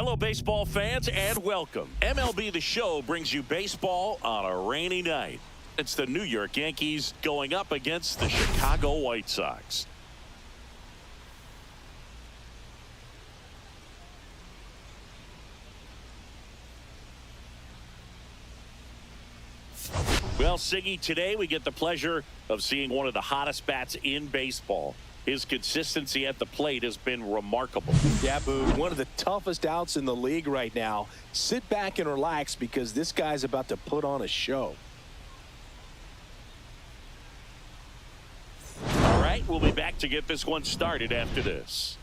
Hello, baseball fans, and welcome. MLB The Show brings you baseball on a rainy night. It's the New York Yankees going up against the Chicago White Sox. Well, Siggy, today we get the pleasure of seeing one of the hottest bats in baseball. His consistency at the plate has been remarkable. Yeah, Boog, one of the toughest outs in the league right now. Sit back and relax because this guy's about to put on a show. All right, we'll be back to get this one started after this.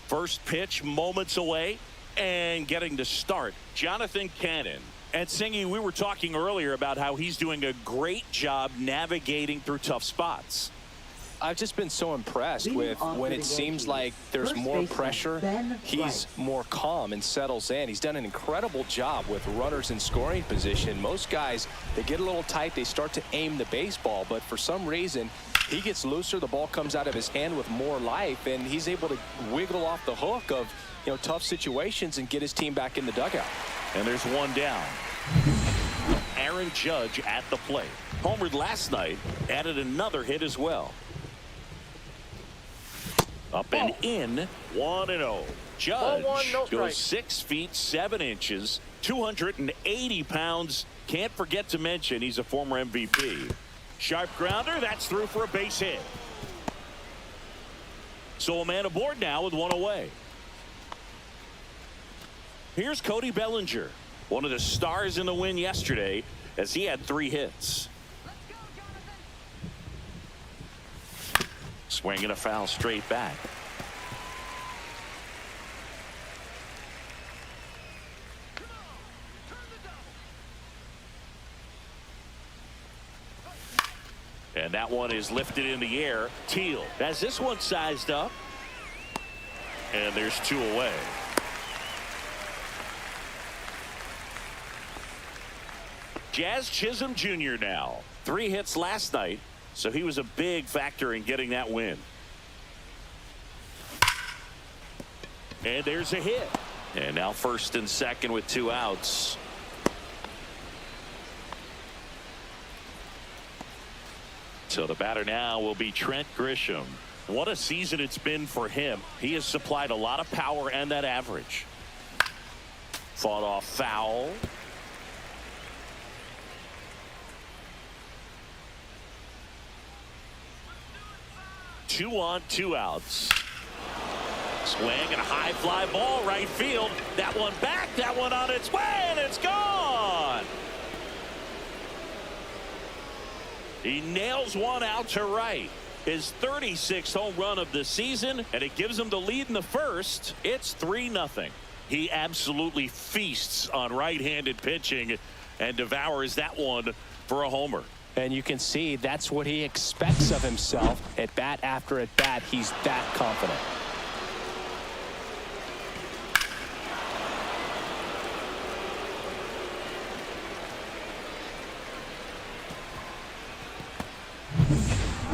First pitch moments away and getting to start, Jonathan Cannon. And Singy, we were talking earlier about how he's doing a great job navigating through tough spots. I've just been so impressed with when it seems like there's more pressure, he's more calm and settles in. He's done an incredible job with runners in scoring position. Most guys, they get a little tight, they start to aim the baseball, but for some reason, he gets looser, the ball comes out of his hand with more life, and he's able to wiggle off the hook of, tough situations and get his team back in the dugout. And there's one down. Aaron Judge at the plate. Homered last night, added another hit as well. Up and in, 1-0. Judge goes 6 feet 7 inches, 280 pounds. Can't forget to mention he's a former MVP. Sharp grounder, that's through for a base hit. So a man aboard now with one away. Here's Cody Bellinger, one of the stars in the win yesterday, as he had 3 hits. Swinging a foul straight back. And that one is lifted in the air. Teel has this one sized up. And there's 2 away. Jazz Chisholm Jr. now. 3 hits last night, so he was a big factor in getting that win. And there's a hit. And now first and second with 2 outs. So the batter now will be Trent Grisham. What a season it's been for him. He has supplied a lot of power and that average. Fought off foul. 2 on, 2 outs. Swing and a high fly ball right field. That one back, that one on its way, and it's gone. He nails one out to right. His 36th home run of the season, and it gives him the lead in the first. It's 3-0. He absolutely feasts on right-handed pitching and devours that one for a homer. And you can see that's what he expects of himself. At bat after at bat, he's that confident.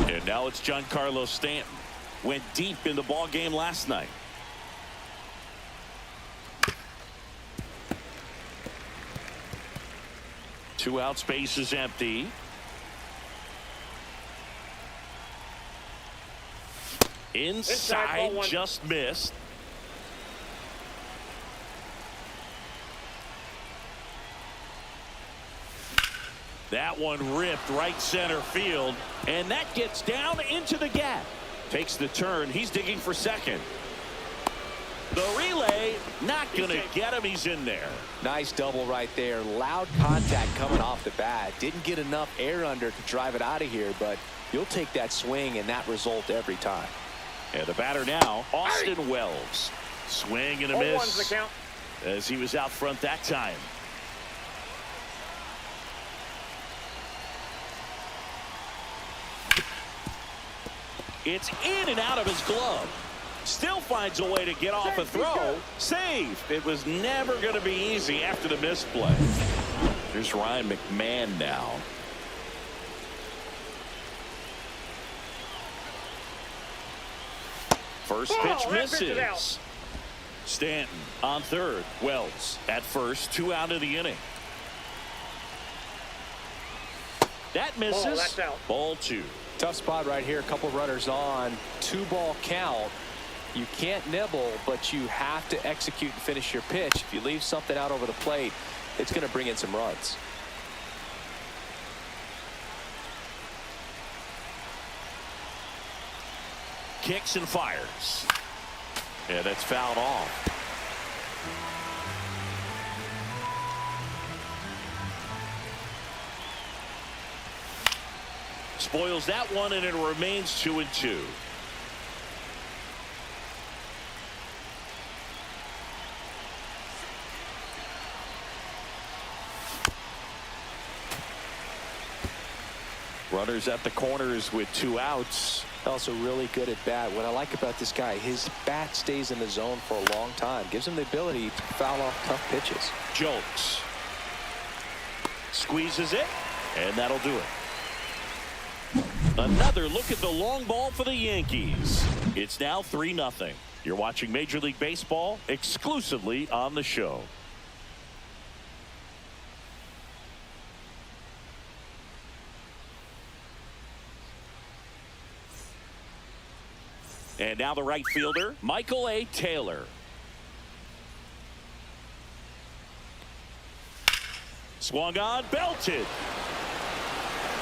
And now it's Giancarlo Stanton. Went deep in the ball game last night. Two out, space is empty. Inside, just missed. That one ripped right center field, and that gets down into the gap. Takes the turn. He's digging for second. The relay not going to get him. He's in there. Nice double right there. Loud contact coming off the bat. Didn't get enough air under to drive it out of here, but you'll take that swing and that result every time. And the batter now, Austin Wells. Swing and a miss as he was out front that time. It's in and out of his glove. Still finds a way to get off a throw. Save. It was never going to be easy after the misplay. Here's Ryan McMahon now. First pitch misses. Stanton on third. Wells at first. 2 out of the inning. That misses. That's out. Ball 2. Tough spot right here. A couple runners on. 2-ball count. You can't nibble, but you have to execute and finish your pitch. If you leave something out over the plate, it's going to bring in some runs. Kicks and fires. Yeah, that's fouled off. Spoils that one, and it remains 2-2. Runners at the corners with 2 outs. Also really good at bat. What I like about this guy, his bat stays in the zone for a long time. Gives him the ability to foul off tough pitches. Jokes. Squeezes it, and that'll do it. Another look at the long ball for the Yankees. It's now 3-0. You're watching Major League Baseball exclusively on the show. And now the right fielder, Michael A. Taylor. Swung on, belted.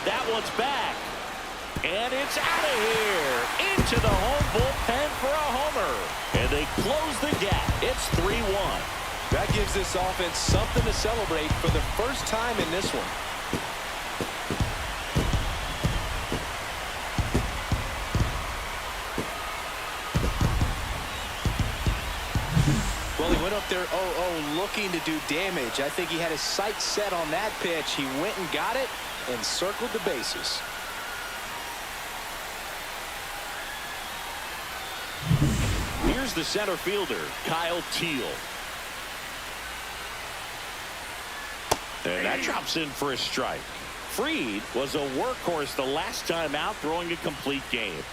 That one's back. And it's out of here. Into the home bullpen for a homer. And they close the gap. It's 3-1. That gives this offense something to celebrate for the first time in this one. Well, he went up there 0-0 looking to do damage. I think he had his sights set on that pitch. He went and got it and circled the bases. Here's the center fielder, Kyle Teel. And that drops in for a strike. Fried was a workhorse the last time out, throwing a complete game.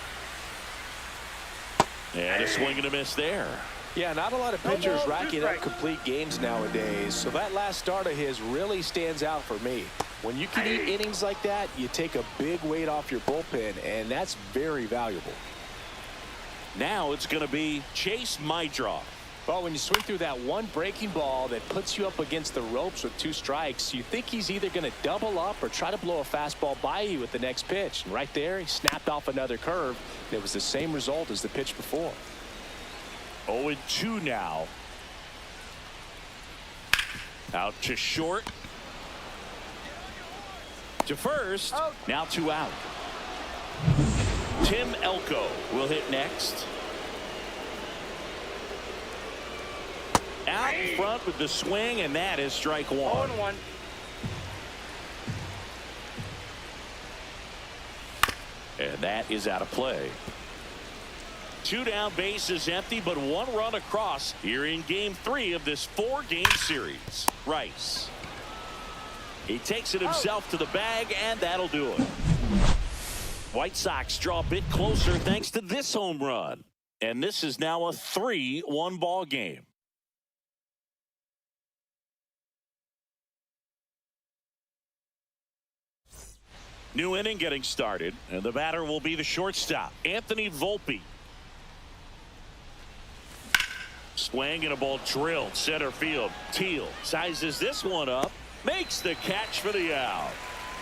And a swing and a miss there. Yeah, not a lot of pitchers racking up complete games nowadays, so that last start of his really stands out for me. When you can eat innings like that, you take a big weight off your bullpen, and that's very valuable. Now it's going to be Chase Mydroff. Well, when you swing through that one breaking ball that puts you up against the ropes with 2 strikes, you think he's either going to double up or try to blow a fastball by you with the next pitch. And right there, he snapped off another curve. It was the same result as the pitch before. 0-2 now. Out to short. To first. Now 2 out. Tim Elko will hit next. Out in front with the swing, and that is strike 1. 0-1. And that is out of play. 2 down, bases empty, but 1 run across here in game 3 of this 4-game series. Rice. He takes it himself to the bag, and that'll do it. White Sox draw a bit closer thanks to this home run. And this is now a 3-1 ball game. New inning getting started, and the batter will be the shortstop, Anthony Volpe. Swing and a ball drilled center field. Teel sizes this one up, makes the catch for the out.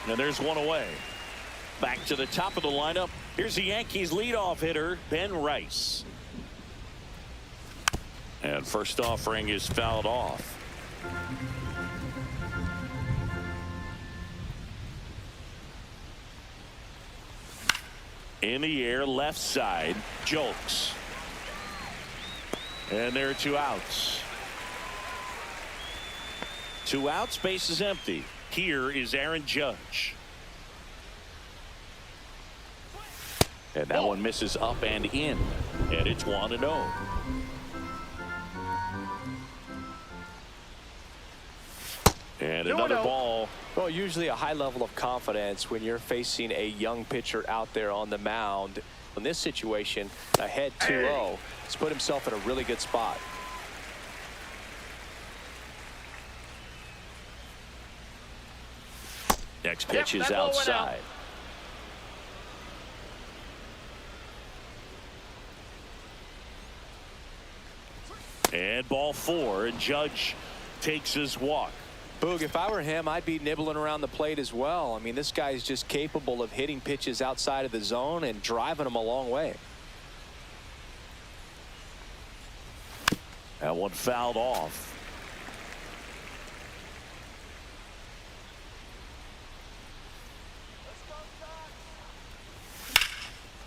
And there's 1 away. Back to the top of the lineup. Here's the Yankees leadoff hitter, Ben Rice. And first offering is fouled off. In the air, left side, Jokes. And there are 2 outs. 2 outs, base is empty. Here is Aaron Judge. And that one misses up and in. And it's 1-0. And another ball. Well, usually a high level of confidence when you're facing a young pitcher out there on the mound. In this situation, ahead 2-0, he's put himself in a really good spot. Next pitch is outside. And ball 4, and Judge takes his walk. Boog, if I were him, I'd be nibbling around the plate as well. I mean, this guy's just capable of hitting pitches outside of the zone and driving them a long way. That one fouled off.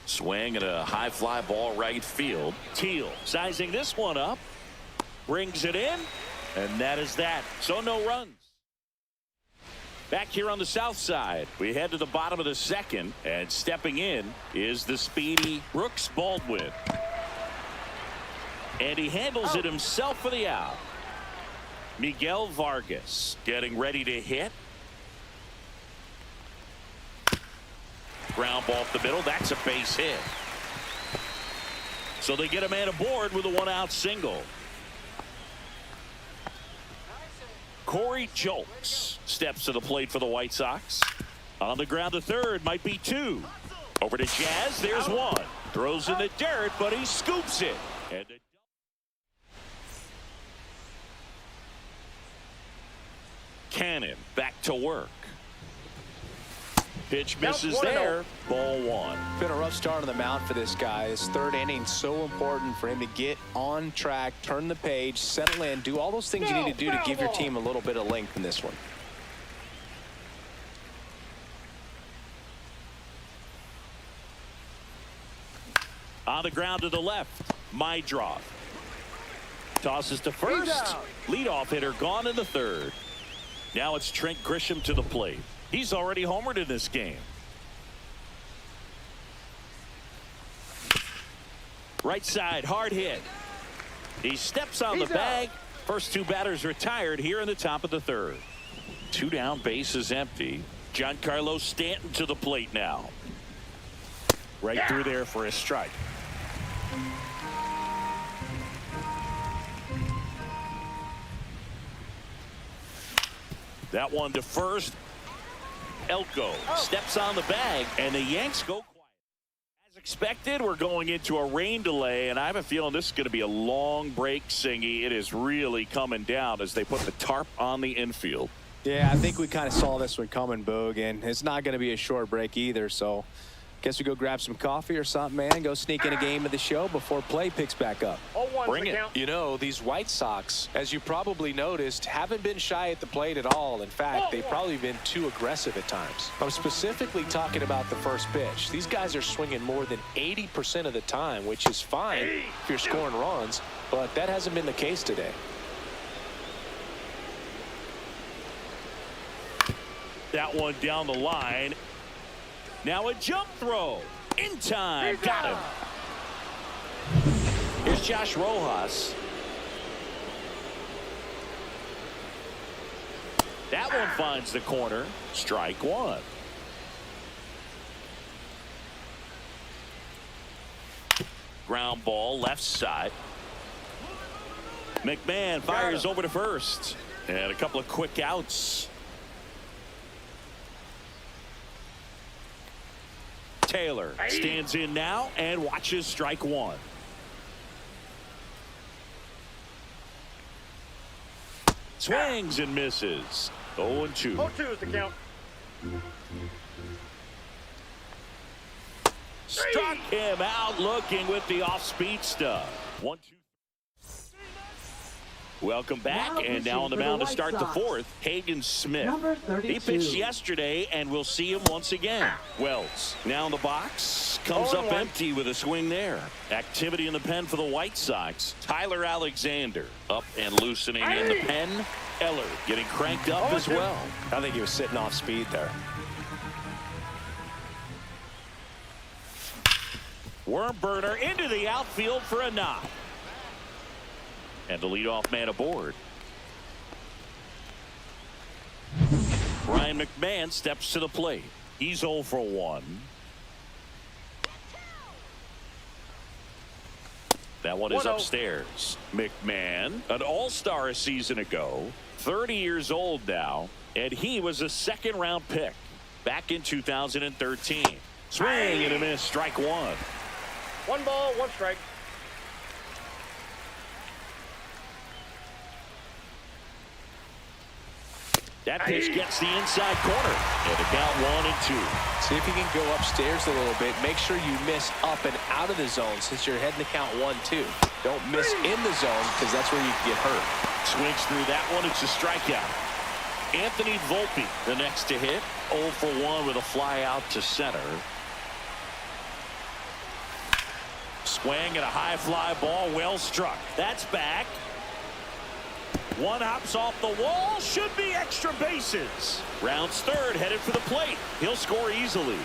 Swing and a high fly ball right field. Teel sizing this one up. Brings it in. And that is that. So no runs. Back here on the south side, we head to the bottom of the second, and stepping in is the speedy Brooks Baldwin. And he handles it himself for the out. Miguel Vargas getting ready to hit. Ground ball up the middle. That's a base hit. So they get a man aboard with a one-out single. Corey Julks steps to the plate for the White Sox. On the ground to third, might be 2. Over to Jazz, there's 1. Throws in the dirt, but he scoops it. And Cannon back to work. Pitch misses there. Ball 1. Been a rough start on the mound for this guy. His third inning so important for him to get on track, turn the page, settle in, do all those things you need to do to give your team a little bit of length in this one. On the ground to the left, Mydroth tosses to first. Leadoff hitter gone in the third. Now it's Trent Grisham to the plate. He's already homered in this game. Right side, hard hit. He steps on the bag. First 2 batters retired here in the top of the third. 2 down, base is empty. Giancarlo Stanton to the plate now. Right through there for a strike. That one to first. Elko steps on the bag, and the Yanks go quiet. As expected, we're going into a rain delay, and I have a feeling this is going to be a long break, Singy. It is really coming down as they put the tarp on the infield. Yeah, I think we kind of saw this one coming, Boog, and it's not going to be a short break either, so guess we go grab some coffee or something, man, and go sneak in a game of the show before play picks back up. Bring it. You know, these White Sox, as you probably noticed, haven't been shy at the plate at all. In fact, they've probably been too aggressive at times. I'm specifically talking about the first pitch. These guys are swinging more than 80% of the time, which is fine if you're scoring runs, but that hasn't been the case today. That one down the line. Now a jump throw. In time. Got him. Here's Josh Rojas. That one finds the corner. Strike 1. Ground ball left side. McMahon fires over to first. And a couple of quick outs. Taylor stands in now and watches strike 1. Swings and misses. 0-2. 0-2 is the count. Struck him out looking with the off-speed stuff. 1-2. Welcome back, and now on the mound to start the fourth, Hagen Smith. He pitched yesterday, and we'll see him once again. Wells now in the box, comes up empty with a swing there. Activity in the pen for the White Sox. Tyler Alexander up and loosening in the pen. Eller getting cranked up as well. I think he was sitting off speed there. Worm burner into the outfield for a knock. And the leadoff man aboard. Ryan McMahon steps to the plate. He's 0 for 1. That one is upstairs. McMahon, an all-star a season ago, 30 years old now, and he was a second-round pick back in 2013. Swing and a miss, strike one. 1 ball, 1 strike. That pitch gets the inside corner. And the count 1-2. See if you can go upstairs a little bit. Make sure you miss up and out of the zone since you're heading to count 1-2. Don't miss in the zone because that's where you can get hurt. Swings through that one. It's a strikeout. Anthony Volpe, the next to hit. 0 for 1 with a fly out to center. Swing and a high fly ball. Well struck. That's back. One hops off the wall. Should be extra bases. Rounds third, headed for the plate. He'll score easily.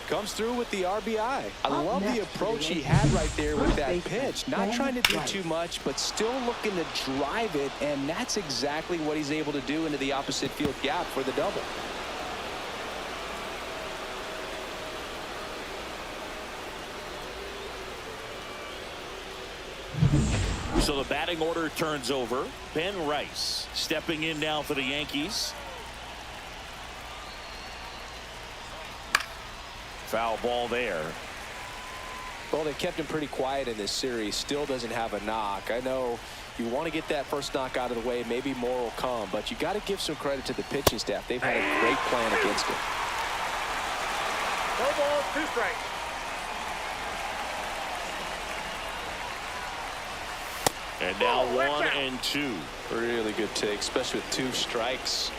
Comes through with the RBI. I love the approach he had right there with that pitch. Not trying to do too much, but still looking to drive it, and that's exactly what he's able to do into the opposite field gap for the double. So the batting order turns over. Ben Rice stepping in now for the Yankees. Foul ball there. Well, they kept him pretty quiet in this series. Still doesn't have a knock. I know you want to get that first knock out of the way. Maybe more will come, but you got to give some credit to the pitching staff. They've had a great plan against him. 4 balls, 2 strikes. And now 1-2. Really good take, especially with 2 strikes.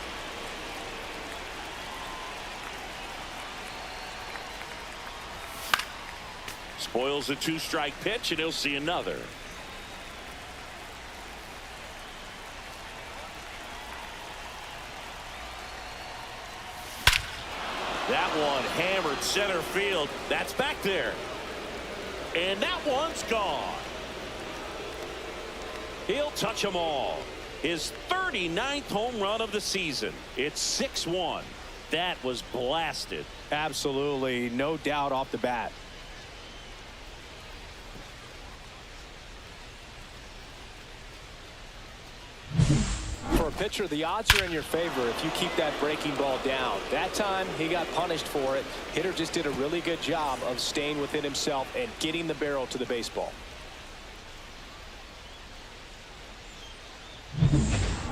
Spoils a 2-strike pitch, and he'll see another. That one hammered center field. That's back there. And that one's gone. He'll touch them all. His 39th home run of the season. It's 6-1. That was blasted. Absolutely, no doubt off the bat. For a pitcher, the odds are in your favor if you keep that breaking ball down. That time, he got punished for it. Hitter just did a really good job of staying within himself and getting the barrel to the baseball.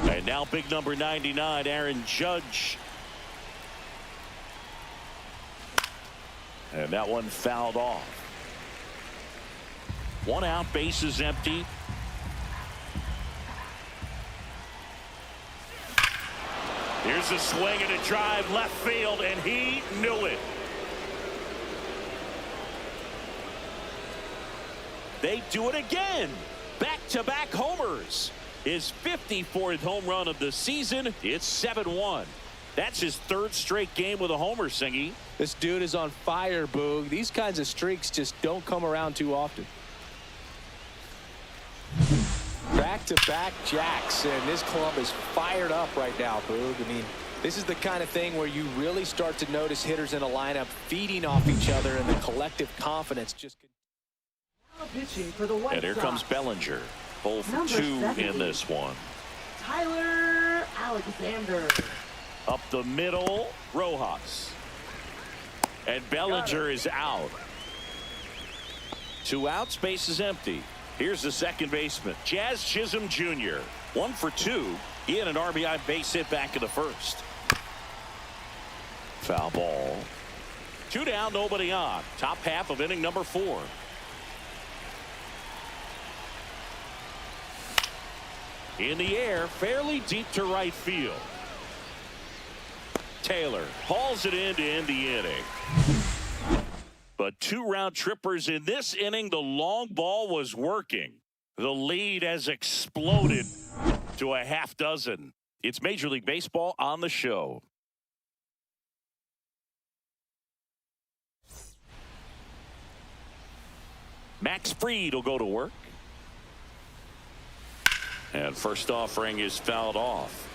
And now big number 99, Aaron Judge. And that one fouled off. 1 out, bases empty. Here's a swing and a drive left field, and he knew it. They do it again. Back-to-back homers. His 54th home run of the season. It's 7-1. That's his 3rd straight game with a homer, Singy. This dude is on fire, Boog. These kinds of streaks just don't come around too often. Back-to-back jacks, and this club is fired up right now, Boog. I mean, this is the kind of thing where you really start to notice hitters in a lineup feeding off each other, and the collective confidence just... Pitching for the White And here Sox. comes Bellinger. 0 for 2 in this one. Tyler Alexander. Up the middle, Rojas. And Bellinger is out. 2 outs, base is empty. Here's the second baseman, Jazz Chisholm Jr. 1 for 2. He had an RBI base hit back in the first. Foul ball. 2 down, nobody on. Top half of inning number 4. In the air, fairly deep to right field. Taylor hauls it in to end the inning. But 2 round trippers in this inning. The long ball was working. The lead has exploded to a half dozen. It's Major League Baseball on the show. Max Fried will go to work. And first offering is fouled off.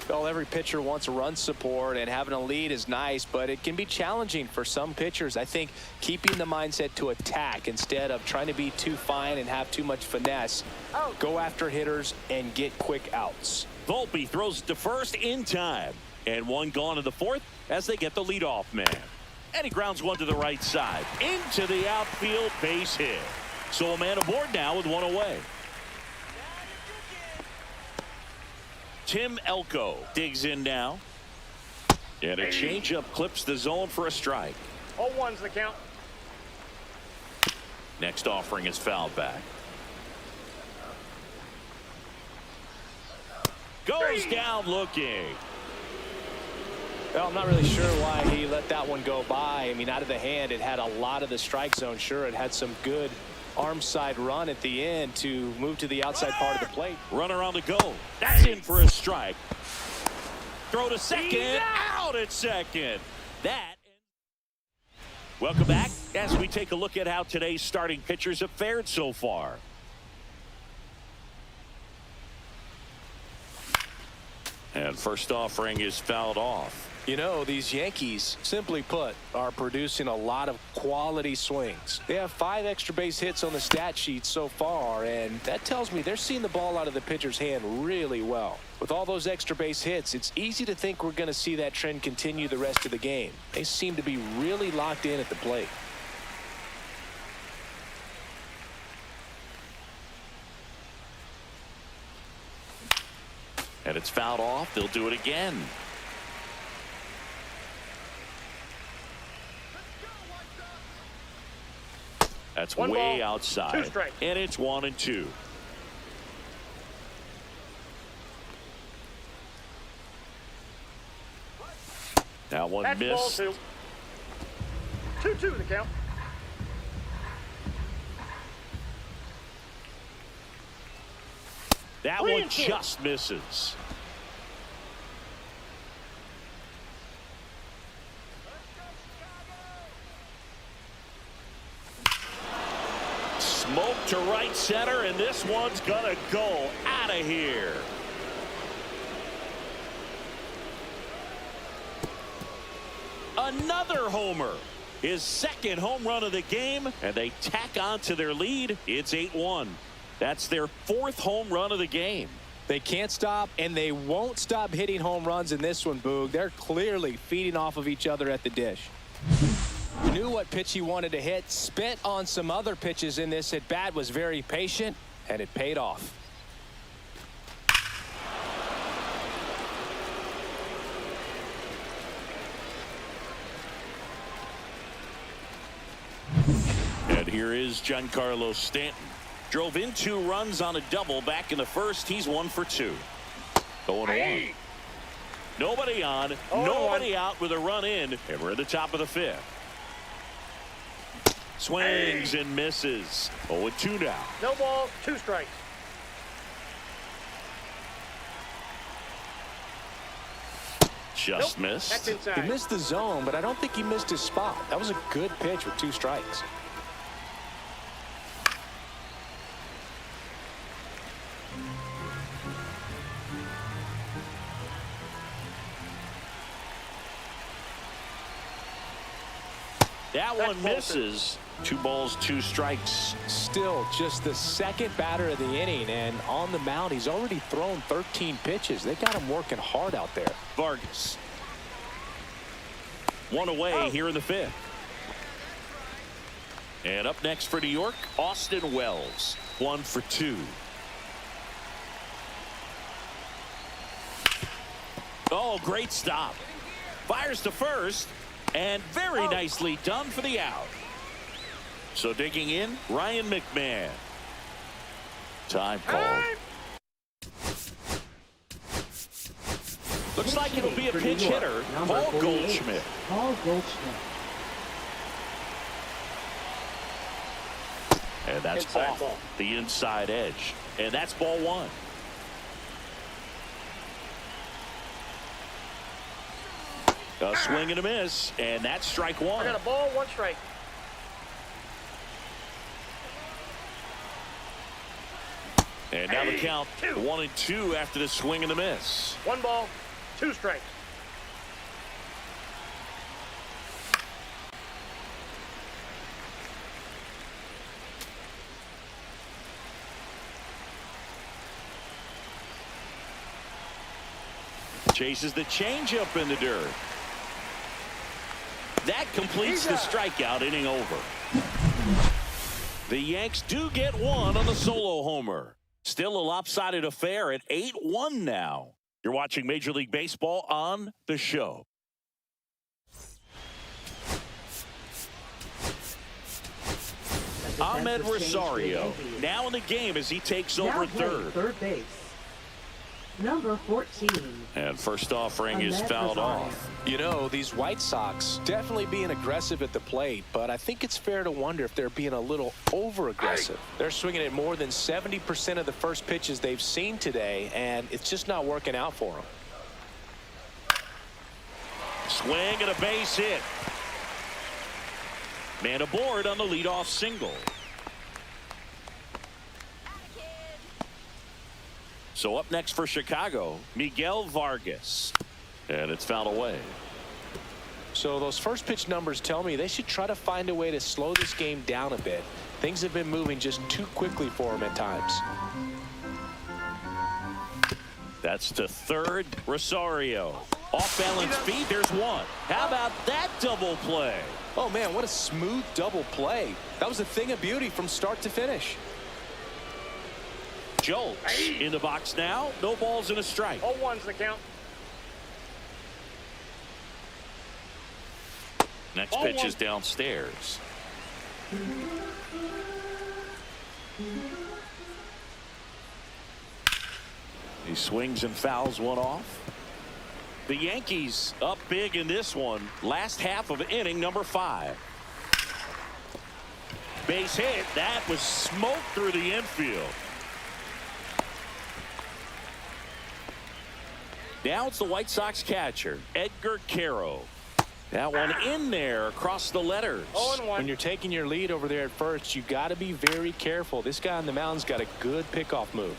Well, every pitcher wants run support, and having a lead is nice, but it can be challenging for some pitchers. I think keeping the mindset to attack instead of trying to be too fine and have too much finesse. Go after hitters and get quick outs. Volpe throws it to first in time. And one gone in the fourth as they get the leadoff man. And he grounds one to the right side. Into the outfield, base hit. So a man aboard now with one away. Tim Elko digs in now. And a changeup clips the zone for a strike. 0-1's the count. Next offering is fouled back. Goes down looking. Well, I'm not really sure why he let that one go by. I mean, out of the hand, it had a lot of the strike zone. Sure, it had some good arm side run at the end to move to the outside part of the plate. Runner on the go. That's in for a strike. Throw to second. Out at second. That. Welcome back as we take a look at how today's starting pitchers have fared so far. And first offering is fouled off. You know, these Yankees, simply put, are producing a lot of quality swings. They have 5 extra base hits on the stat sheet so far, and that tells me they're seeing the ball out of the pitcher's hand really well. With all those extra base hits, it's easy to think we're going to see that trend continue the rest of the game. They seem to be really locked in at the plate. And it's fouled off. They'll do it again. That's One way ball, outside. 2 strikes. And it's 1-2. That one That's missed. ball 2. 2-2 the count. That 3 one and 2. just misses. Smoke to right center, and this one's gonna go out of here. Another homer. His second home run of the game, and they tack on to their lead. It's 8-1. That's their 4th home run of the game. They can't stop, and they won't stop hitting home runs in this one, Boog. They're clearly feeding off of each other at the dish. Knew what pitch he wanted to hit, spent on some other pitches in this at bat, was very patient, and it paid off. And here is Giancarlo Stanton. Drove in 2 runs on a double back in the first. He's 1 for 2. Going Hey. 1. Nobody on, nobody out with a run in, and we're at the top of the 5th. Swings and misses. 0-2 now. No ball, 2 strikes. Just Nope, missed. that's He inside. missed the zone, but I don't think he missed his spot. That was a good pitch with 2 strikes. That That's one ball misses. 2 balls, 2 strikes. Still just the second batter of the inning, and on the mound he's already thrown 13 pitches. They got him working hard out there. Vargas. 1 away here in the 5th. And up next for New York, Austin Wells. 1 for 2. Oh, great stop. Fires to first, and very nicely done for the out. So digging in, Ryan McMahon. Time called. Looks like it'll be a pinch hitter, Paul Goldschmidt. Paul Goldschmidt. And that's Inside off ball. the inside edge. And that's ball 1. A swing and a miss, and that's strike 1. I got a ball, 1 strike. And now the count 1-2 after the swing and the miss. 1 ball, 2 strikes. Chases the changeup in the dirt. That completes the strikeout inning over. The Yanks do get one on the solo homer. Still a lopsided affair at 8-1 now. You're watching Major League Baseball on the show. Amed Rosario now in the game as he takes over third base. Number 14. And first offering is fouled off. You know, these White Sox definitely being aggressive at the plate, but I think it's fair to wonder if they're being a little over-aggressive. They're swinging at more than 70% of the first pitches they've seen today, and it's just not working out for them. Swing and a base hit. Man aboard on the leadoff single. So up next for Chicago, Miguel Vargas. And it's fouled away. So those first pitch numbers tell me they should try to find a way to slow this game down a bit. Things have been moving just too quickly for them at times. That's to third. Rosario. Off balance feet. There's one. How about that double play? Oh, man, what a smooth double play. That was a thing of beauty from start to finish. Jolts in the box now. No balls and a strike. 0-1's the count. Next pitch is downstairs. He swings and fouls one off. The Yankees up big in this one. Last half of inning number 5. Base hit. That was smoke through the infield. Now it's the White Sox catcher, Edgar Caro. That one in there across the letters. 0-1. When you're taking your lead over there at first, you got to be very careful. This guy on the mound's got a good pickoff move.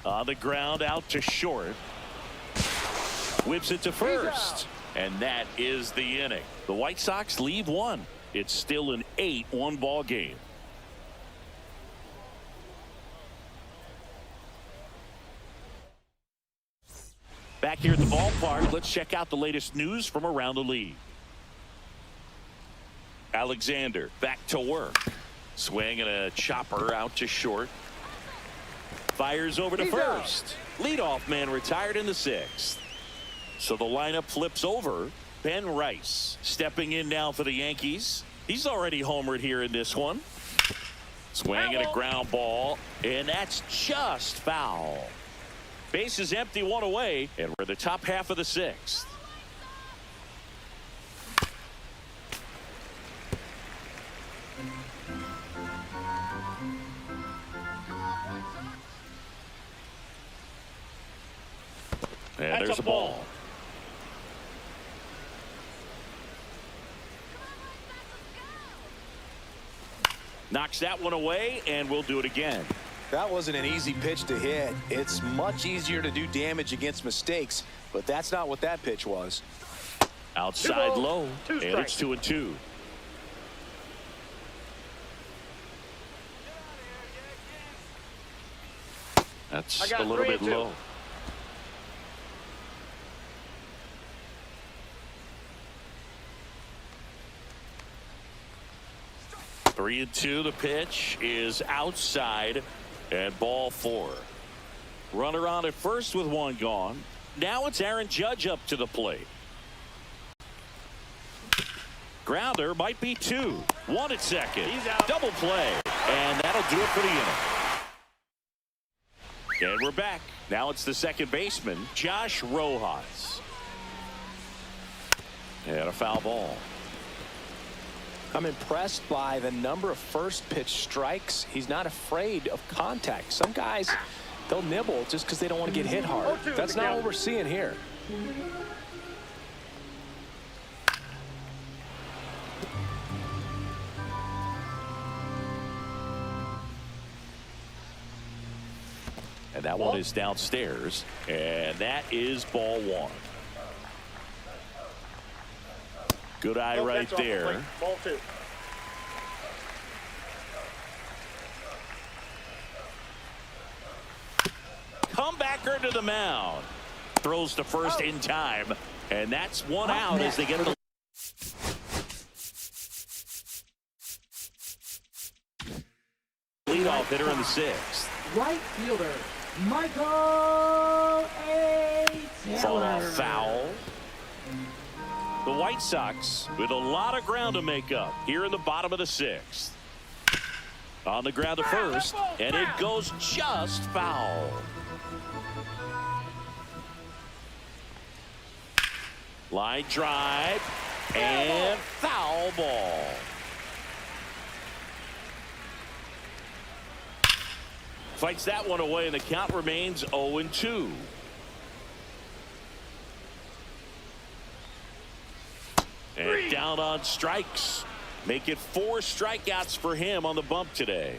On the ground out to short. Whips it to first. And that is the inning. The White Sox leave one. It's still an 8-1 ball game. Back here at the ballpark, let's check out the latest news from around the league. Alexander back to work. Swing and a chopper out to short. Fires over to first. Leadoff man retired in the 6th. So the lineup flips over. Ben Rice stepping in now for the Yankees. He's already homered here in this one. Swing and a ground ball. And that's just foul. Base is empty, one away, and we're the top half of the 6th. And there's a ball. Knocks that one away, and we'll do it again. That wasn't an easy pitch to hit. It's much easier to do damage against mistakes, but that's not what that pitch was. Outside low, and it's 2-2. That's a little bit low. Three and 2. The pitch is outside. And ball 4. Runner on at first with one gone. Now it's Aaron Judge up to the plate. Grounder might be 2. 1 at second. He's out. Double play. And that'll do it for the inning. And we're back. Now it's the second baseman, Josh Rojas. And a foul ball. I'm impressed by the number of first pitch strikes. He's not afraid of contact. Some guys, they'll nibble just because they don't want to get hit hard. That's not what we're seeing here. And that one is downstairs. And that is ball one. Good eye right there. Ball two. Comebacker to the mound. Throws to first in time. And that's one out as they get the leadoff hitter in the sixth. Right fielder, Michael A. Taylor. Fall off foul. The White Sox with a lot of ground to make up here in the bottom of the sixth. On the ground to first, and it goes just foul. Line drive and foul ball. Fights that one away, and the count remains 0-2. And down on strikes. Make it 4 strikeouts for him on the bump today.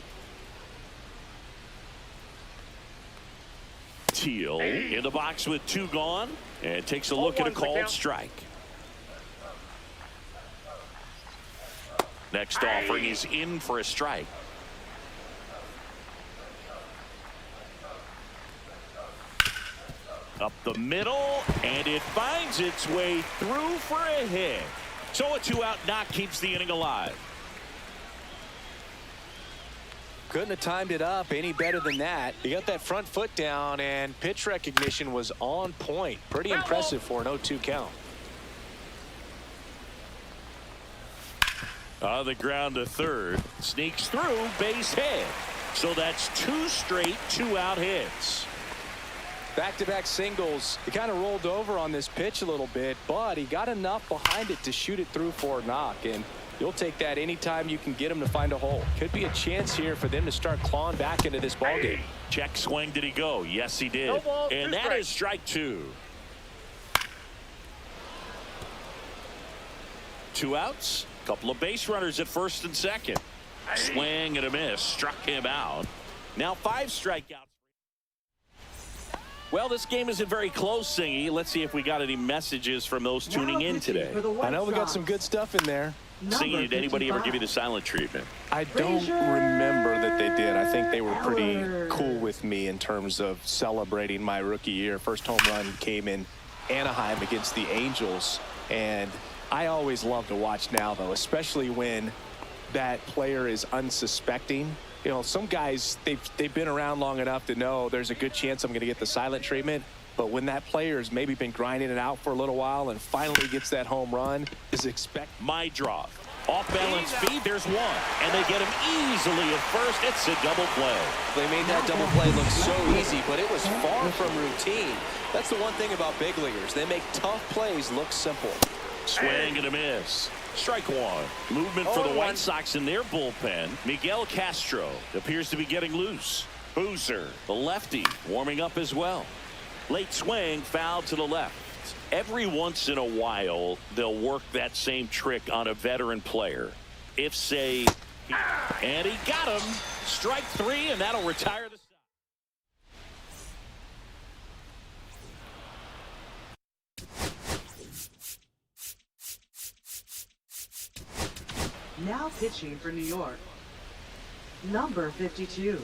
Teel in the box with 2 gone, and takes a look at a called strike. Next offering is in for a strike. Up the middle, and it finds its way through for a hit. So a 2-out knock keeps the inning alive. Couldn't have timed it up any better than that. He got that front foot down, and pitch recognition was on point. Pretty impressive for an 0-2 count. On the ground to third. Sneaks through, base hit. So that's 2 straight 2-out hits. Back-to-back singles. He kind of rolled over on this pitch a little bit, but he got enough behind it to shoot it through for a knock. And you'll take that anytime you can get him to find a hole. Could be a chance here for them to start clawing back into this ballgame. Check swing. Did he go? Yes, he did. No ball, and that is strike 2. 2 outs. Couple of base runners at first and second. Swing and a miss. Struck him out. Now 5 strikeouts. Well, this game isn't very close, Singy. Let's see if we got any messages from those tuning in today. I know we got some good stuff in there. Singy, did anybody ever give you the silent treatment? I don't remember that they did. I think they were pretty cool with me in terms of celebrating my rookie year. First home run came in Anaheim against the Angels, and I always love to watch now, though, especially when that player is unsuspecting. You know, some guys, they've been around long enough to know there's a good chance I'm going to get the silent treatment. But when that player's maybe been grinding it out for a little while and finally gets that home run, is expect my drop. Off balance feed, there's one. And they get him easily at first. It's a double play. They made that double play look so easy, but it was far from routine. That's the one thing about big leaguers. They make tough plays look simple. Swing and a miss. Strike 1. Movement for the White Sox in their bullpen. Miguel Castro appears to be getting loose. Boozer, the lefty, warming up as well. Late swing, foul to the left. Every once in a while, they'll work that same trick on a veteran player. If, say, and he got him. Strike 3, and that'll retire the Now pitching for New York, number 52.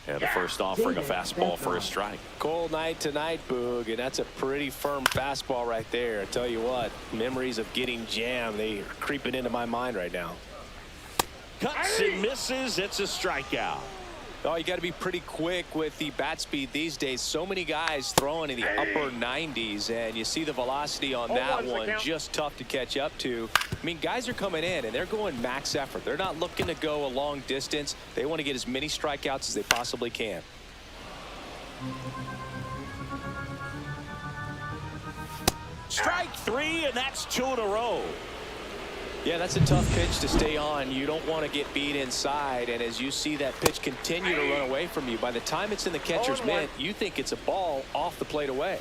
And the first offering a fastball for a strike. Cold night tonight, Boog, and that's a pretty firm fastball right there. I tell you what, memories of getting jammed, they are creeping into my mind right now. Cuts and misses. It's a strikeout. Oh, you got to be pretty quick with the bat speed these days. So many guys throwing in the upper 90s, and you see the velocity on that one, just tough to catch up to. I mean, guys are coming in, and they're going max effort. They're not looking to go a long distance. They want to get as many strikeouts as they possibly can. Strike 3, and that's 2 in a row. Yeah, that's a tough pitch to stay on. You don't want to get beat inside, and as you see that pitch continue to run away from you, by the time it's in the catcher's mitt, you think it's a ball off the plate away.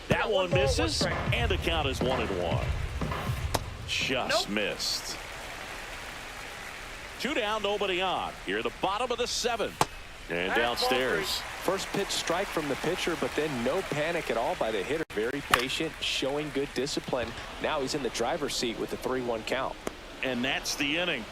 That one misses, and the count is 1-1. Just missed. 2 down, nobody on. Here at the bottom of the 7th. And downstairs. First pitch strike from the pitcher, but then no panic at all by the hitter. Very patient, showing good discipline. Now he's in the driver's seat with the 3-1 count. And that's the inning.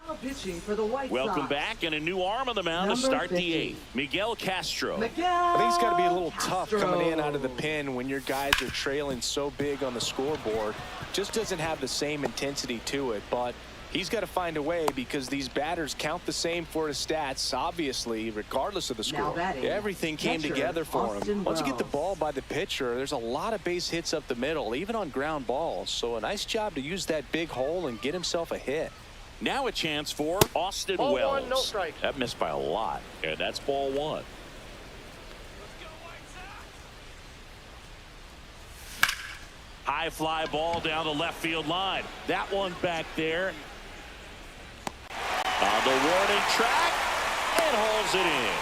Now pitching for the White Welcome Sox. back, and a new arm on the mound to start the 8th. Miguel Castro. I think it's got to be a little tough coming in out of the pen when your guys are trailing so big on the scoreboard. Just doesn't have the same intensity to it, but he's got to find a way because these batters count the same for his stats, obviously, regardless of the score. Everything came together for him. Once you get the ball by the pitcher, there's a lot of base hits up the middle, even on ground balls. So a nice job to use that big hole and get himself a hit. Now a chance for Austin Ball Wells. 1, no strikes. That missed by a lot, and that's ball 1. High fly ball down the left field line. That one back there on the warning track and holds it in.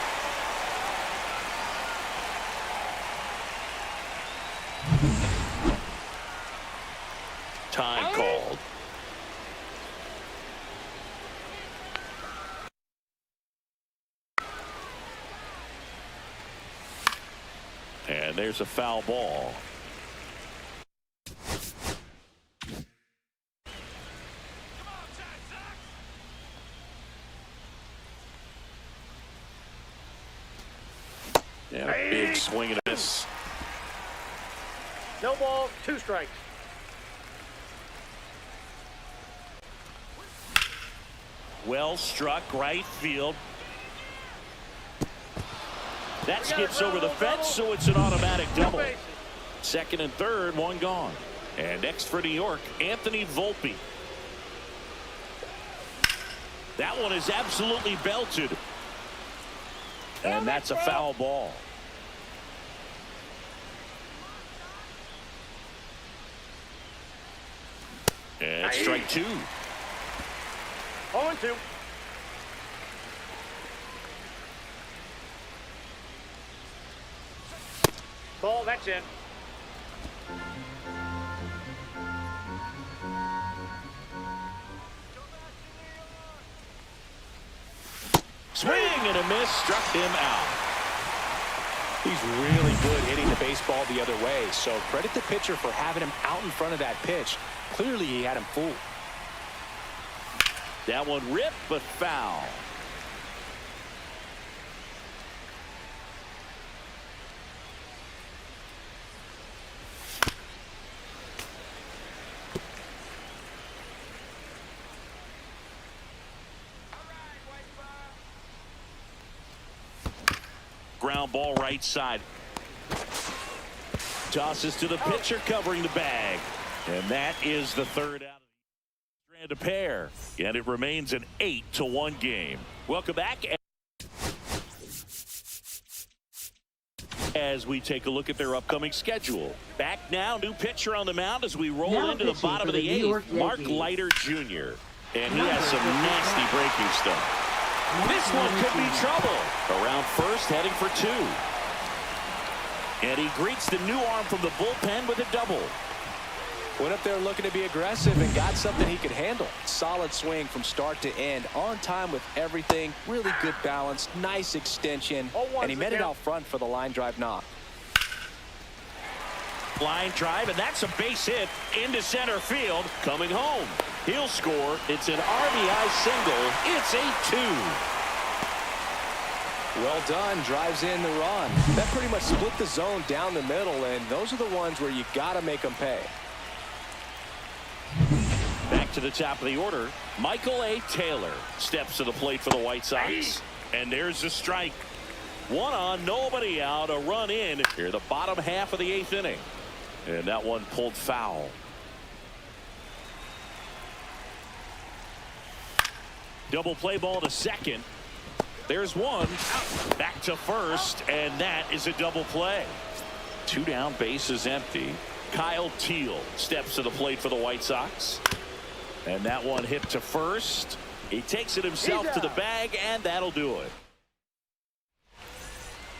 Time called. And there's a foul ball. Yeah, big swing and a miss. No ball, 2 strikes. Well struck right field. That skips over the fence, so it's an automatic double. Second and third, one gone. And next for New York, Anthony Volpe. That one is absolutely belted. And that's a foul ball. And strike 2. 0-2. Ball, that's in. Swing and a miss, struck him out. He's really good hitting the baseball the other way, so credit the pitcher for having him out in front of that pitch. Clearly he had him fooled. That one ripped, but foul. Ground ball right side. Tosses to the pitcher covering the bag. And that is the third out of the stranded pair. And it remains an 8-1 game. Welcome back. As we take a look at their upcoming schedule. Back now, new pitcher on the mound as we roll Now into the bottom of the 8th. Mark Leiter Jr. And he has some nasty breaking stuff. This one could be trouble. Around first, heading for 2. And he greets the new arm from the bullpen with a double. Went up there looking to be aggressive and got something he could handle. Solid swing from start to end. On time with everything. Really good balance. Nice extension. And he met it out front for the line drive knock. Line drive, and that's a base hit into center field. Coming home. He'll score. It's an RBI single. It's 8-2. Well done. Drives in the run. That pretty much split the zone down the middle, and those are the ones where you got to make them pay. Back to the top of the order. Michael A. Taylor steps to the plate for the White Sox. And there's a strike. 1 on, nobody out. A run in here, the bottom half of the 8th inning. And that one pulled foul. Double play ball to second. There's one. Back to first, and that is a double play. 2 down, base is empty. Kyle Teel steps to the plate for the White Sox. And that one hit to first. He takes it himself to the bag, and that'll do it.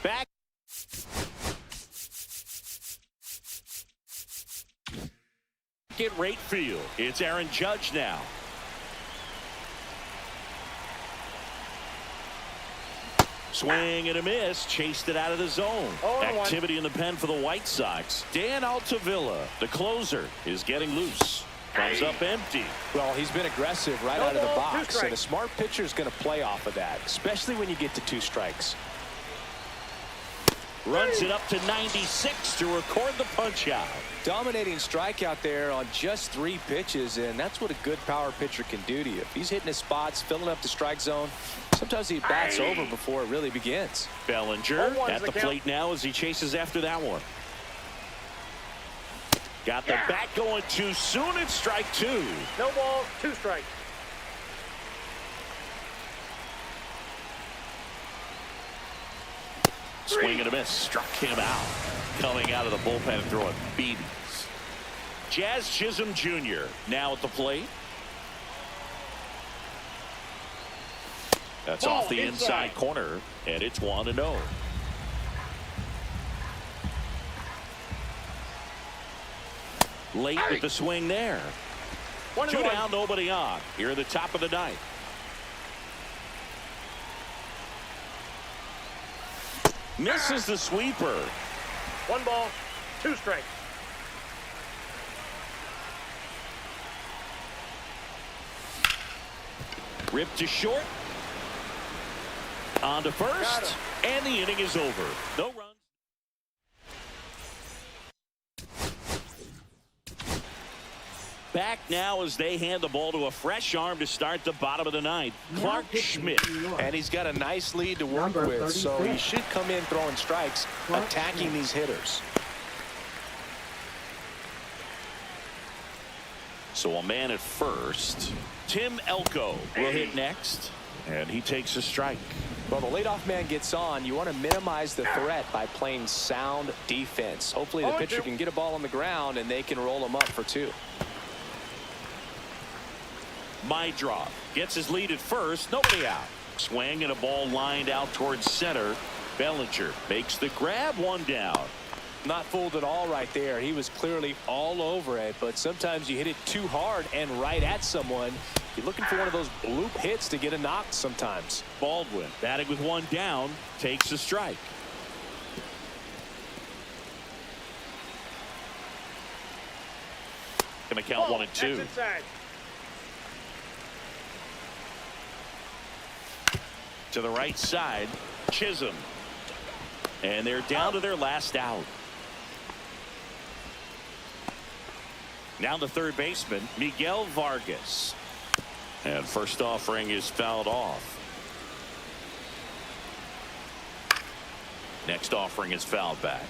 Back. At right field. It's Aaron Judge now. Swing and a miss. Chased it out of the zone. Activity in the pen for the White Sox. Dan Altavilla, the closer, is getting loose. Comes up empty. Well, he's been aggressive right out of the box, and a smart pitcher is going to play off of that, especially when you get to 2 strikes. Runs it up to 96 to record the punch out. Dominating strikeout there on just 3 pitches, and that's what a good power pitcher can do to you. If he's hitting his spots, filling up the strike zone, sometimes he bats over before it really begins. Bellinger at the plate now as he chases after that one. Got the bat going too soon. It's strike 2. No ball, 2 strikes. Swing and a miss. Struck him out. Coming out of the bullpen and throwing beatings. Jazz Chisholm Jr. now at the plate. That's off the inside corner, and it's 1-0. Late with the swing there. 2 down, nobody on. Here at the top of the 9th. Misses the sweeper. 1 ball, 2 strikes. Ripped to short. On to first. And the inning is over. No runs. Back now as they hand the ball to a fresh arm to start the bottom of the 9th. Clark Schmidt. And he's got a nice lead to work with, so he should come in throwing strikes, attacking these hitters. So a man at first. Tim Elko will hit next, and he takes a strike. Well, the leadoff man gets on. You want to minimize the threat by playing sound defense. Hopefully the pitcher can get a ball on the ground and they can roll him up for 2. Mydroff gets his lead at first. Nobody out. Swing and a ball lined out towards center. Bellinger makes the grab. 1 down. Not fooled at all right there. He was clearly all over it, but sometimes you hit it too hard and right at someone. You're looking for one of those bloop hits to get a knock sometimes. Baldwin batting with 1 down takes a strike. Gonna count 1 and 2. To the right side, Chisholm. And they're down to their last out. Now the third baseman, Miguel Vargas. And first offering is fouled off. Next offering is fouled back.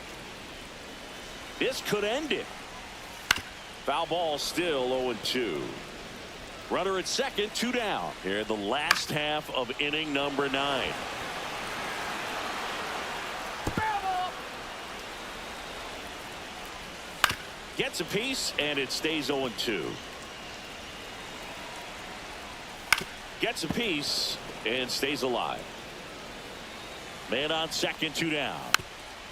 This could end it. Foul ball still 0-2. Runner at second, 2 down. Here in the last half of inning number 9. Gets a piece, and it stays 0-2. Gets a piece, and stays alive. Man on second, 2 down.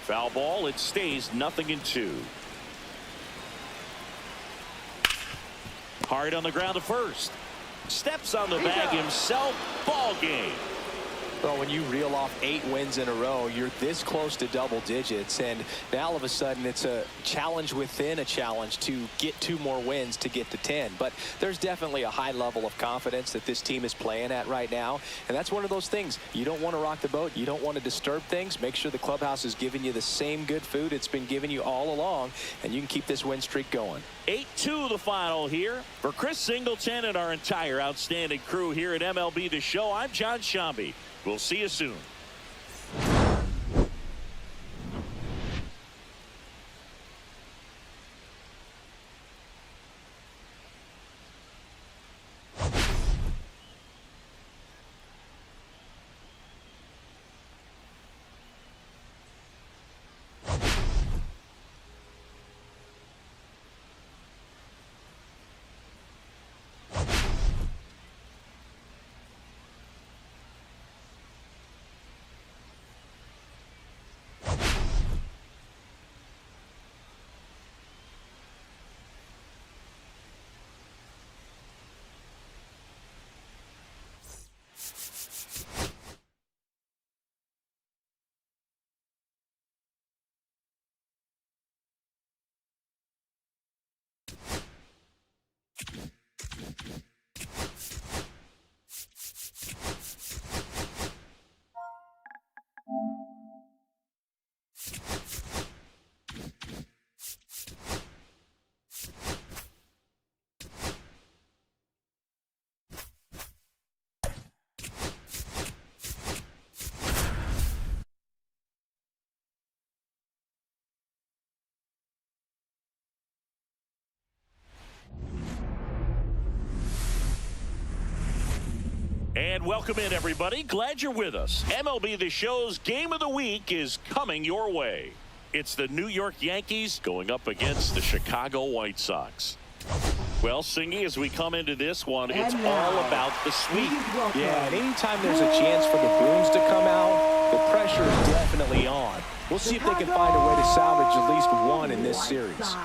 Foul ball, it stays 0-2. Hard on the ground to first. Steps on the bag himself. Ball game. Well, when you reel off 8 wins in a row, you're this close to double digits, and now all of a sudden it's a challenge within a challenge to get 2 more wins to get to 10. But there's definitely a high level of confidence that this team is playing at right now, and that's one of those things. You don't want to rock the boat. You don't want to disturb things. Make sure the clubhouse is giving you the same good food it's been giving you all along, and you can keep this win streak going. 8-2 the final here. For Chris Singleton and our entire outstanding crew here at MLB The Show, I'm John Shambi. We'll see you soon. And welcome in, everybody. Glad you're with us. MLB The Show's Game of the Week is coming your way. It's the New York Yankees going up against the Chicago White Sox. Well, Singy, as we come into this one, it's all about the sweep. Yeah, and anytime there's a chance for the booms to come out, the pressure is definitely on. We'll see if they can find a way to salvage at least one in this series.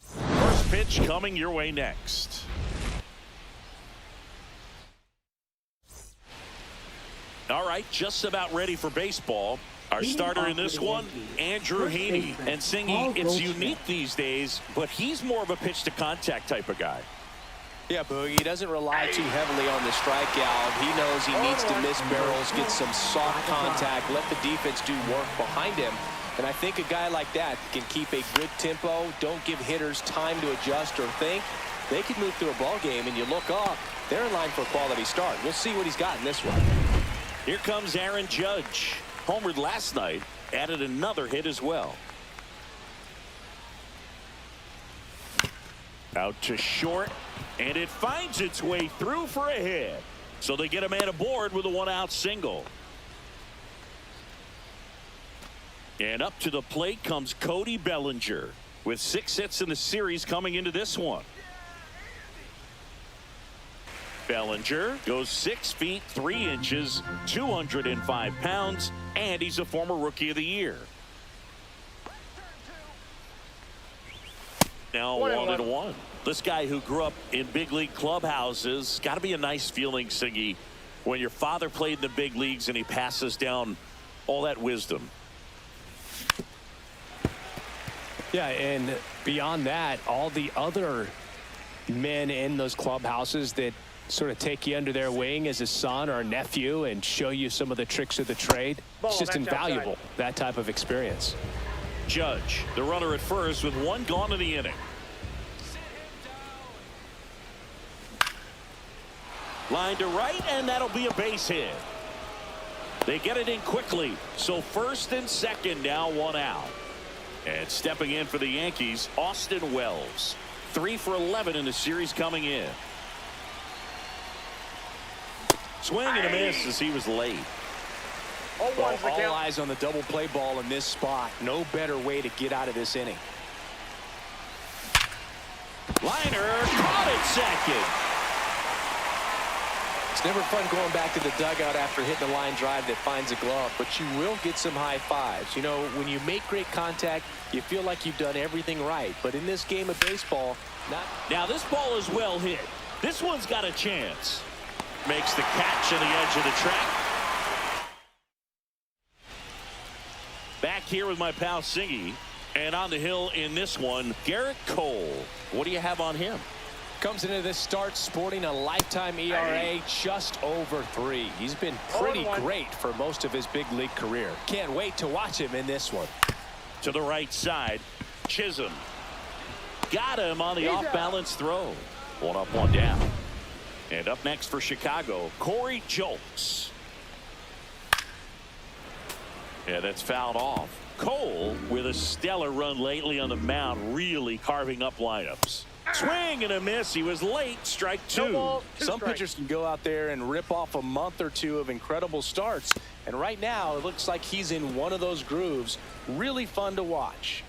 First pitch coming your way next. All right, just about ready for baseball. Our starter in this one, Andrew Heaney. And Singy, it's unique these days, but he's more of a pitch-to-contact type of guy. Yeah, Boogie, he doesn't rely too heavily on the strikeout. He knows he needs to miss barrels, get some soft contact, let the defense do work behind him. And I think a guy like that can keep a good tempo, don't give hitters time to adjust or think. They can move through a ball game, and you look up, they're in line for a quality start. We'll see what he's got in this one. Here comes Aaron Judge. Homered last night, added another hit as well. Out to short, and it finds its way through for a hit. So they get a man aboard with a one-out single. And up to the plate comes Cody Bellinger with 6 hits in the series coming into this one. Bellinger goes 6 feet 3 inches, 205 pounds, and he's a former Rookie of the Year. Now 1-1. This guy who grew up in big league clubhouses, got to be a nice feeling, Siggy, when your father played in the big leagues and he passes down all that wisdom. Yeah, and beyond that, all the other men in those clubhouses that sort of take you under their wing as a son or a nephew and show you some of the tricks of the trade. It's just invaluable, that type of experience. Judge, the runner at first with 1 gone in the inning. Line to right, and that'll be a base hit. They get it in quickly, so first and second now 1 out. And stepping in for the Yankees, Austin Wells. 3 for 11 in the series coming in. Swing and a miss as he was late. Well, all eyes on the double play ball in this spot. No better way to get out of this inning. Liner caught it second. It's never fun going back to the dugout after hitting a line drive that finds a glove, but you will get some high fives. You know, when you make great contact, you feel like you've done everything right. But in this game of baseball, Now this ball is well hit. This one's got a chance. Makes the catch on the edge of the track. Back here with my pal Singy. And on the hill in this one, Garrett Cole. What do you have on him? Comes into this start sporting a lifetime ERA just over 3. He's been pretty great for most of his big league career. Can't wait to watch him in this one. To the right side, Chisholm. Got him on the off-balance throw. 1 up, 1 down. And up next for Chicago, Corey Julks. Yeah, that's fouled off. Cole with a stellar run lately on the mound, really carving up lineups. Swing and a miss. He was late. Strike 2. Some pitchers can go out there and rip off a month or 2 of incredible starts. And right now, it looks like he's in one of those grooves. Really fun to watch.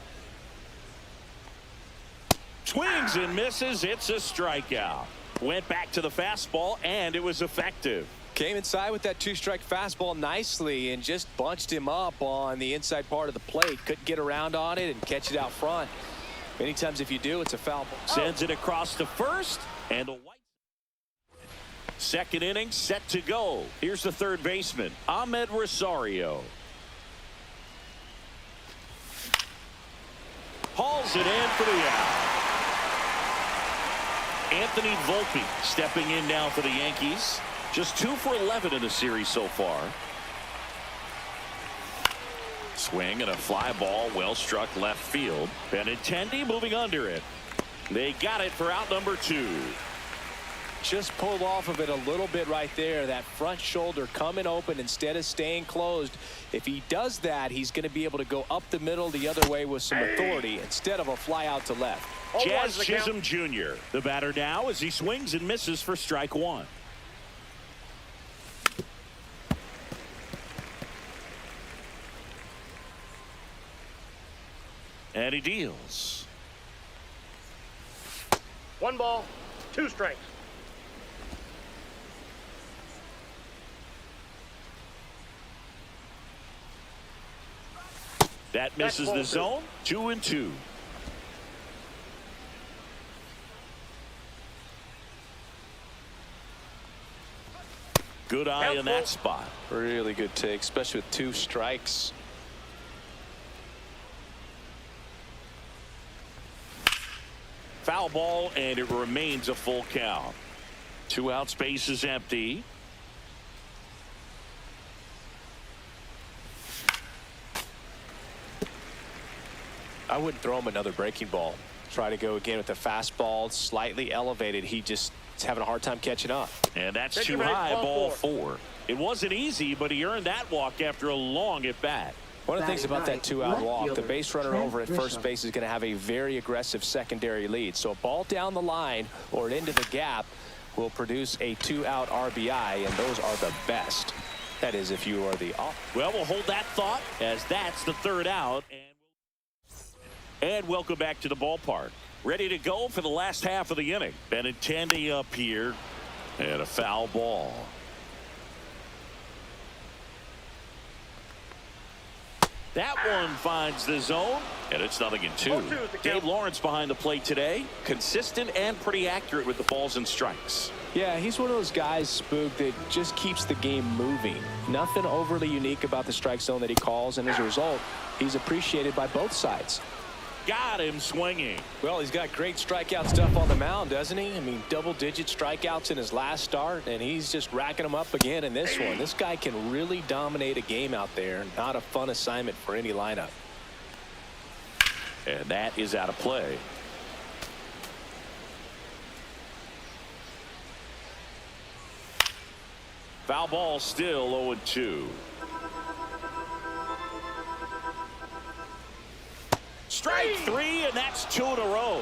Swings and misses. It's a strikeout. Went back to the fastball, and it was effective. Came inside with that 2-strike fastball nicely and just bunched him up on the inside part of the plate. Couldn't get around on it and catch it out front. Many times if you do, it's a foul ball. Sends it across to first, and the White. Second inning set to go. Here's the third baseman, Amed Rosario. Hauls it in for the out. Anthony Volpe stepping in now for the Yankees. Just 2 for 11 in the series so far. Swing and a fly ball, well struck left field. Benintendi moving under it. They got it for out number 2. just pulled off of it a little bit right there. That front shoulder coming open instead of staying closed. If he does that, he's going to be able to go up the middle the other way with some authority instead of a fly out to left. Jazz Chisholm Jr. The batter now as he swings and misses for strike one. And he deals. 1 ball, 2 strikes. That misses the zone. 2-2. Good eye in that spot. Really good take, especially with 2 strikes. Foul ball, and it remains a full count. 2 outs, base is empty. I wouldn't throw him another breaking ball. Try to go again with the fastball, slightly elevated. He just is having a hard time catching up. And that's too high, ball 4. It wasn't easy, but he earned that walk after a long at bat. One of the things about that 2-out walk, the base runner over at first base is going to have a very aggressive secondary lead. So a ball down the line or into the gap will produce a 2-out RBI, and those are the best. That is, if you are the off. Well, we'll hold that thought as that's the 3rd out. And welcome back to the ballpark. Ready to go for the last half of the inning. Benintendi up here, and a foul ball. That one finds the zone, and it's 0-2. Dave Lawrence behind the plate today. Consistent and pretty accurate with the balls and strikes. Yeah, he's one of those guys, Spook, that just keeps the game moving. Nothing overly unique about the strike zone that he calls, and as a result, he's appreciated by both sides. Got him swinging. Well, he's got great strikeout stuff on the mound, doesn't he? I mean, double-digit strikeouts in his last start, and he's just racking them up again in this one. This guy can really dominate a game out there. Not a fun assignment for any lineup. And that is out of play. Foul ball, still 0-2. Strike 3, and that's 2 in a row.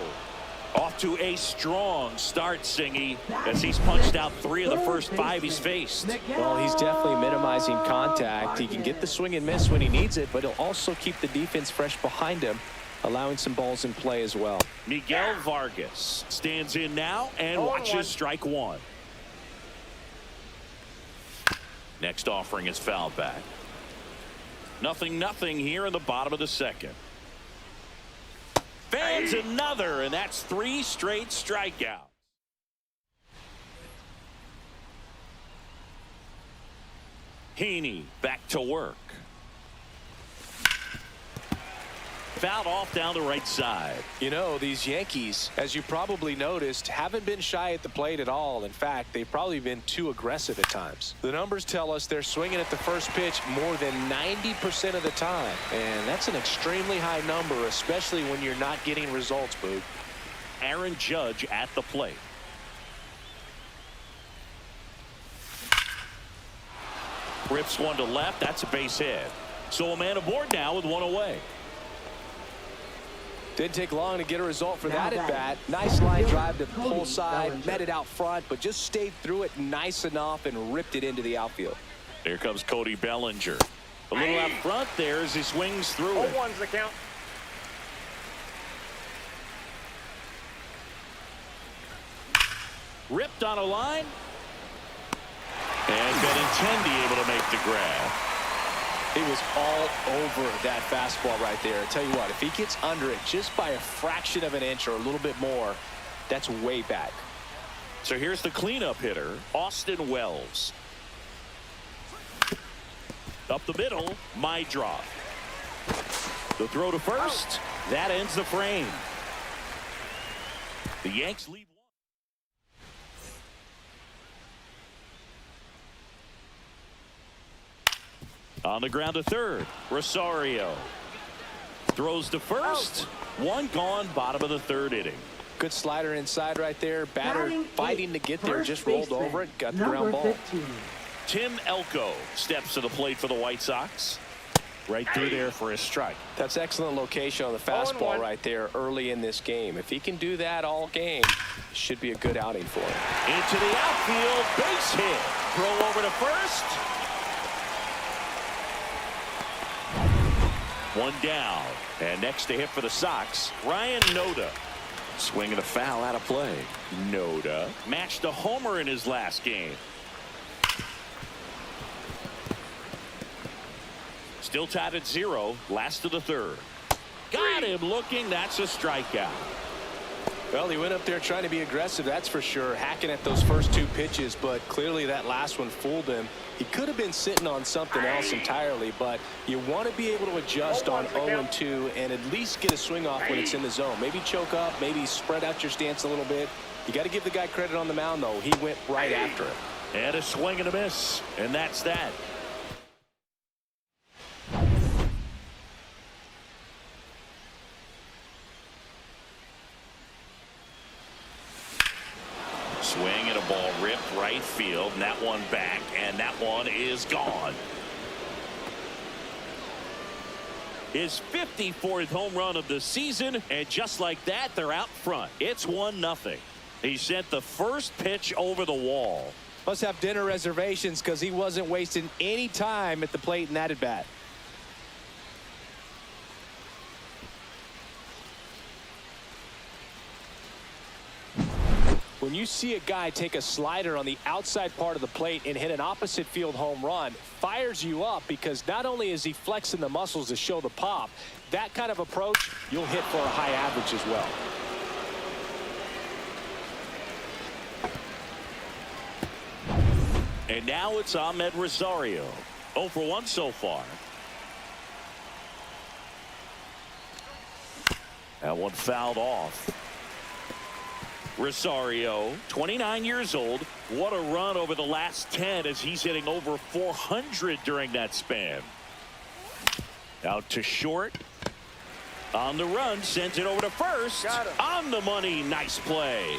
Off to a strong start, Singy, as he's punched out 3 of the first 5 he's faced. Well, he's definitely minimizing contact. He can get the swing and miss when he needs it, but he'll also keep the defense fresh behind him, allowing some balls in play as well. Miguel Vargas stands in now and watches strike 1. Next offering is fouled back. 0-0 here in the bottom of the 2nd. Fans another, and that's 3 straight strikeouts. Heaney back to work. Fouled off down the right side. You know, these Yankees, as you probably noticed, haven't been shy at the plate at all. In fact, they've probably been too aggressive at times. The numbers tell us they're swinging at the first pitch more than 90% of the time. And that's an extremely high number, especially when you're not getting results, Boog. Aaron Judge at the plate. Rips one to left. That's a base hit. So a man aboard now with 1 away. Didn't take long to get a result for that at bat. Nice line drive to the pull side, met it out front, but just stayed through it nice enough and ripped it into the outfield. Here comes Cody Bellinger. A little out front there as he swings through it. 0-1's the count. Ripped on a line. And Benintendi able to make the grab. It was all over that fastball right there. I tell you what, if he gets under it just by a fraction of an inch or a little bit more, that's way back. So here's the cleanup hitter, Austin Wells. Up the middle, my drop. The throw to first. That ends the frame. The Yanks lead 1. On the ground to third, Rosario throws to first. 1 gone, bottom of the 3rd inning. Good slider inside right there. Batter fighting to get there. Just rolled over it. Got the Number ground ball. 15. Tim Elko steps to the plate for the White Sox. Right through there for a strike. That's excellent location on the fastball right there early in this game. If he can do that all game, it should be a good outing for him. Into the outfield, base hit. Throw over to first. One down. And next to hit for the Sox, Ryan Noda. Swinging a foul out of play. Noda matched a homer in his last game. Still tied at 0. Last of the third. Got him looking. That's a strikeout. Well, he went up there trying to be aggressive, that's for sure, hacking at those first 2 pitches, but clearly that last one fooled him. He could have been sitting on something else entirely, but you want to be able to adjust on 0-2 and at least get a swing off when it's in the zone. Maybe choke up, maybe spread out your stance a little bit. You got to give the guy credit on the mound, though. He went right after it. And a swing and a miss, and that's that. Swing and a ball ripped right field, and that one back, and that one is gone. His 54th home run of the season, and just like that, they're out front. It's 1-0. He sent the first pitch over the wall. Must have dinner reservations because he wasn't wasting any time at the plate in that at bat. When you see a guy take a slider on the outside part of the plate and hit an opposite field home run, fires you up because not only is he flexing the muscles to show the pop, that kind of approach you'll hit for a high average as well. And now it's Amed Rosario. 0 for 1 so far. That one fouled off. Rosario, 29 years old. What a run over the last 10 as he's hitting over 400 during that span. Out to short. On the run, sends it over to first. On the money, nice play.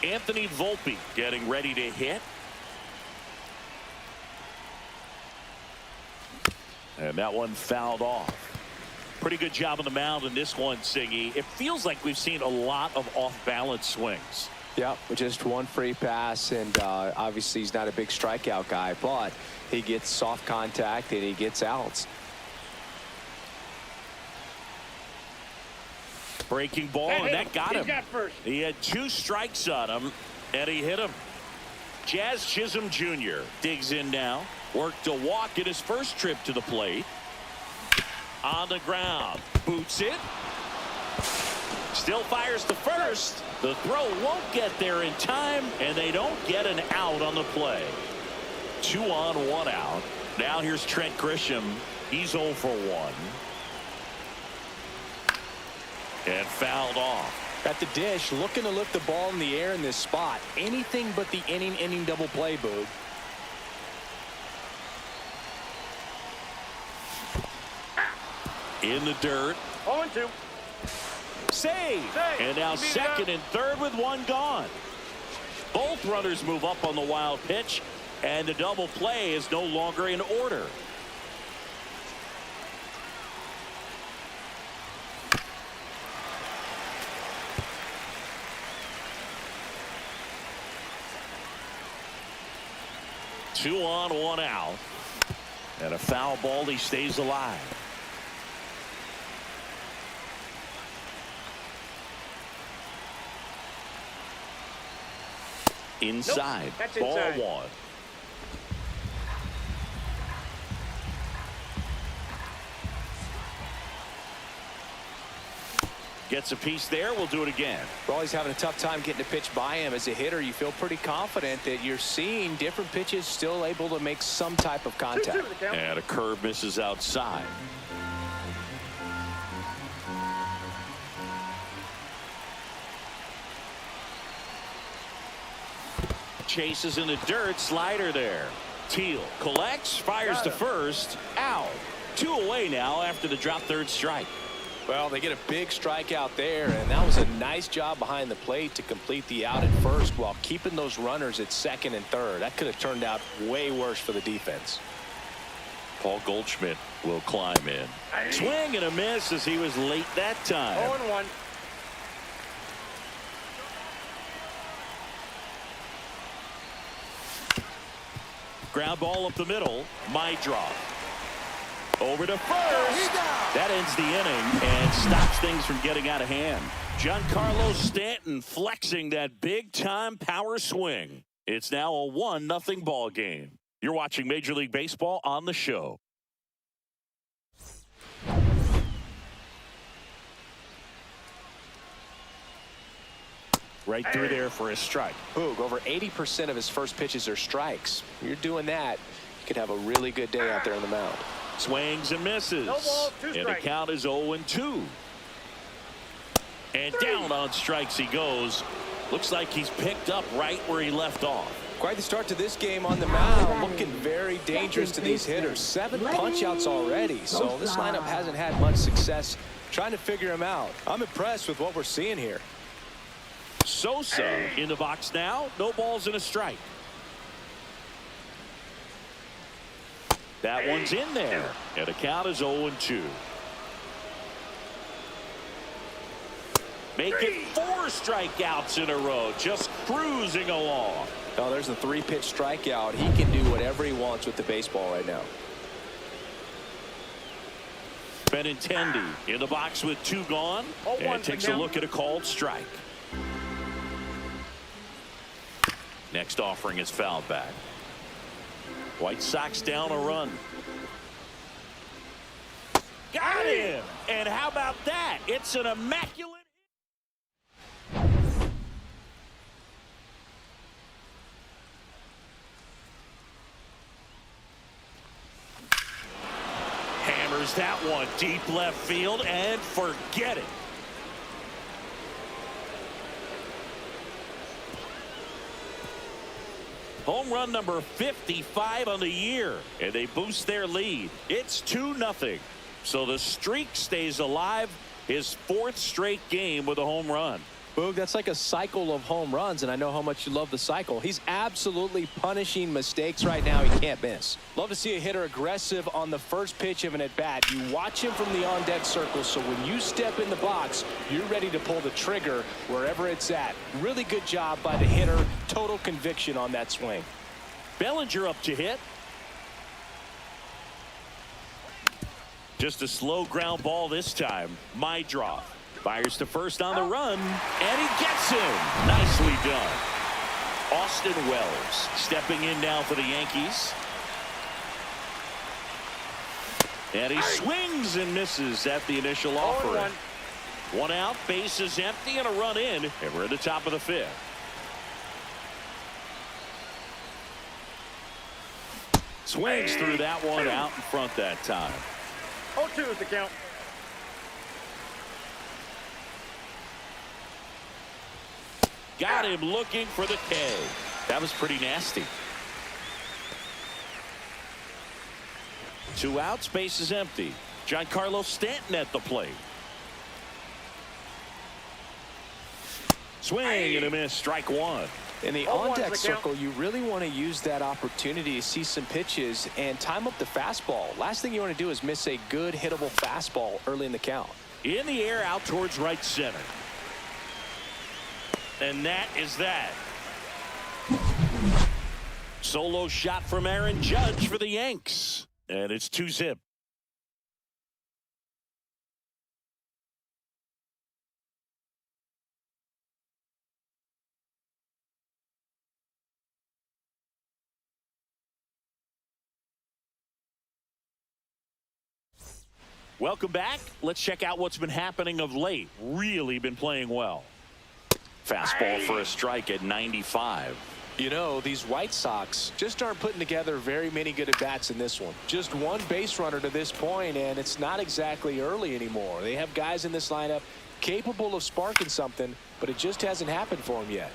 Anthony Volpe getting ready to hit. And that one fouled off. Pretty good job on the mound in this one, Singy. It feels like we've seen a lot of off-balance swings. Yeah, with just one free pass, and obviously he's not a big strikeout guy, but he gets soft contact and he gets outs. Breaking ball, and that got him. He had 2 strikes on him, and he hit him. Jazz Chisholm Jr. digs in now. Worked a walk in his first trip to the plate. On the ground, boots it. Still fires to first. The throw won't get there in time, and they don't get an out on the play. 2 on, 1 out. Now here's Trent Grisham. He's 0 for 1. And fouled off. At the dish, looking to lift the ball in the air in this spot. Anything but the inning double play, Boog. In the dirt. 0-2. Save. And now second and third with 1 gone. Both runners move up on the wild pitch, and the double play is no longer in order. Two on, 1 out. And a foul ball. He stays alive. Inside. That's ball inside. 1. Gets a piece there. We'll do it again. Well, he's having a tough time getting a pitch by him. As a hitter, you feel pretty confident that you're seeing different pitches still able to make some type of contact. And a curve misses outside. Chases in the dirt. Slider there. Teel collects, fires to first. Out. 2 away now after the drop third strike. Well, they get a big strikeout there, and that was a nice job behind the plate to complete the out at first while keeping those runners at second and third. That could have turned out way worse for the defense. Paul Goldschmidt will climb in. Swing and a miss as he was late that time. 0-1. Ground ball up the middle. My drop. Over to first. That ends the inning and stops things from getting out of hand. Giancarlo Stanton flexing that big-time power swing. It's now a 1-0 ball game. You're watching Major League Baseball on the show. Right through there for a strike. Boog, over 80% of his first pitches are strikes. You're doing that, you could have a really good day out there on the mound. Swings and misses. No ball, 2 and the strikes. count is 0-2. And down on strikes he goes. Looks like he's picked up right where he left off. Quite the start to this game on the mound. Looking very dangerous to these hitters. 7 punch-outs already. So this lineup hasn't had much success trying to figure him out. I'm impressed with what we're seeing here. Sosa in the box now. No balls and a strike. That one's in there. And the count is 0-2. Make it 4 strikeouts in a row. Just cruising along. Oh, there's a 3-pitch strikeout. He can do whatever he wants with the baseball right now. Benintendi in the box with 2 gone. And takes a look at a called strike. Next offering is fouled back. White Sox down a run. Got him! And how about that? It's an immaculate. Hammers that one deep left field and forget it. Home run number 55 on the year, and they boost their lead. It's 2-0. So the streak stays alive. His 4th straight game with a home run. Boog, that's like a cycle of home runs, and I know how much you love the cycle. He's absolutely punishing mistakes right now he can't miss. Love to see a hitter aggressive on the first pitch of an at-bat. You watch him from the on-deck circle, so when you step in the box, you're ready to pull the trigger wherever it's at. Really good job by the hitter. Total conviction on that swing. Bellinger up to hit. Just a slow ground ball this time. My draw. Fires to first on the run, and he gets him. Nicely done. Austin Wells stepping in now for the Yankees. And he swings and misses at the initial offering. 1 out, bases empty, and a run in, and we're at the top of the 5th. Swings through that one out in front that time. 0-2 is the count. Got him looking for the K. That was pretty nasty. 2 outs, base is empty. Giancarlo Stanton at the plate. Swing and a miss, strike 1. In the on-deck circle, you really want to use that opportunity to see some pitches and time up the fastball. Last thing you want to do is miss a good hittable fastball early in the count. In the air out towards right center. And that is that. Solo shot from Aaron Judge for the Yanks. And it's 2-0. Welcome back. Let's check out what's been happening of late. Really been playing well. Fastball for a strike at 95. You know, these White Sox just aren't putting together very many good at-bats in this one. Just 1 base runner to this point, and it's not exactly early anymore. They have guys in this lineup capable of sparking something, but it just hasn't happened for them yet.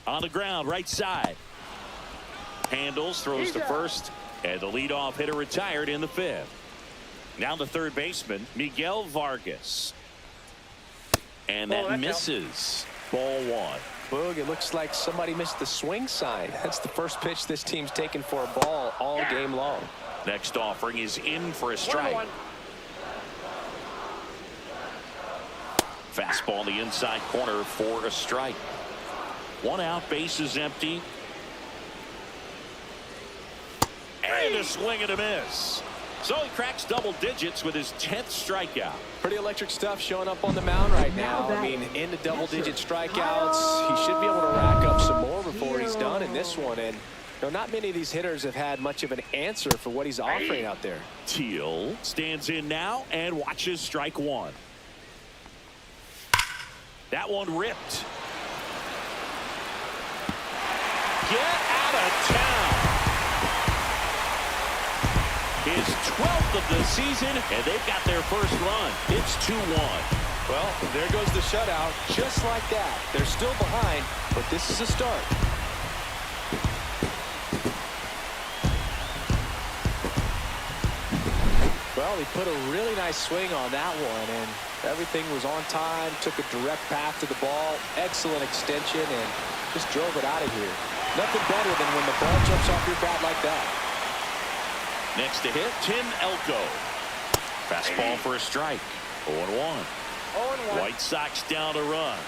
On the ground, right side. Handles, throws to first, and the leadoff hitter retired in the 5th. Now the third baseman, Miguel Vargas. And that misses. Ball 1. Boog, it looks like somebody missed the swing sign. That's the first pitch this team's taken for a ball all game long. Next offering is in for a strike. 1-1. Fastball in the inside corner for a strike. 1 out, base is empty. And a swing and a miss. So he cracks double digits with his 10th strikeout. Pretty electric stuff showing up on the mound right now. I mean, into double-digit strikeouts. He should be able to rack up some more before he's done in this one. And not many of these hitters have had much of an answer for what he's offering out there. Teel stands in now and watches strike 1. That one ripped. Get out of town. His 12th of the season, and they've got their first run. It's 2-1. Well, there goes the shutout. Just like that. They're still behind, but this is a start. Well, he put a really nice swing on that one, and everything was on time. Took a direct path to the ball. Excellent extension, and just drove it out of here. Nothing better than when the ball jumps off your bat like that. Next to hit, Tim Elko. Fastball for a strike. 0-1. 0-1. White Sox down a run.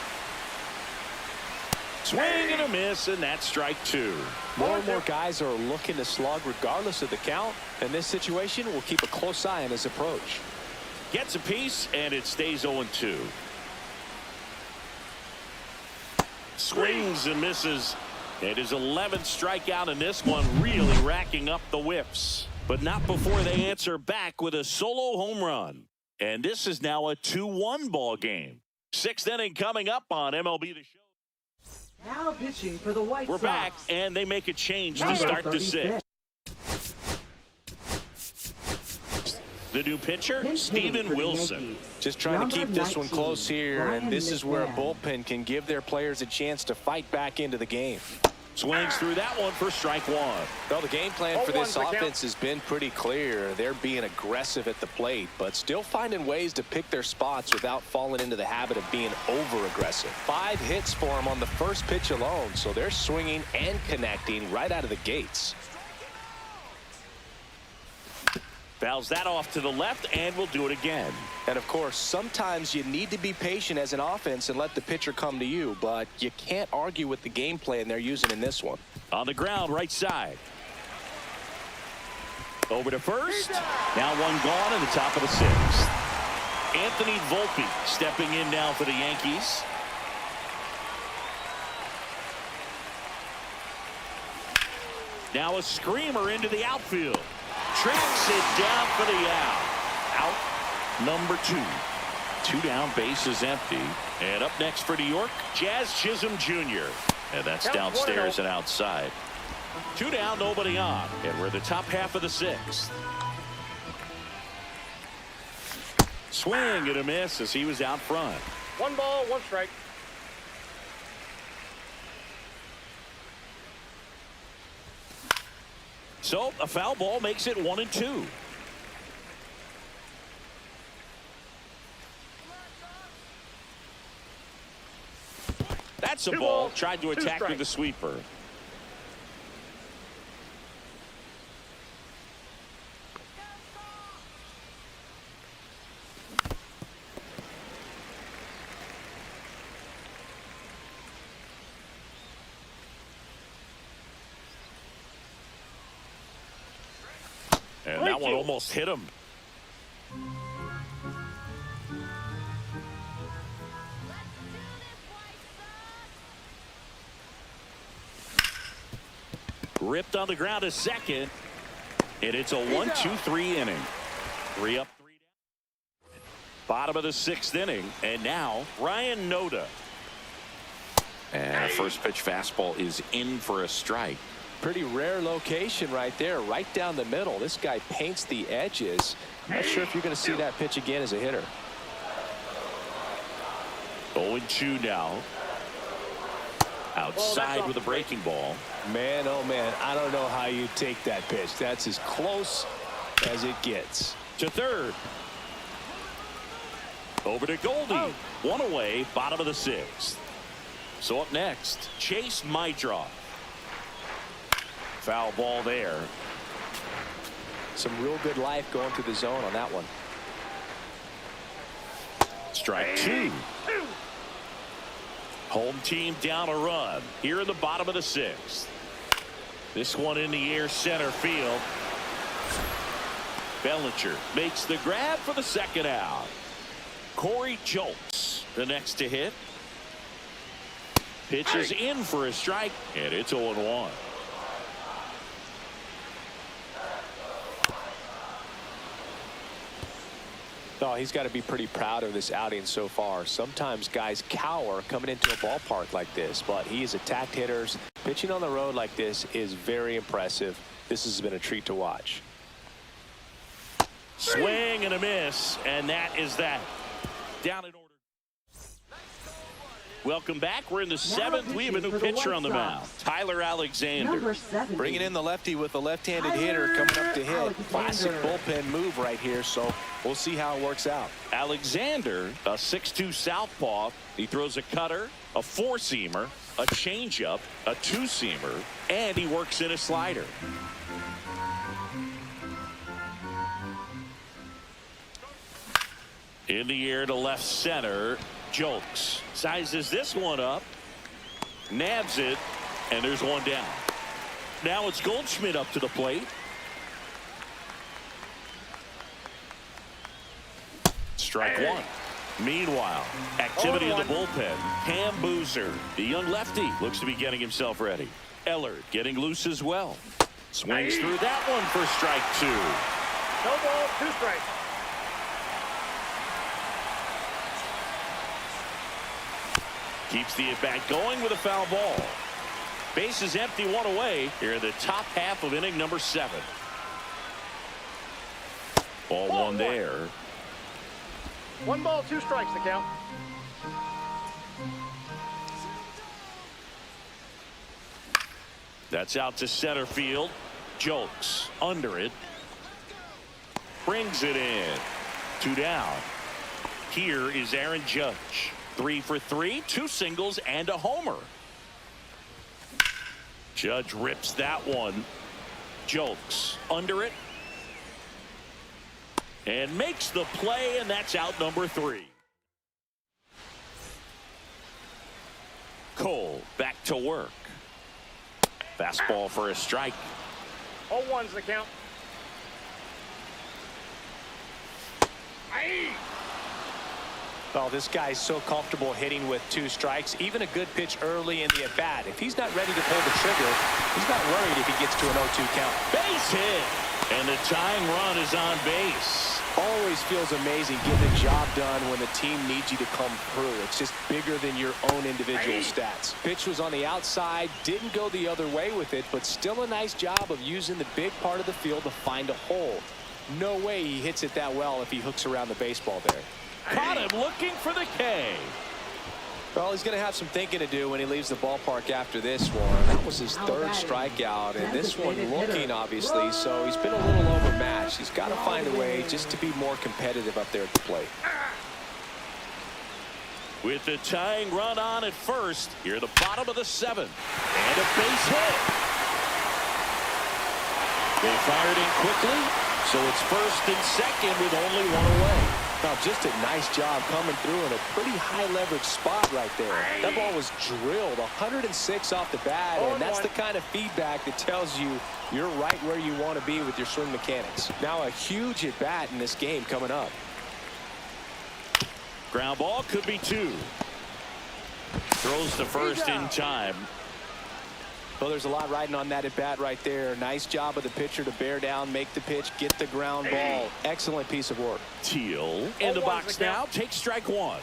Swing and a miss, and that's strike 2. More and more guys are looking to slug regardless of the count. In this situation, we'll keep a close eye on his approach. Gets a piece, and it stays 0-2. Swings and misses. And his 11th strikeout in this one, really racking up the whiffs. But not before they answer back with a solo home run. And this is now a 2-1 ball game. 6th inning coming up on MLB The Show. Now pitching for the White We're Sox. back, and they make a change to start the 6th. The new pitcher, Steven Wilson. Just trying to keep this one close here, and this is where a bullpen can give their players a chance to fight back into the game. Swings through that one for strike 1. Well, the game plan for this offense has been pretty clear. They're being aggressive at the plate, but still finding ways to pick their spots without falling into the habit of being over-aggressive. 5 hits for them on the first pitch alone, so they're swinging and connecting right out of the gates. Fouls that off to the left, and will do it again. And, of course, sometimes you need to be patient as an offense and let the pitcher come to you, but you can't argue with the game plan they're using in this one. On the ground, right side. Over to first. Now one gone in the top of the 6th. Anthony Volpe stepping in now for the Yankees. Now a screamer into the outfield. Tracks it down for the out. Out number 2. 2 down, base is empty. And up next for New York, Jazz Chisholm Jr. And that's downstairs and outside. 2 down, nobody on. And we're in the top half of the 6th. Swing and a miss as he was out front. 1 ball, 1 strike. So a foul ball makes it 1-2. That's a ball. Tried to attack with the sweeper. And that one almost hit him. Ripped on the ground a second. And it's a 1-2-3 inning. 3 up, 3 down. Bottom of the 6th inning. And now Ryan Noda. And first pitch fastball is in for a strike. Pretty rare location right there, right down the middle. This guy paints the edges. I'm not sure if you're going to see that pitch again as a hitter. 0-2 now. Outside with a breaking ball. Man, oh man, I don't know how you take that pitch. That's as close as it gets. To third. Over to Goldie. One away, bottom of the sixth. So up next, Chase Mydroff. Foul ball there. Some real good life going through the zone on that one. Strike two. Home team down a run here in the bottom of the sixth. This one in the air center field. Bellinger makes the grab for the second out. Corey Jolts the next to hit. Pitches in for a strike, and it's 0-1. Oh, he's got to be pretty proud of this outing so far. Sometimes guys cower coming into a ballpark like this, but he has attacked hitters. Pitching on the road like this is very impressive. This has been a treat to watch. Swing and a miss, and that is that. Down in order. Welcome back. We're in the seventh. We have a new pitcher on the mound. Tyler Alexander. Bringing in the lefty with a left-handed hitter coming up to hit. Classic bullpen move right here, so we'll see how it works out. Alexander, a 6'2 southpaw. He throws a cutter, a four-seamer, a changeup, a two-seamer, and he works in a slider. In the air to left center. Jolks sizes this one up, nabs it, and there's one down. Now it's Goldschmidt up to the plate. Strike one. Meanwhile, activity in the bullpen. Cam Boozer, the young lefty, looks to be getting himself ready. Ellard getting loose as well. Swings through that one for strike two. No ball, 2 strikes. Keeps the at-bat going with a foul ball. Base is empty, one away here in the top half of inning number 7. Ball one there. 1 ball, 2 strikes to count. That's out to center field. Jolks under it. Brings it in. 2 down. Here is Aaron Judge. 3 for 3, 2 singles and a homer. Judge rips that one. Jolks under it. And makes the play, and that's out number 3. Cole back to work. Fastball for a strike. 0-1's the count. Oh, this guy's so comfortable hitting with 2 strikes. Even a good pitch early in the at-bat. If he's not ready to pull the trigger, he's not worried if he gets to an 0-2 count. Base hit. And the tying run is on base. Always feels amazing getting the job done when the team needs you to come through. It's just bigger than your own individual stats. Pitch was on the outside, didn't go the other way with it, but still a nice job of using the big part of the field to find a hole. No way he hits it that well if he hooks around the baseball there. Caught him looking for the K. Well, he's going to have some thinking to do when he leaves the ballpark after this one. That was his 3rd strikeout, and this one looking, obviously, so he's been a little overmatched. He's got to find a way just to be more competitive up there at the plate. With the tying run on at first, here at the bottom of the 7th. And a base hit. They fired in quickly, so it's 1st and 2nd with only 1 away. Now, just a nice job coming through in a pretty high-leverage spot right there. That ball was drilled 106 off the bat, and that's the kind of feedback that tells you you're right where you want to be with your swing mechanics. Now, a huge at-bat in this game coming up. Ground ball could be 2. Throws to first in time. Well, there's a lot riding on that at-bat right there. Nice job of the pitcher to bear down, make the pitch, get the ground ball. Excellent piece of work. Teel in the box now. Takes strike 1.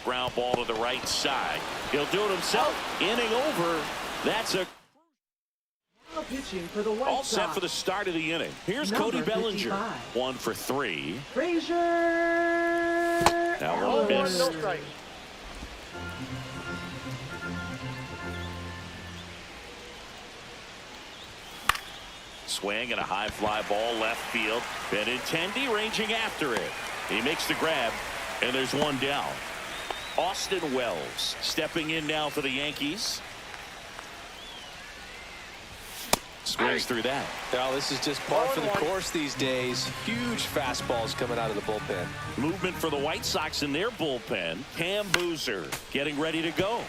Ground ball to the right side. He'll do it himself. Inning over. That's a pitching for the White all set Sox. for the start of the inning. Here's Number Cody Bellinger. 55. 1 for 3. Frazier. Now 1 0-1, miss. no strikes. swing and a high fly ball left field. Benintendi ranging after it. He makes the grab, and there's one down. Austin Wells stepping in now for the Yankees. Swings through that. Well, this is just par for the course these days. Huge fastballs coming out of the bullpen. Movement for the White Sox in their bullpen. Cam Boozer getting ready to go.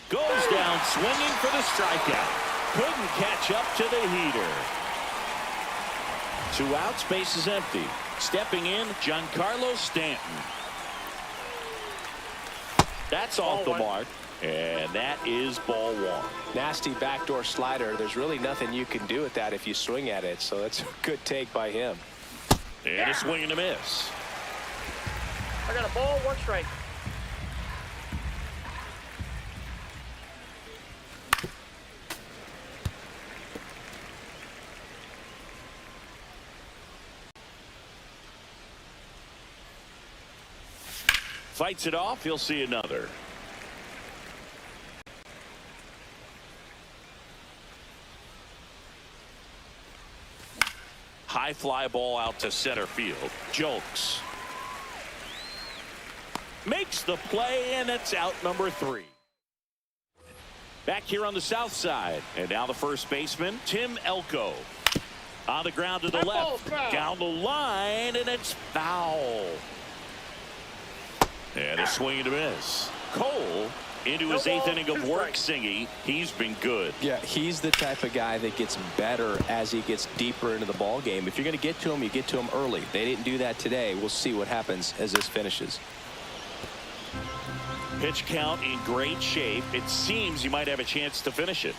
Goes down swinging for the strikeout. Couldn't catch up to the heater. 2 outs, base is empty. Stepping in, Giancarlo Stanton. That's off the mark, and that is ball 1. Nasty backdoor slider. There's really nothing you can do with that if you swing at it, so that's a good take by him. And a swing and a miss. I got a ball, 1 strike. Fights it off. He'll see another. High fly ball out to center field. Jokes. Makes the play, and it's out number 3. Back here on the south side. And now the first baseman, Tim Elko. On the ground to the left. Down the line, and it's foul. And a swing and a miss. Cole into his 8th inning of work, Singy. He's been good. Yeah, he's the type of guy that gets better as he gets deeper into the ball game. If you're going to get to him, you get to him early. They didn't do that today. We'll see what happens as this finishes. Pitch count in great shape. It seems he might have a chance to finish it.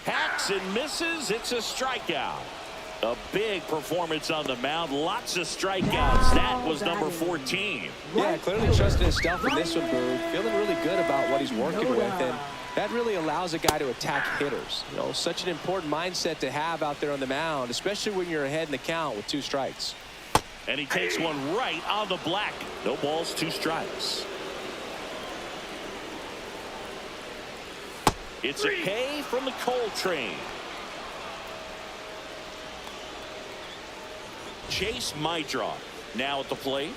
Hacks and misses. It's a strikeout. A big performance on the mound. Lots of strikeouts. That was number 14. Yeah, clearly trusting his stuff in this one, Boog. Feeling really good about what he's working with, and that really allows a guy to attack hitters. You know, such an important mindset to have out there on the mound, especially when you're ahead in the count with 2 strikes. And he takes one right on the black. No balls, 2 strikes. It's a K from the Cole train. Chase Mydroth now at the plate.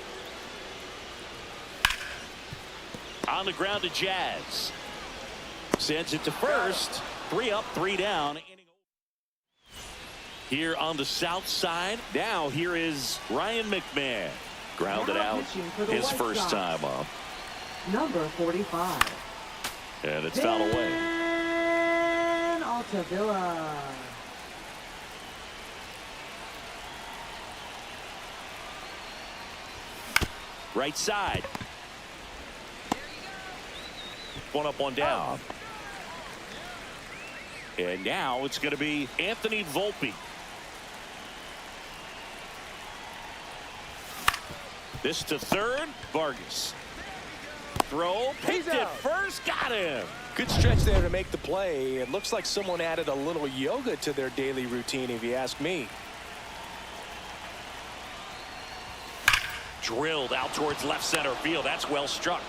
On the ground to Jazz. Sends it to first. 3 up, 3 down. Here on the south side. Now here is Ryan McMahon. Grounded out his first time up. Number 45. And it's fouled away. Altavilla. Right side. One up, one down. And now it's going to be Anthony Volpe. This to third. Vargas. Throw. Picked it first. Got him. Good stretch there to make the play. It looks like someone added a little yoga to their daily routine, if you ask me. Drilled out towards left center field. That's well struck.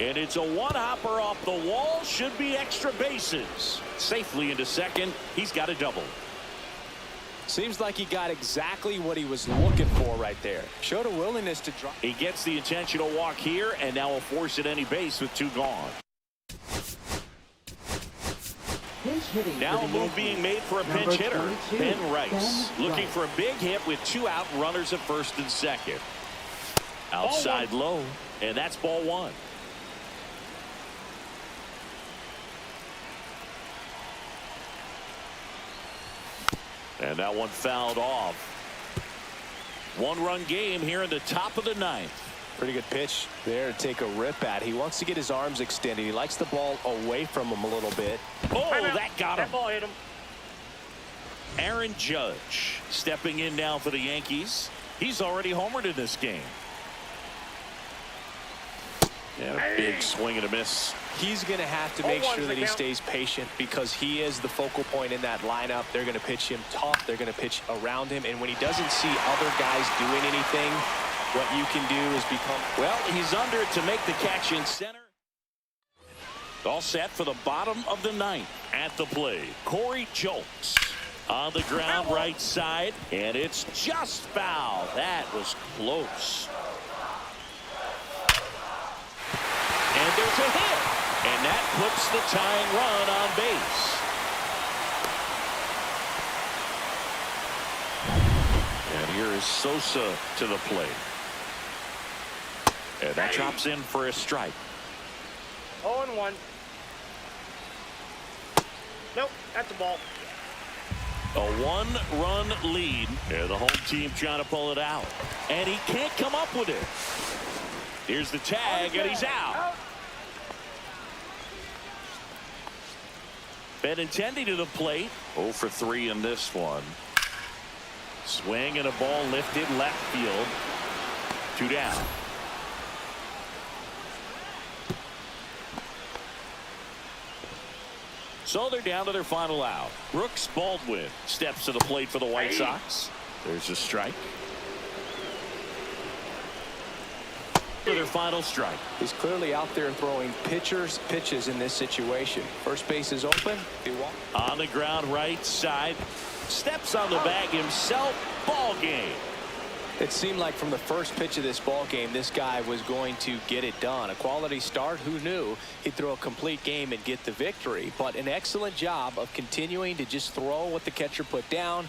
And it's a one-hopper off the wall. Should be extra bases. Safely into second. He's got a double. Seems like he got exactly what he was looking for right there. Showed a willingness to drop. He gets the intentional walk here, and now will force at any base with 2 gone. Now a move being made for a pinch hitter. Ben Rice looking for a big hit with 2 out, runners at first and second. Outside low, and that's ball 1. And that one fouled off. 1-run game here in the top of the 9th. Pretty good pitch there to take a rip at. He wants to get his arms extended. He likes the ball away from him a little bit. Oh, that got him. That ball hit him. Aaron Judge stepping in now for the Yankees. He's already homered in this game. And a big swing and a miss. He's going to have to make sure that he stays patient because he is the focal point in that lineup. They're going to pitch him tough. They're going to pitch around him. And when he doesn't see other guys doing anything, What you can do is become... Well, he's under to make the catch in center. All set for the bottom of the ninth. At the plate, Corey Jolks on the ground right side, and it's just foul. That was close. And there's a hit, and that puts the tying run on base. And here is Sosa to the plate. And that drops in for a strike. 0-1. Nope, that's a ball. A one-run lead, and the home team trying to pull it out. And he can't come up with it. Here's the tag, and he's out. Benintendi to the plate. 0 for 3 in this one. Swing and a ball lifted left field. 2 down. So they're down to their final out. Brooks Baldwin steps to the plate for the White Sox. There's a strike. For their final strike. He's clearly out there throwing pitches in this situation. First base is open. He walks. On the ground right side. Steps on the bag himself. Ball game. It seemed like from the first pitch of this ball game, this guy was going to get it done. A quality start. Who knew he'd throw a complete game and get the victory? But an excellent job of continuing to just throw what the catcher put down.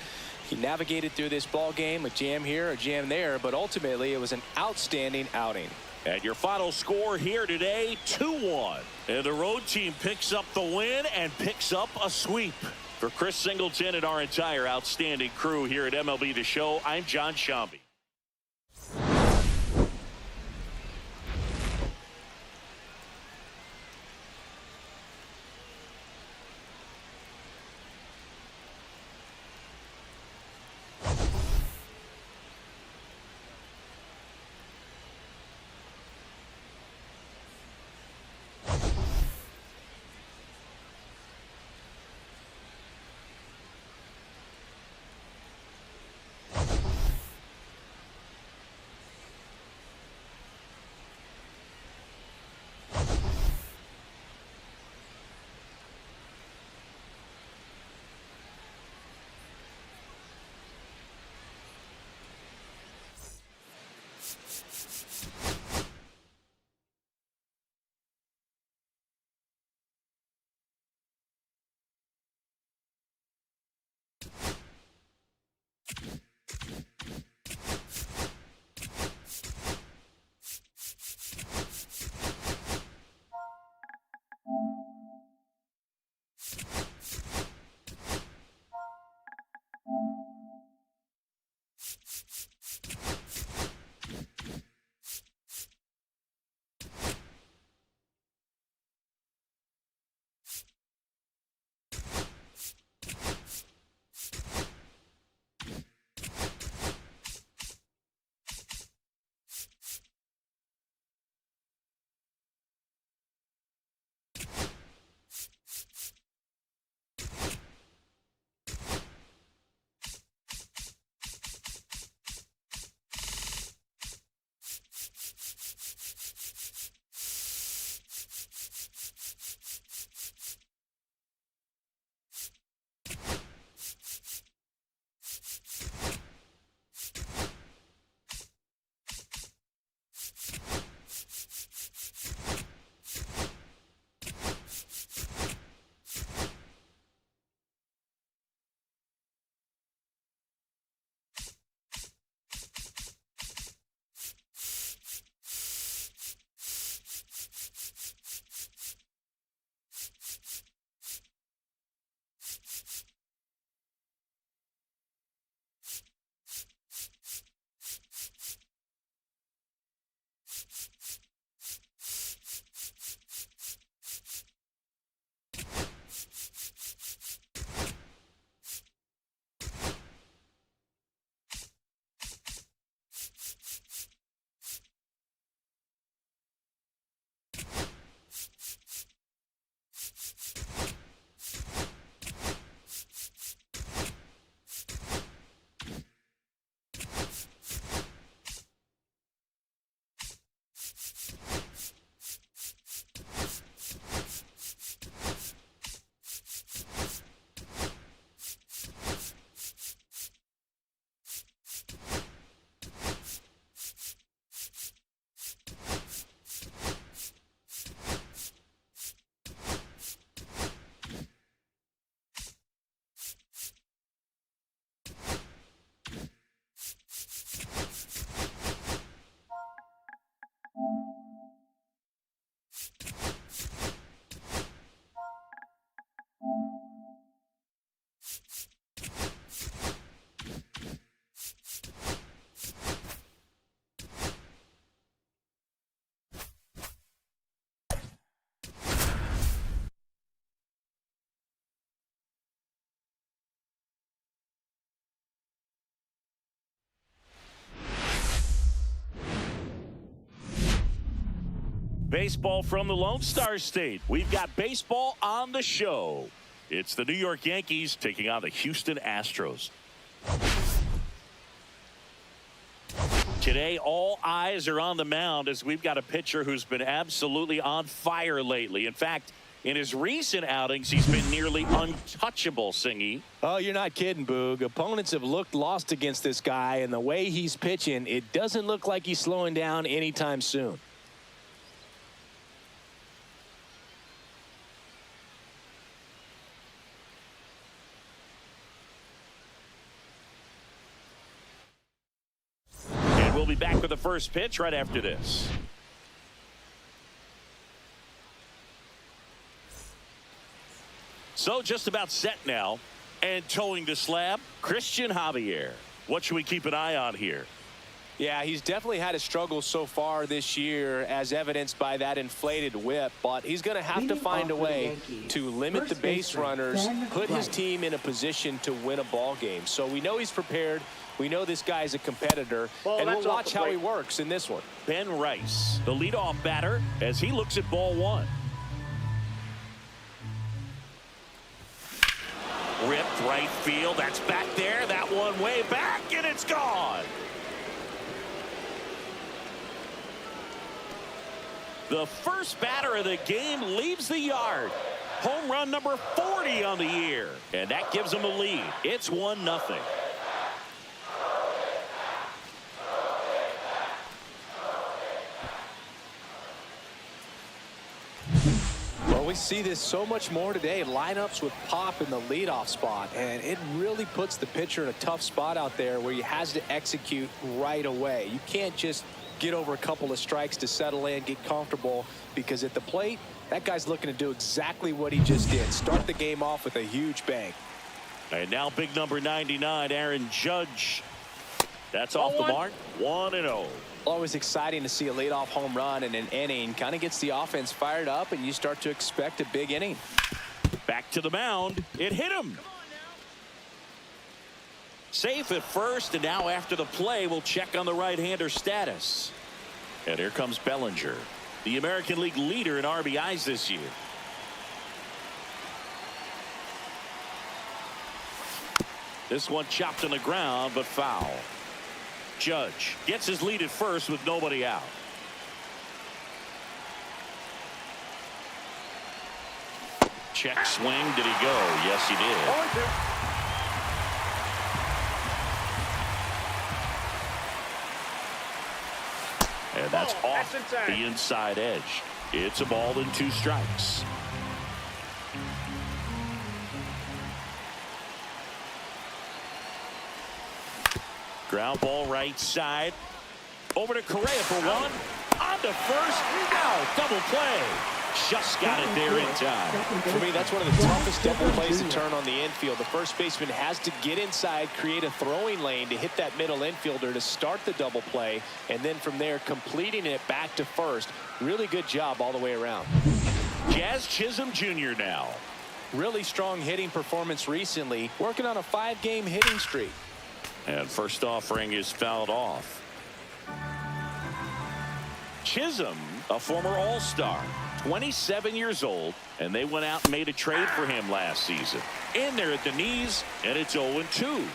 He navigated through this ball game, a jam here, a jam there, but ultimately it was an outstanding outing. And your final score here today, 2-1. And the road team picks up the win and picks up a sweep. For Chris Singleton and our entire outstanding crew here at MLB The Show, I'm John Shambi. Baseball from the Lone Star State. We've got baseball on the show. It's the New York Yankees taking on the Houston Astros. Today, all eyes are on the mound as we've got a pitcher who's been absolutely on fire lately. In fact, in his recent outings, he's been nearly untouchable, Singy. Oh, you're not kidding, Boog. Opponents have looked lost against this guy, and the way he's pitching, it doesn't look like he's slowing down anytime soon. We'll be back with the first pitch right after this. So just about set now. And towing the slab, Christian Javier. What should we keep an eye on here? Yeah, he's definitely had a struggle so far this year, as evidenced by that inflated whip. But he's going to have to find a way to limit the base runners, put his team in a position to win a ball game. So we know he's prepared. We know this guy's a competitor, and we'll watch how he works in this one. Ben Rice, the leadoff batter, as he looks at ball one. Ripped right field. That's back there. That one way back, and it's gone. The first batter of the game leaves the yard. Home run number 40 on the year, and that gives them a lead. It's 1-0. We see this so much more today. Lineups with Pop in the leadoff spot, and it really puts the pitcher in a tough spot out there where he has to execute right away. You can't just get over a couple of strikes to settle in, get comfortable, because at the plate, that guy's looking to do exactly what he just did. Start the game off with a huge bang. And now big number 99, Aaron Judge. That's off the mark. 1-0. Always exciting to see a leadoff home run in an inning. Kind of gets the offense fired up, and you start to expect a big inning. Back to the mound. It hit him. Safe at first, and now after the play, we'll check on the right-hander status. And here comes Bellinger, the American League leader in RBIs this year. This one chopped on the ground, but foul. Judge gets his lead at first with nobody out. Check swing. Did he go? Yes, he did. And that's off the inside edge. It's a ball and 2 strikes. Ground ball right side. Over to Correa for one. On to first. Now double play. Just got it there in time. For me, that's one of the toughest double plays to turn on the infield. The first baseman has to get inside, create a throwing lane to hit that middle infielder to start the double play, and then from there completing it back to first. Really good job all the way around. Jazz Chisholm Jr. now. Really strong hitting performance recently, working on a 5-game hitting streak. And first offering is fouled off. Chisholm, a former All-Star, 27 years old, and they went out and made a trade for him last season. In there at the knees, and it's 0-2.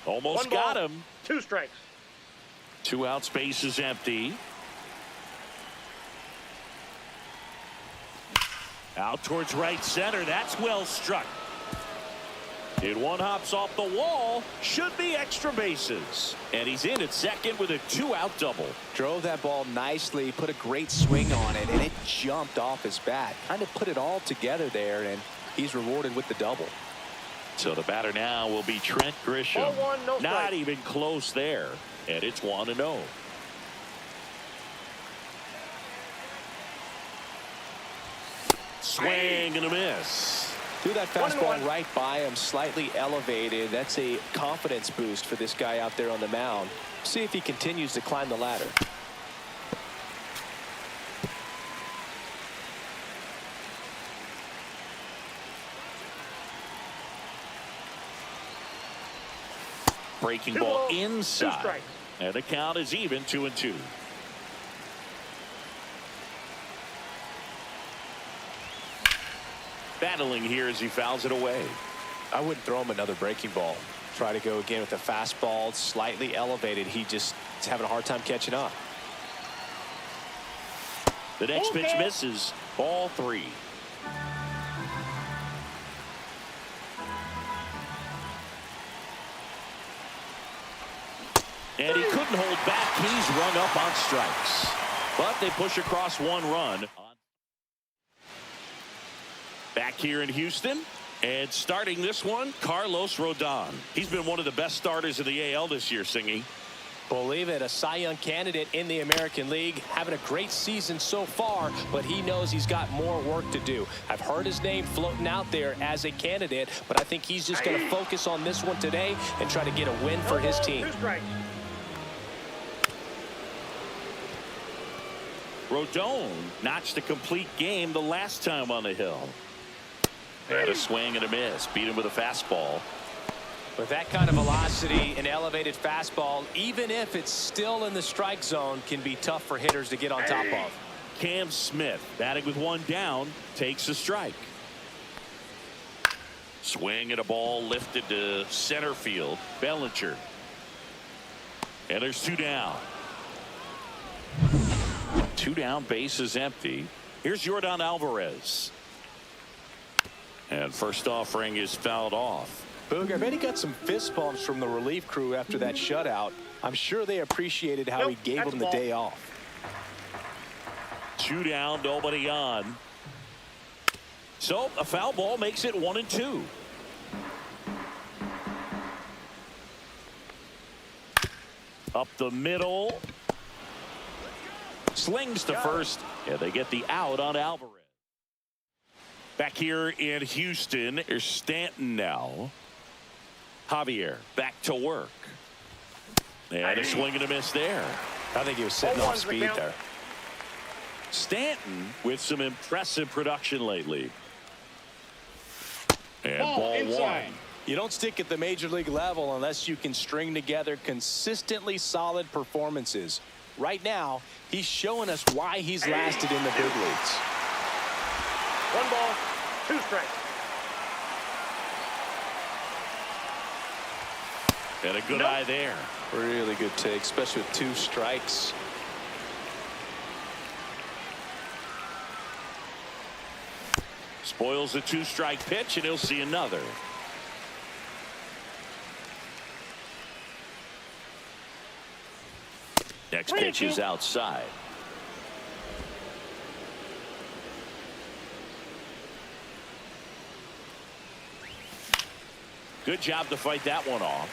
Almost got him. 2 strikes. 2 out, space is empty. Out towards right center. That's well struck. And one hops off the wall. Should be extra bases. And he's in at second with a 2-out double. Drove that ball nicely, put a great swing on it, and it jumped off his bat. Kind of put it all together there, and he's rewarded with the double. So the batter now will be Trent Grisham. Ball 1, no Not strike. even close there. And it's 1-0. Swing and a miss. Threw that fastball right by him, slightly elevated. That's a confidence boost for this guy out there on the mound. See if he continues to climb the ladder. Breaking ball inside. And the count is even, 2-2. Battling here as he fouls it away. I wouldn't throw him another breaking ball. Try to go again with a fastball, slightly elevated. He just is having a hard time catching up. The next pitch misses. Ball 3. And he couldn't hold back. He's rung up on strikes. But they push across 1 run. Back here in Houston. And starting this one, Carlos Rodon. He's been one of the best starters of the AL this year, Singy. Believe it, a Cy Young candidate in the American League, having a great season so far, but he knows he's got more work to do. I've heard his name floating out there as a candidate, but I think he's just going to focus on this one today and try to get a win for his team. Rodon notched a complete game the last time on the hill. And a swing and a miss. Beat him with a fastball. With that kind of velocity, an elevated fastball, even if it's still in the strike zone, can be tough for hitters to get on top of. Cam Smith, batting with 1 down, takes a strike. Swing and a ball lifted to center field. Bellinger. And there's 2 down. 2 down, base is empty. Here's Yordan Alvarez. And first offering is fouled off. Booger, I bet he got some fist bumps from the relief crew after that shutout. I'm sure they appreciated how he gave him the day off. 2 down, nobody on. So a foul ball makes it 1-2. Up the middle. Slings to first. Yeah, they get the out on Alvarez. Back here in Houston, here's Stanton now. Javier back to work. And a swing and a miss there. I think he was sitting off speed there. Stanton with some impressive production lately. And ball 1. You don't stick at the major league level unless you can string together consistently solid performances. Right now, he's showing us why he's lasted in the big leagues. 1 ball, 2 strikes. And a good eye there. Really good take, especially with 2 strikes. Spoils a 2-strike pitch, and he'll see another. Next pitch is outside. Good job to fight that one off.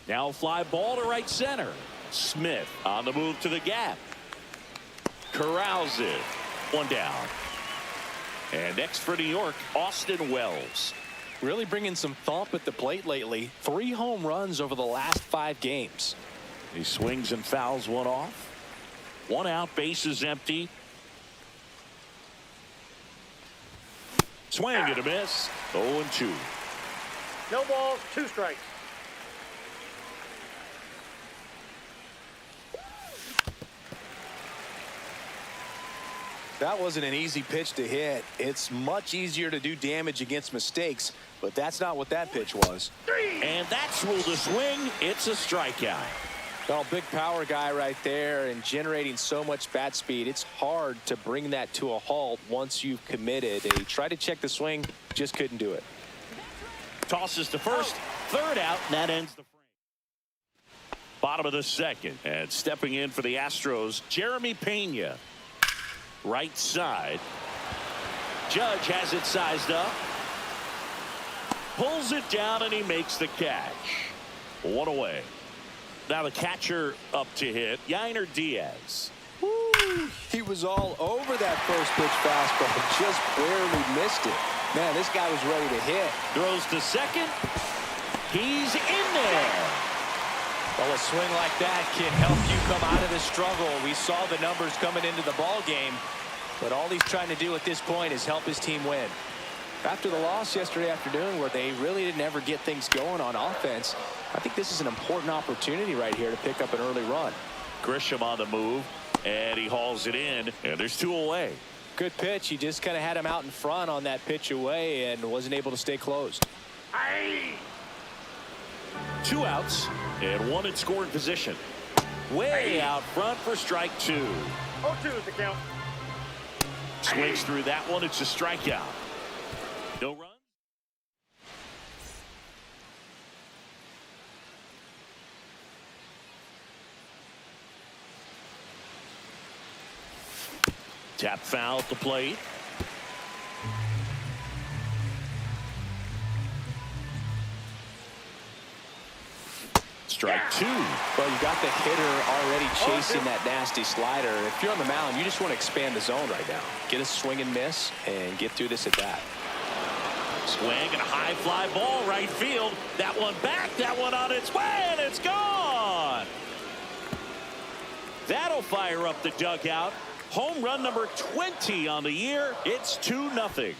Now fly ball to right center. Smith on the move to the gap. Corrals it. 1 down. And next for New York, Austin Wells. Really bringing some thump at the plate lately. 3 home runs over the last 5 games. He swings and fouls one off. 1 out, base is empty. Swing and a miss. 0-2. No balls, 2 strikes. That wasn't an easy pitch to hit. It's much easier to do damage against mistakes, but that's not what that pitch was. And that's ruled a swing. It's a strikeout. Well, big power guy right there and generating so much bat speed. It's hard to bring that to a halt once you've committed. He tried to check the swing, just couldn't do it. Tosses to first, 3rd out, and that ends the frame. Bottom of the 2nd, and stepping in for the Astros, Jeremy Pena. Right side. Judge has it sized up. Pulls it down, and he makes the catch. One away. Now the catcher up to hit, Yainer Diaz. Woo, he was all over that first pitch fastball, just barely missed it. Man, this guy was ready to hit. Throws to second. He's in there. Well, a swing like that can help you come out of the struggle. We saw the numbers coming into the ball game, but all he's trying to do at this point is help his team win. After the loss yesterday afternoon, where they really didn't ever get things going on offense, I think this is an important opportunity right here to pick up an early run. Grisham on the move, and he hauls it in, and there's 2 away. Good pitch. He just kind of had him out in front on that pitch away and wasn't able to stay closed. 2 outs, and 1 in scoring position. Way out front for strike 2. 0-2 is the count. Swings through that one. It's a strikeout. No run. Tap foul at the plate. Strike 2. Well, you got the hitter already chasing that nasty slider. If you're on the mound, you just want to expand the zone right now. Get a swing and miss and get through this at bat. Swing and a high fly ball right field. That one back, that one on its way, and it's gone. That'll fire up the dugout. Home run number 20 on the year. It's 2-0.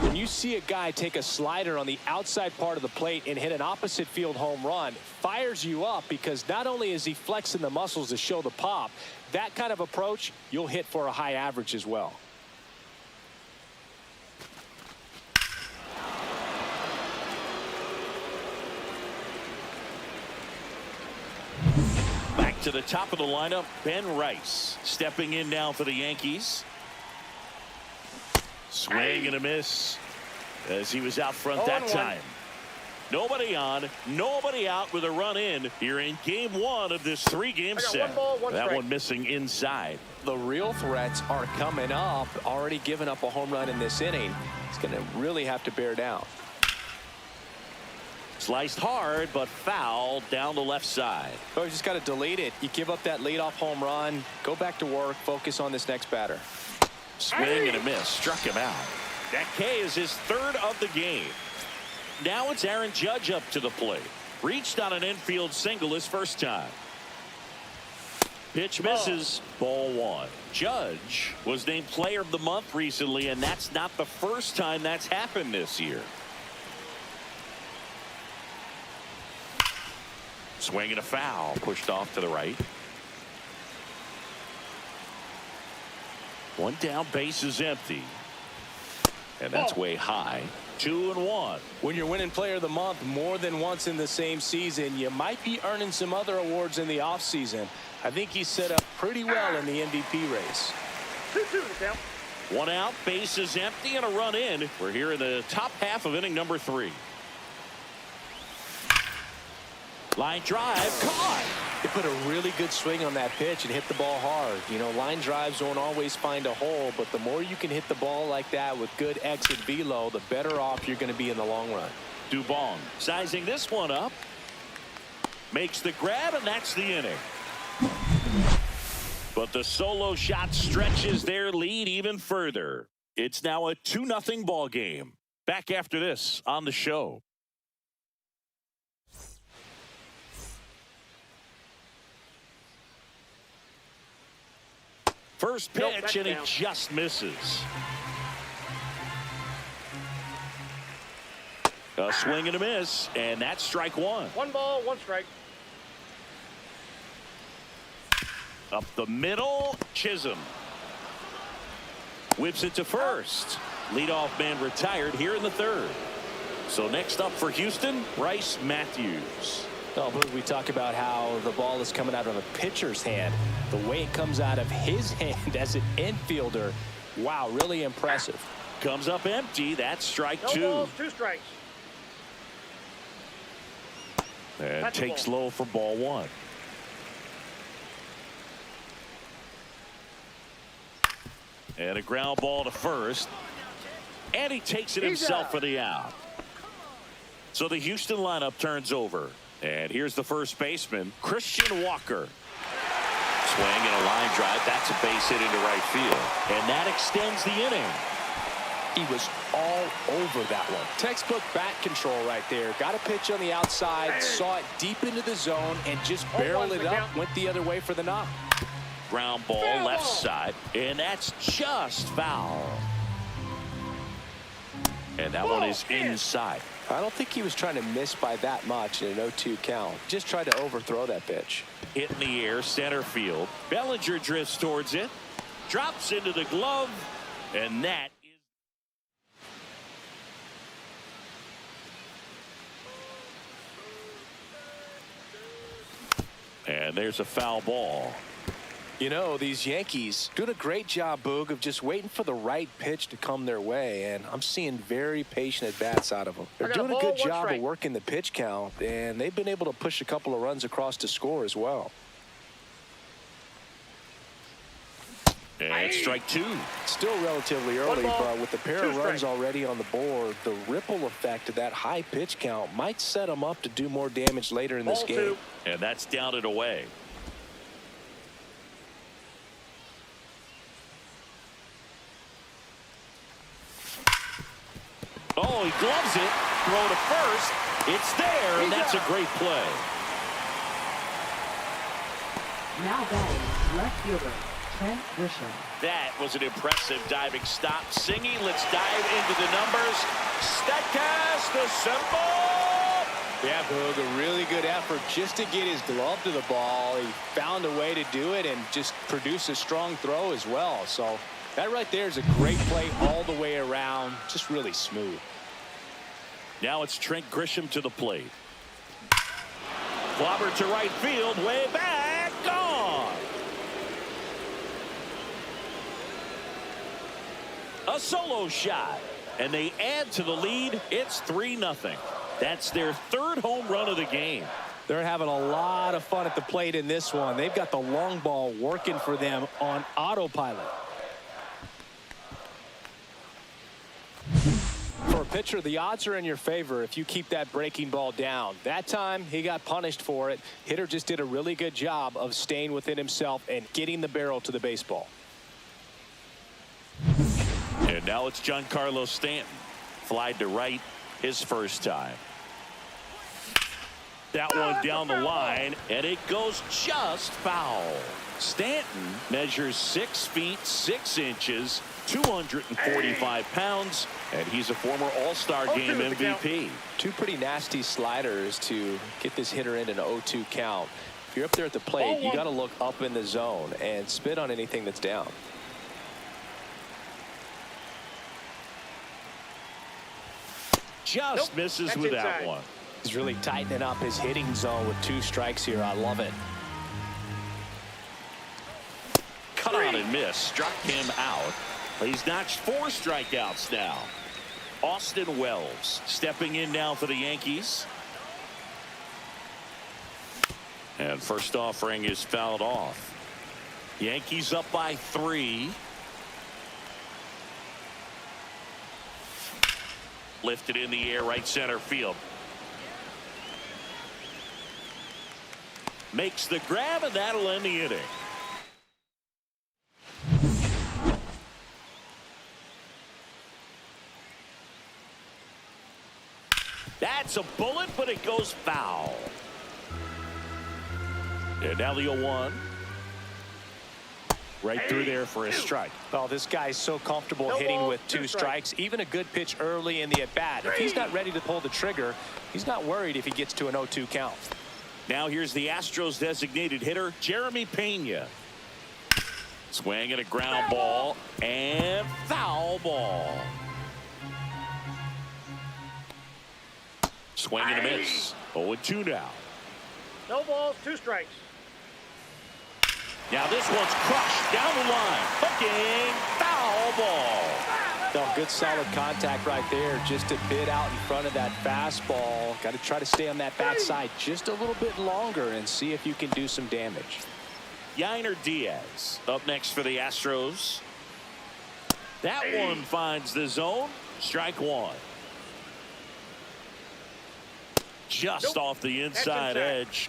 When you see a guy take a slider on the outside part of the plate and hit an opposite field home run, fires you up, because not only is he flexing the muscles to show the pop, that kind of approach, you'll hit for a high average as well. Back to the top of the lineup, Ben Rice stepping in now for the Yankees. Swing and a miss as he was out front that time. Nobody on, nobody out with a run in here in game 1 of this 3-game set. That one missing inside. The real threats are coming up. Already given up a home run in this inning. He's going to really have to bear down. Sliced hard, but foul down the left side. Oh, you just got to delete it. You give up that leadoff home run. Go back to work. Focus on this next batter. Swing and a miss. Struck him out. That K is his 3rd of the game. Now it's Aaron Judge up to the plate. Reached on an infield single his first time. Pitch misses. Ball 1. Judge was named player of the month recently, and that's not the first time that's happened this year. Swing and a foul. Pushed off to the right. 1 down, base is empty. And that's way high. 2-1. When you're winning player of the month more than once in the same season, you might be earning some other awards in the offseason. I think he's set up pretty well in the MVP race. 2-2 the count. 1 out, base is empty, and a run in. We're here in the top half of inning number 3. Line drive, caught. He put a really good swing on that pitch and hit the ball hard. You know, line drives don't always find a hole, but the more you can hit the ball like that with good exit velo, the better off you're going to be in the long run. Dubon sizing this one up. Makes the grab, and that's the inning. But the solo shot stretches their lead even further. It's now a 2-0 ball game. Back after this on the show. First pitch, and he just misses. A swing and a miss, and that's strike 1. 1 ball, 1 strike. Up the middle, Chisholm. Whips it to first. Leadoff man retired here in the 3rd. So next up for Houston, Bryce Matthews. Oh, but we talk about how the ball is coming out of a pitcher's hand. The way it comes out of his hand as an infielder, wow, really impressive. Comes up empty. That's strike No two. balls, 2 strikes. And That's a takes ball. low for ball 1. And a ground ball to first. And he takes it He's himself out. for the out. So the Houston lineup turns over. And here's the first baseman, Christian Walker. Swing and a line drive. That's a base hit into right field. And that extends the inning. He was all over that one. Textbook bat control right there. Got a pitch on the outside, saw it deep into the zone, and just barreled it up, went the other way for the knock. Ground ball left side, and that's just foul. And that one is inside. I don't think he was trying to miss by that much in an 0-2 count. Just tried to overthrow that pitch. Hit in the air, center field. Bellinger drifts towards it, drops into the glove, and that is. And there's a foul ball. You know, these Yankees doing a great job, Boog, of just waiting for the right pitch to come their way, and I'm seeing very patient at-bats out of them. They're doing a good job of working the pitch count, and they've been able to push a couple of runs across to score as well. And strike two. Still relatively early, ball, but with the pair 2 of runs strikes. already on the board, the ripple effect of that high pitch count might set them up to do more damage later in this Ball game. 2. And that's down and away. Oh, he gloves it. Throw to first. It's there, and that's a great play. Now batting left fielder Trent Grisham. That was an impressive diving stop. Singing, let's dive into the numbers. Statcast assemble. Yeah, Boog, a really good effort just to get his glove to the ball. He found a way to do it and just produce a strong throw as well. So that right there is a great play all the way around. Just really smooth. Now it's Trent Grisham to the plate. Clobber to right field, way back, gone. A solo shot, and they add to the lead. It's 3-0. That's their 3rd home run of the game. They're having a lot of fun at the plate in this one. They've got the long ball working for them on autopilot. For a pitcher, the odds are in your favor if you keep that breaking ball down. That time, he got punished for it. Hitter just did a really good job of staying within himself and getting the barrel to the baseball. And now it's Giancarlo Stanton. Flied to right his first time. That one down the line, and it goes just foul. Stanton measures 6 feet 6 inches, 245 pounds, and he's a former All-Star Game MVP. 2 pretty nasty sliders to get this hitter in an 0-2 count. If you're up there at the plate, you got to look up in the zone and spit on anything that's down. Just misses That's with inside. that one. He's really tightening up his hitting zone with 2 strikes here. I love it. Cut on and miss. Struck him out. He's notched 4 strikeouts now. Austin Wells stepping in now for the Yankees. And first offering is fouled off. Yankees up by 3. Lifted in the air, right center field. Makes the grab, and that'll end the inning. That's a bullet, but it goes foul. And now the 0-1. Right through there for a strike. Oh, this guy's so comfortable hitting with 2 strikes. Even a good pitch early in the at-bat. If he's not ready to pull the trigger, he's not worried if he gets to an 0-2 count. Now here's the Astros designated hitter, Jeremy Pena. Swing and a ground ball, and foul ball. Swing and a miss. 0-2 now. No balls, 2 strikes. Now this one's crushed down the line. Hooking, foul ball. No, good solid contact right there. Just a bit out in front of that fastball. Got to try to stay on that backside just a little bit longer and see if you can do some damage. Yainer Diaz up next for the Astros. That one finds the zone. Strike one. Just off the inside edge.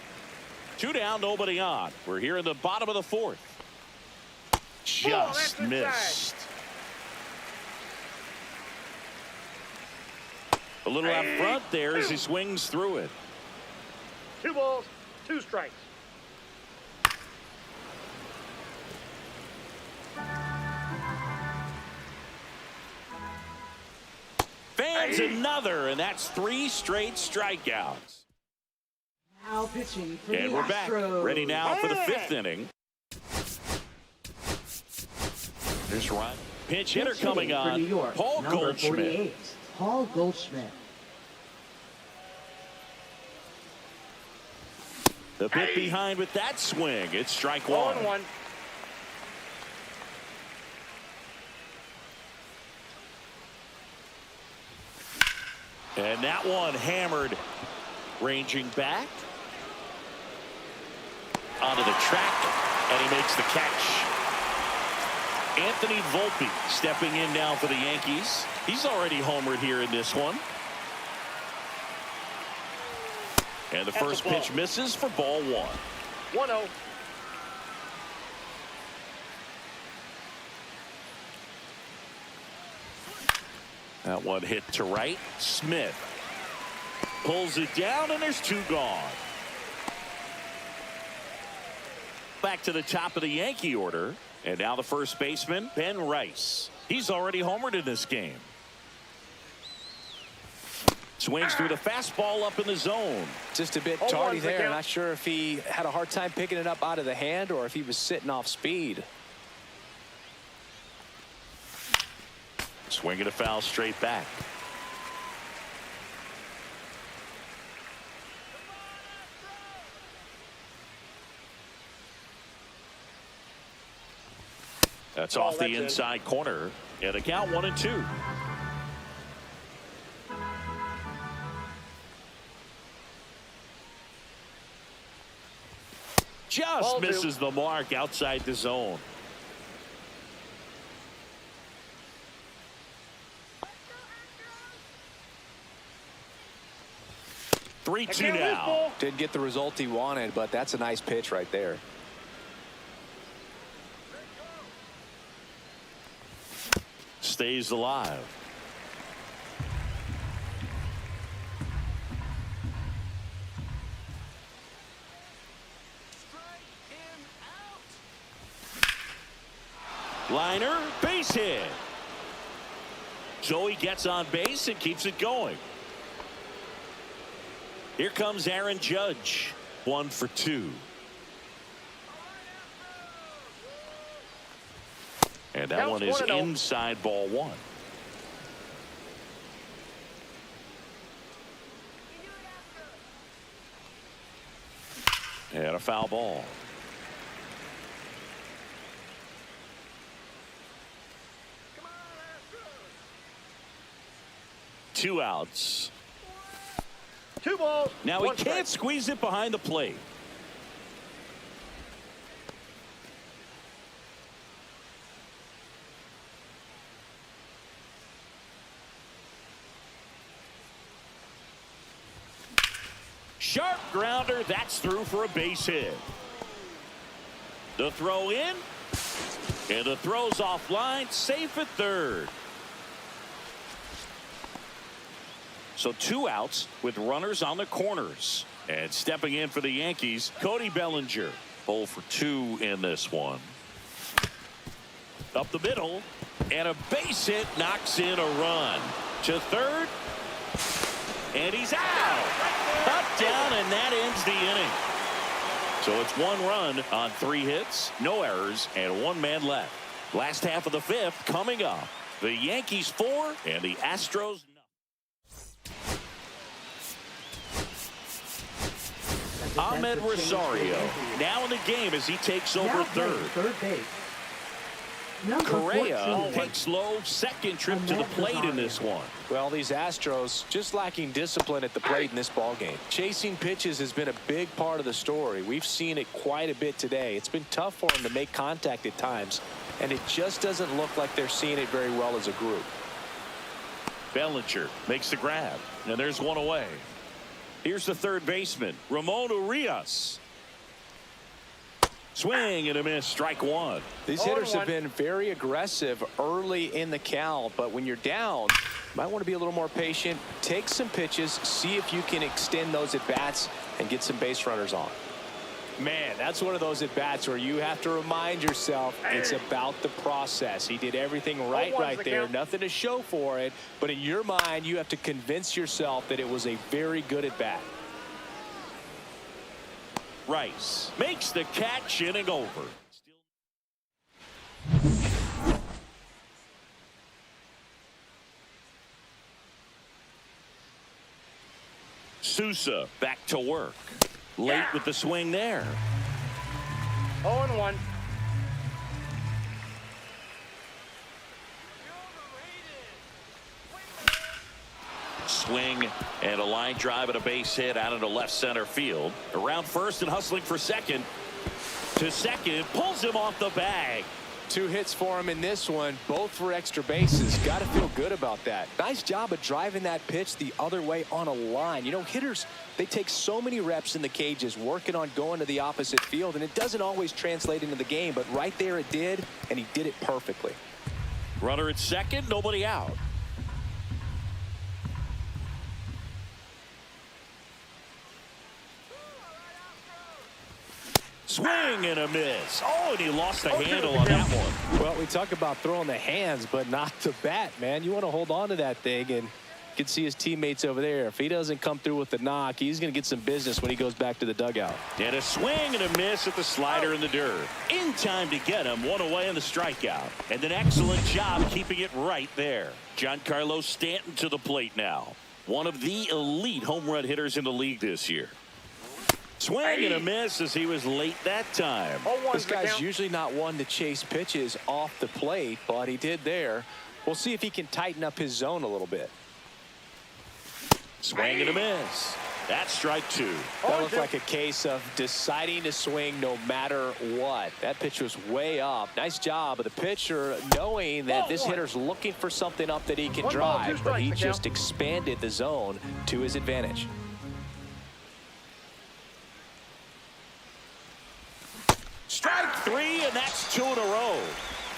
2 down, nobody on. We're here in the bottom of the 4th. Just missed. A little out front there as he swings through it. 2 balls, 2 strikes. Fans another, and that's 3 straight strikeouts. Now pitching for And the we're back. Astros. Ready now for the 5th inning. There's Ryan. Pinch hitter coming for on. New York, Paul number Goldschmidt. 48, Paul Goldschmidt. The bit behind with that swing. It's strike one. 1-1. And that one hammered. Ranging back. Onto the track. And he makes the catch. Anthony Volpe stepping in now for the Yankees. He's already homered here in this one. And the first pitch misses for ball 1. 1-0. That one hit to right. Smith pulls it down, and there's 2 gone. Back to the top of the Yankee order. And now the first baseman, Ben Rice. He's already homered in this game. Swings through the fastball up in the zone. Just a bit tardy there. Not sure if he had a hard time picking it up out of the hand or if he was sitting off speed. Swinging a foul straight back. That's off the inside corner. And the count 1-2. Just misses the mark outside the zone. Three-two now. Didn't get the result he wanted, but that's a nice pitch right there. Stays alive. Liner, base hit. Joey gets on base and keeps it going. Here comes Aaron Judge. 1 for 2. And that one is inside ball 1. And a foul ball. Two outs. 2 balls. Now he can't squeeze it behind the plate. Sharp grounder. That's through for a base hit. The throw in. And the throw's offline. Safe at third. So 2 outs with runners on the corners. And stepping in for the Yankees, Cody Bellinger. 0 for 2 in this one. Up the middle. And a base hit knocks in a run. To third. And he's out. Cut down, and that ends the inning. So it's 1 run on 3 hits, no errors, and 1 man left. Last half of the 5th coming up. The Yankees 4 and the Astros 0. Amed Rosario now in the game as he takes over third. Third base. Number Correa 14. takes low, second trip to the Amed plate in Rosario. this one. Well, these Astros just lacking discipline at the plate in this ball game. Chasing pitches has been a big part of the story. We've seen it quite a bit today. It's been tough for them to make contact at times, and it just doesn't look like they're seeing it very well as a group. Bellinger makes the grab, and there's one away. Here's the third baseman, Ramon Urias. Swing and a miss, strike one. These hitters have been very aggressive early in the count, but when you're down, you might want to be a little more patient. Take some pitches, see if you can extend those at bats and get some base runners on. Man, that's one of those at bats where you have to remind yourself it's about the process. He did everything right there, nothing to show for it, but in your mind you have to convince yourself that it was a very good at bat. Rice makes the catch, inning over. Sousa back to work. Late with the swing there. 0-1. Swing and a line drive and a base hit out into left center field. Around first and hustling for second. To second, pulls him off the bag. 2 hits for him in this one, both for extra bases. Got to feel good about that. Nice job of driving that pitch the other way on a line. You know, hitters, they take so many reps in the cages working on going to the opposite field, and it doesn't always translate into the game, but right there it did, and he did it perfectly. Runner at second, nobody out. Swing and a miss. Oh, and he lost the handle on that one. Well, we talk about throwing the hands, but not the bat, man. You want to hold on to that thing, and you can see his teammates over there. If he doesn't come through with the knock, he's going to get some business when he goes back to the dugout. And a swing and a miss at the slider in the dirt. In time to get him, one away on the strikeout. And an excellent job keeping it right there. Giancarlo Stanton to the plate now. One of the elite home run hitters in the league this year. Swing and a miss as he was late that time. This guy's usually not one to chase pitches off the plate, but he did there. We'll see if he can tighten up his zone a little bit. Swing and a miss. That's strike 2. That looked like a case of deciding to swing no matter what. That pitch was way up. Nice job of the pitcher knowing that this hitter's looking for something up that he can drive, but he just expanded the zone to his advantage. Strike 3, and that's 2 in a row.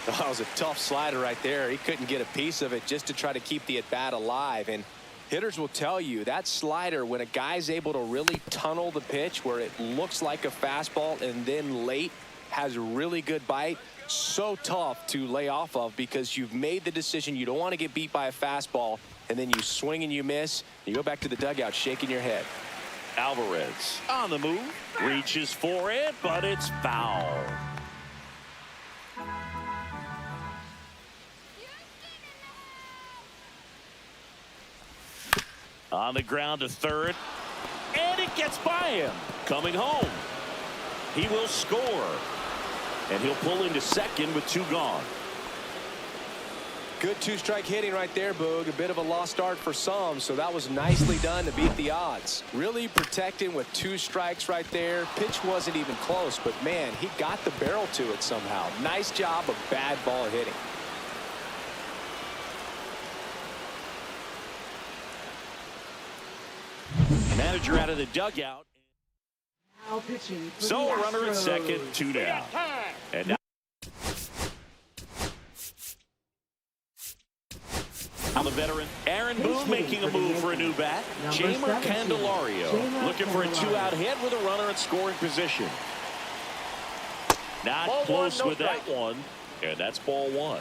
That was a tough slider right there. He couldn't get a piece of it just to try to keep the at-bat alive. And hitters will tell you that slider, when a guy's able to really tunnel the pitch where it looks like a fastball and then late has a really good bite, so tough to lay off of because you've made the decision you don't want to get beat by a fastball, and then you swing and you miss. You go back to the dugout shaking your head. Alvarez on the move, reaches for it, but it's foul. On the ground to third, and it gets by him. Coming home, he will score, and he'll pull into second with 2 gone. Good 2-strike hitting right there, Boog. A bit of a lost start for some, so that was nicely done to beat the odds. Really protecting with 2 strikes right there. Pitch wasn't even close, but man, he got the barrel to it somehow. Nice job of bad ball hitting. Manager out of the dugout. Now pitching for So the a runner at Astros. second, 2 down. And now the veteran Aaron Boone making a move for a new bat. Jamer 17, Candelario Jamer looking for a Candelario. 2-out hit with a runner in scoring position. Not Ball close 1, no with that strike. one, and that's ball 1.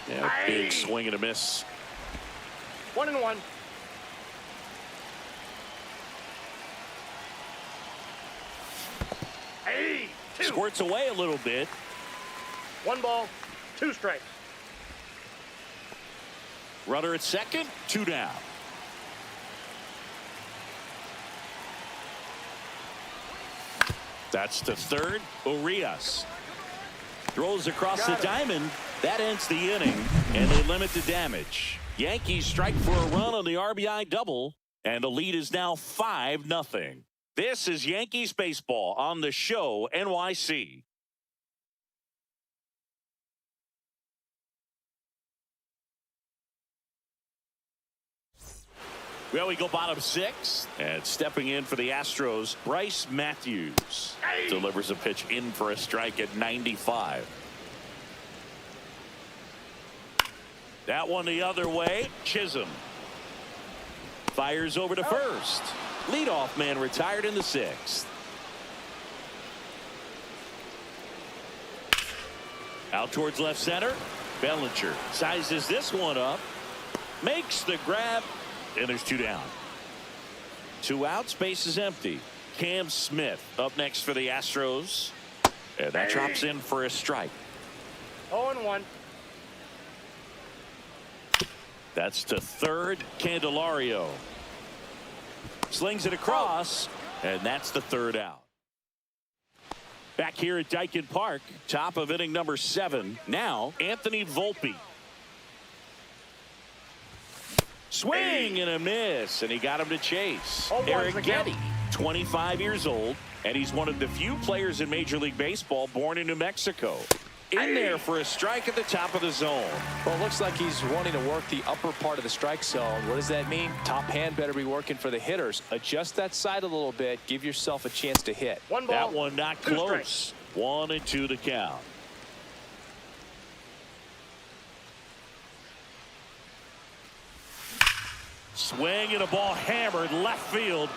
Yeah, big swing and a miss. 1-1. Hey, 2. Squirts away a little bit. 1 ball, 2 strikes. Runner at second, 2 down. That's to third. Urias throws across the diamond. That ends the inning, and they limit the damage. Yankees strike for a run on the RBI double, and the lead is now 5-0. This is Yankees baseball on the show NYC. Well, we go bottom 6, and stepping in for the Astros, Bryce Matthews delivers a pitch in for a strike at 95. That one the other way. Chisholm fires over to first. Leadoff man retired in the 6th. Out towards left center. Bellinger sizes this one up. Makes the grab. And there's 2 down. 2 out. Space is empty. Cam Smith up next for the Astros. And that drops in for a strike. 0-1. That's to third. Candelario slings it across, and that's the 3rd out. Back here at Dyken Park, top of inning number 7. Now, Anthony Volpe. Swing and a miss, and he got him to chase. Eric Getty, 25 years old, and he's one of the few players in Major League Baseball born in New Mexico. In there for a strike at the top of the zone. Well, it looks like he's wanting to work the upper part of the strike zone. What does that mean? Top hand better be working for the hitters. Adjust that side a little bit. Give yourself a chance to hit. 1 ball. That one not 2 close. strikes. 1-2 to count. Swing and a ball hammered left field,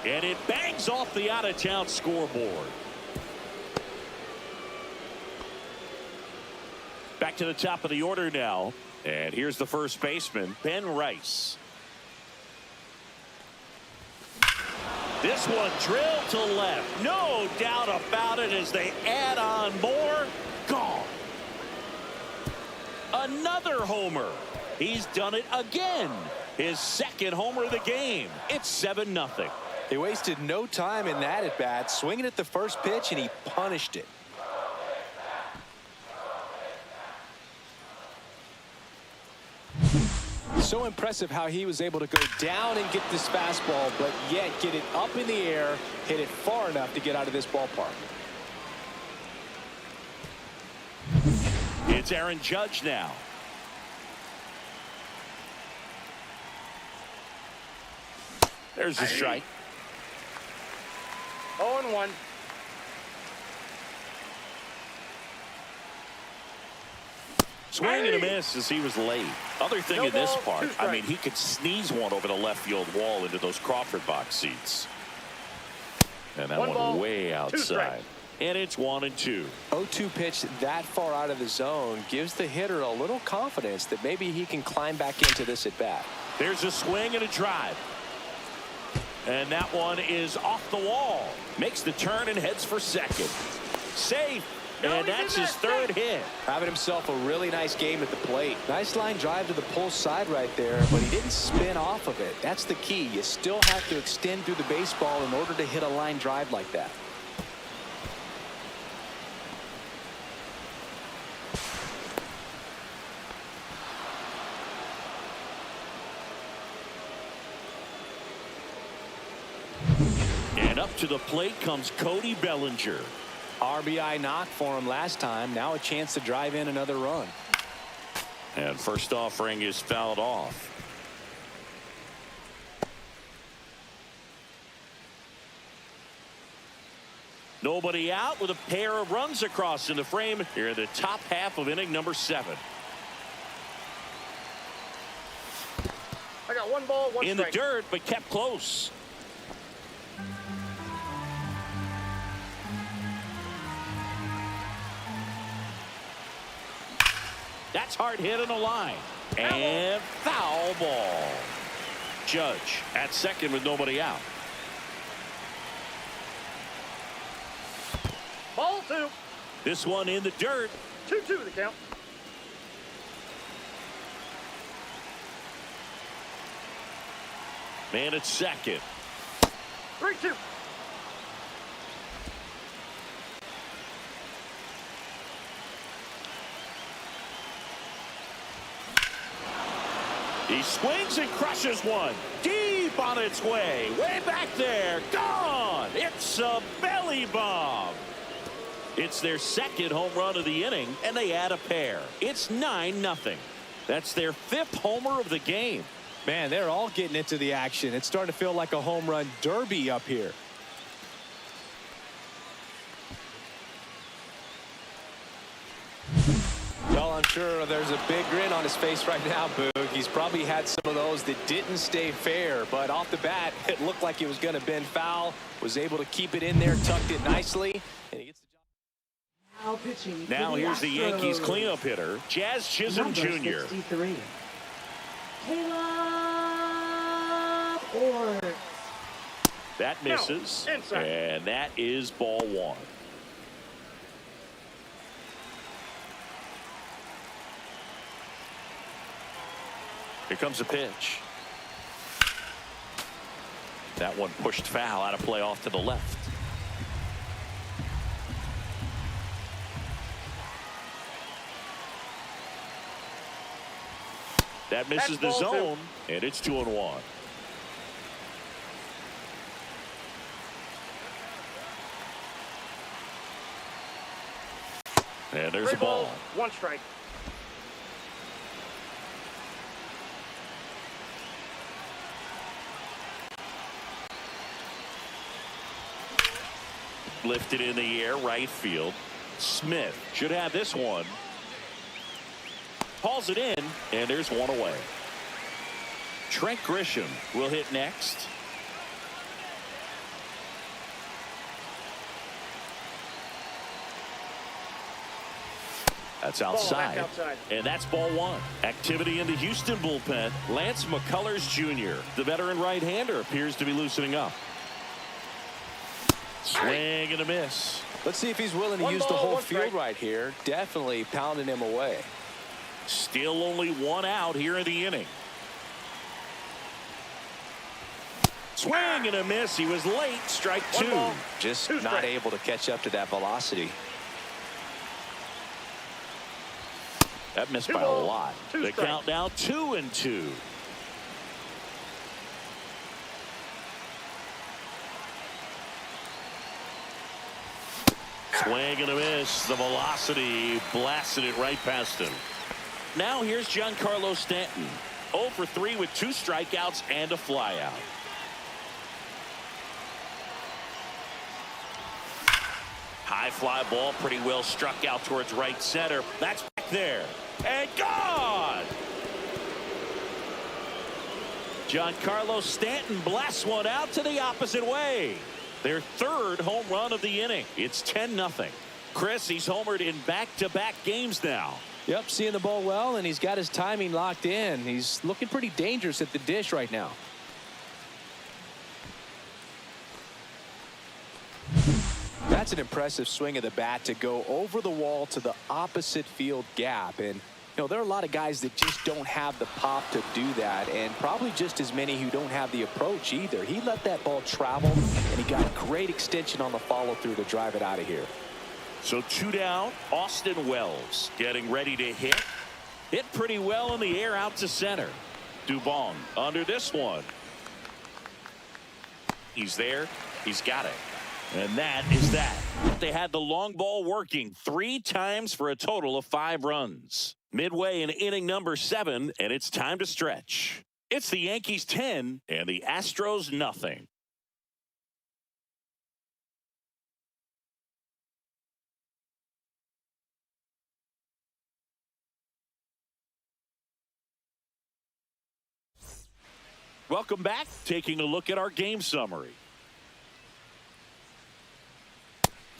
and it bangs off the out-of-town scoreboard. Back to the top of the order now, and here's the first baseman, Ben Rice. This one drilled to left. No doubt about it as they add on more. Gone. Another homer. He's done it again. His 2nd homer of the game. It's 7-0. He wasted no time in that at bat, swinging at the first pitch, and he punished it. So impressive how he was able to go down and get this fastball, but yet get it up in the air, hit it far enough to get out of this ballpark. It's Aaron Judge now. There's the strike. 0-1. Swing and a miss as he was late. Other thing No in this ball, part, 2 I mean, strikes. he could sneeze one over the left field wall into those Crawford box seats. And that 1 one ball, way 2 outside. strikes. And it's 1-2. 0-2 pitch that far out of the zone gives the hitter a little confidence that maybe he can climb back into this at bat. There's a swing and a drive. And that one is off the wall. Makes the turn and heads for second. Safe. And that's his 3rd hit. Having himself a really nice game at the plate. Nice line drive to the pull side right there, but he didn't spin off of it. That's the key. You still have to extend through the baseball in order to hit a line drive like that. And up to the plate comes Cody Bellinger. RBI knock for him last time. Now a chance to drive in another run. And first offering is fouled off. Nobody out with a pair of runs across in the frame here in the top half of inning number 7. I got 1 ball, 1 In strike. the dirt, but kept close. That's hard hit on the line. And foul ball. Judge at second with nobody out. Ball 2. This one in the dirt. 2-2 the count. Man at second. 3-2. He swings and crushes one. Deep on its way. Way back there. Gone. It's a belly bomb. It's their second home run of the inning, and they add a pair. It's 9-0. That's their 5th homer of the game. Man, they're all getting into the action. It's starting to feel like a home run derby up here. Well, I'm sure there's a big grin on his face right now, Boog. He's probably had some of those that didn't stay fair, but off the bat, it looked like it was going to bend foul. Was able to keep it in there, tucked it nicely, and he gets the job. Now pitching. Now here's the Yankees cleanup hitter, Jazz Chisholm Number Jr. 63. Caleb Orr. That misses, No, inside. and that is ball 1. Here comes a pitch. That one pushed foul, out of play off to the left. That misses the That's ball zone, and it's 2-1. And there's a 3 ball. balls, 1 strike. Lifted in the air, right field. Smith should have this one. Hauls it in, and there's one away. Trent Grisham will hit next. That's outside. Ball back outside. And that's ball 1. Activity in the Houston bullpen. Lance McCullers Jr., the veteran right-hander, appears to be loosening up. Swing and a miss. Let's see if he's willing to 1 use the ball, whole 1 field strike. right here. Definitely pounding him away. Still only 1 out here in the inning. Swing and a miss. He was late. Strike 2. 1 ball. Just 2 not strikes. able to catch up to that velocity. That missed 2 by a balls, lot. 2 The strikes. count now 2-2. Swing and a miss. The velocity blasted it right past him. Now here's Giancarlo Stanton. 0 for 3 with 2 strikeouts and a flyout. High fly ball, pretty well struck out towards right center. That's back there. And gone! Giancarlo Stanton blasts one out to the opposite way. Their 3rd home run of the inning. It's 10-0. Chris, he's homered in back-to-back games now. Yep, seeing the ball well, and he's got his timing locked in. He's looking pretty dangerous at the dish right now. That's an impressive swing of the bat to go over the wall to the opposite field gap. And, you know, there are a lot of guys that just don't have the pop to do that, and probably just as many who don't have the approach either. He let that ball travel, and he got great extension on the follow-through to drive it out of here. So 2 down. Austin Wells getting ready to hit. Hit pretty well in the air out to center. Dubon under this one. He's there. He's got it. And that is that. They had the long ball working 3 times for a total of 5 runs. Midway in inning number 7, and it's time to stretch. It's the Yankees 10 and the Astros nothing. Welcome back. Taking a look at our game summary.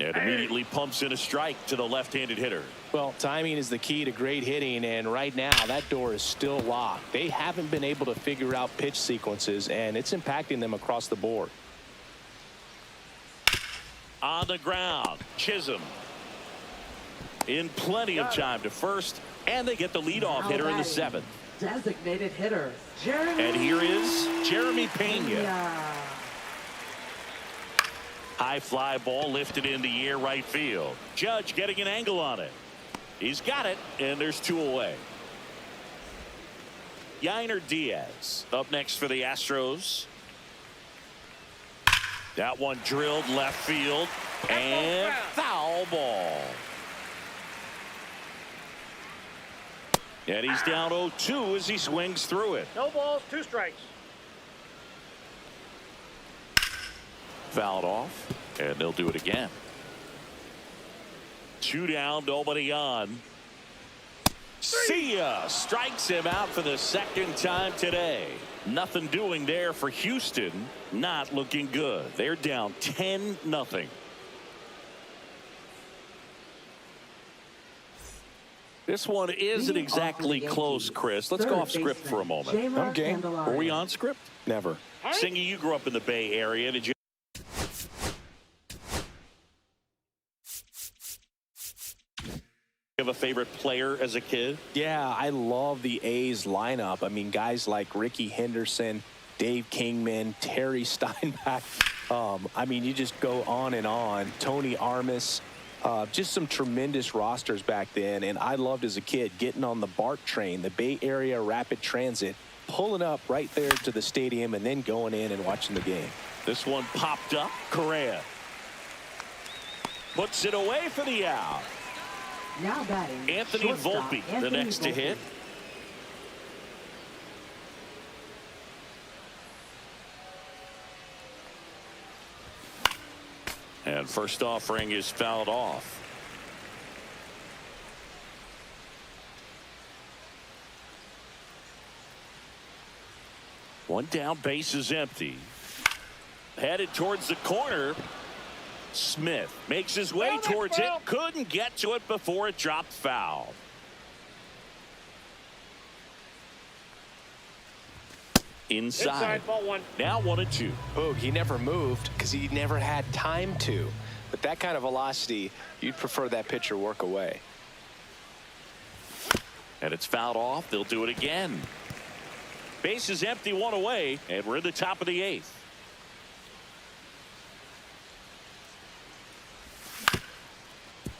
And immediately pumps in a strike to the left-handed hitter. Well, timing is the key to great hitting, and right now that door is still locked. They haven't been able to figure out pitch sequences, and it's impacting them across the board. On the ground, Chisholm in plenty of time to first, and they get the leadoff hitter in the 7th. Designated hitter, Jeremy. And here is Jeremy Pena. Yeah. High fly ball lifted in the air right field. Judge getting an angle on it. He's got it, and there's 2 away. Yainer Diaz up next for the Astros. That one drilled left field and foul ball. And he's down 0-2 as he swings through it. No balls, 2 strikes. Fouled off, and they'll do it again. 2 down, nobody on. See ya! Strikes him out for the 2nd time today. Nothing doing there for Houston. Not looking good. They're down 10-0. This one isn't exactly close, Chris. Let's go off script for a moment. I'm game. Were we on script? Never. Singy, you grew up in the Bay Area. Did you have a favorite player as a kid? Yeah, I love the A's lineup. I mean, guys like Ricky Henderson, Dave Kingman, Terry Steinbach. I mean, you just go on and on. Tony Armas. Just some tremendous rosters back then. And I loved as a kid getting on the BART train, the Bay Area Rapid Transit, pulling up right there to the stadium and then going in and watching the game. This one popped up. Correa puts it away for the out. Now batting. Anthony Volpe, the next to hit. And first offering is fouled off. One down, base is empty. Headed towards the corner. Smith makes his way towards it. Couldn't get to it before it dropped foul. Inside. Ball 1. Now 1-2. Oh, he never moved because he never had time to. But that kind of velocity, you'd prefer that pitcher work away. And it's fouled off. They'll do it again. Base is empty, 1 away, and we're in the top of the 8th.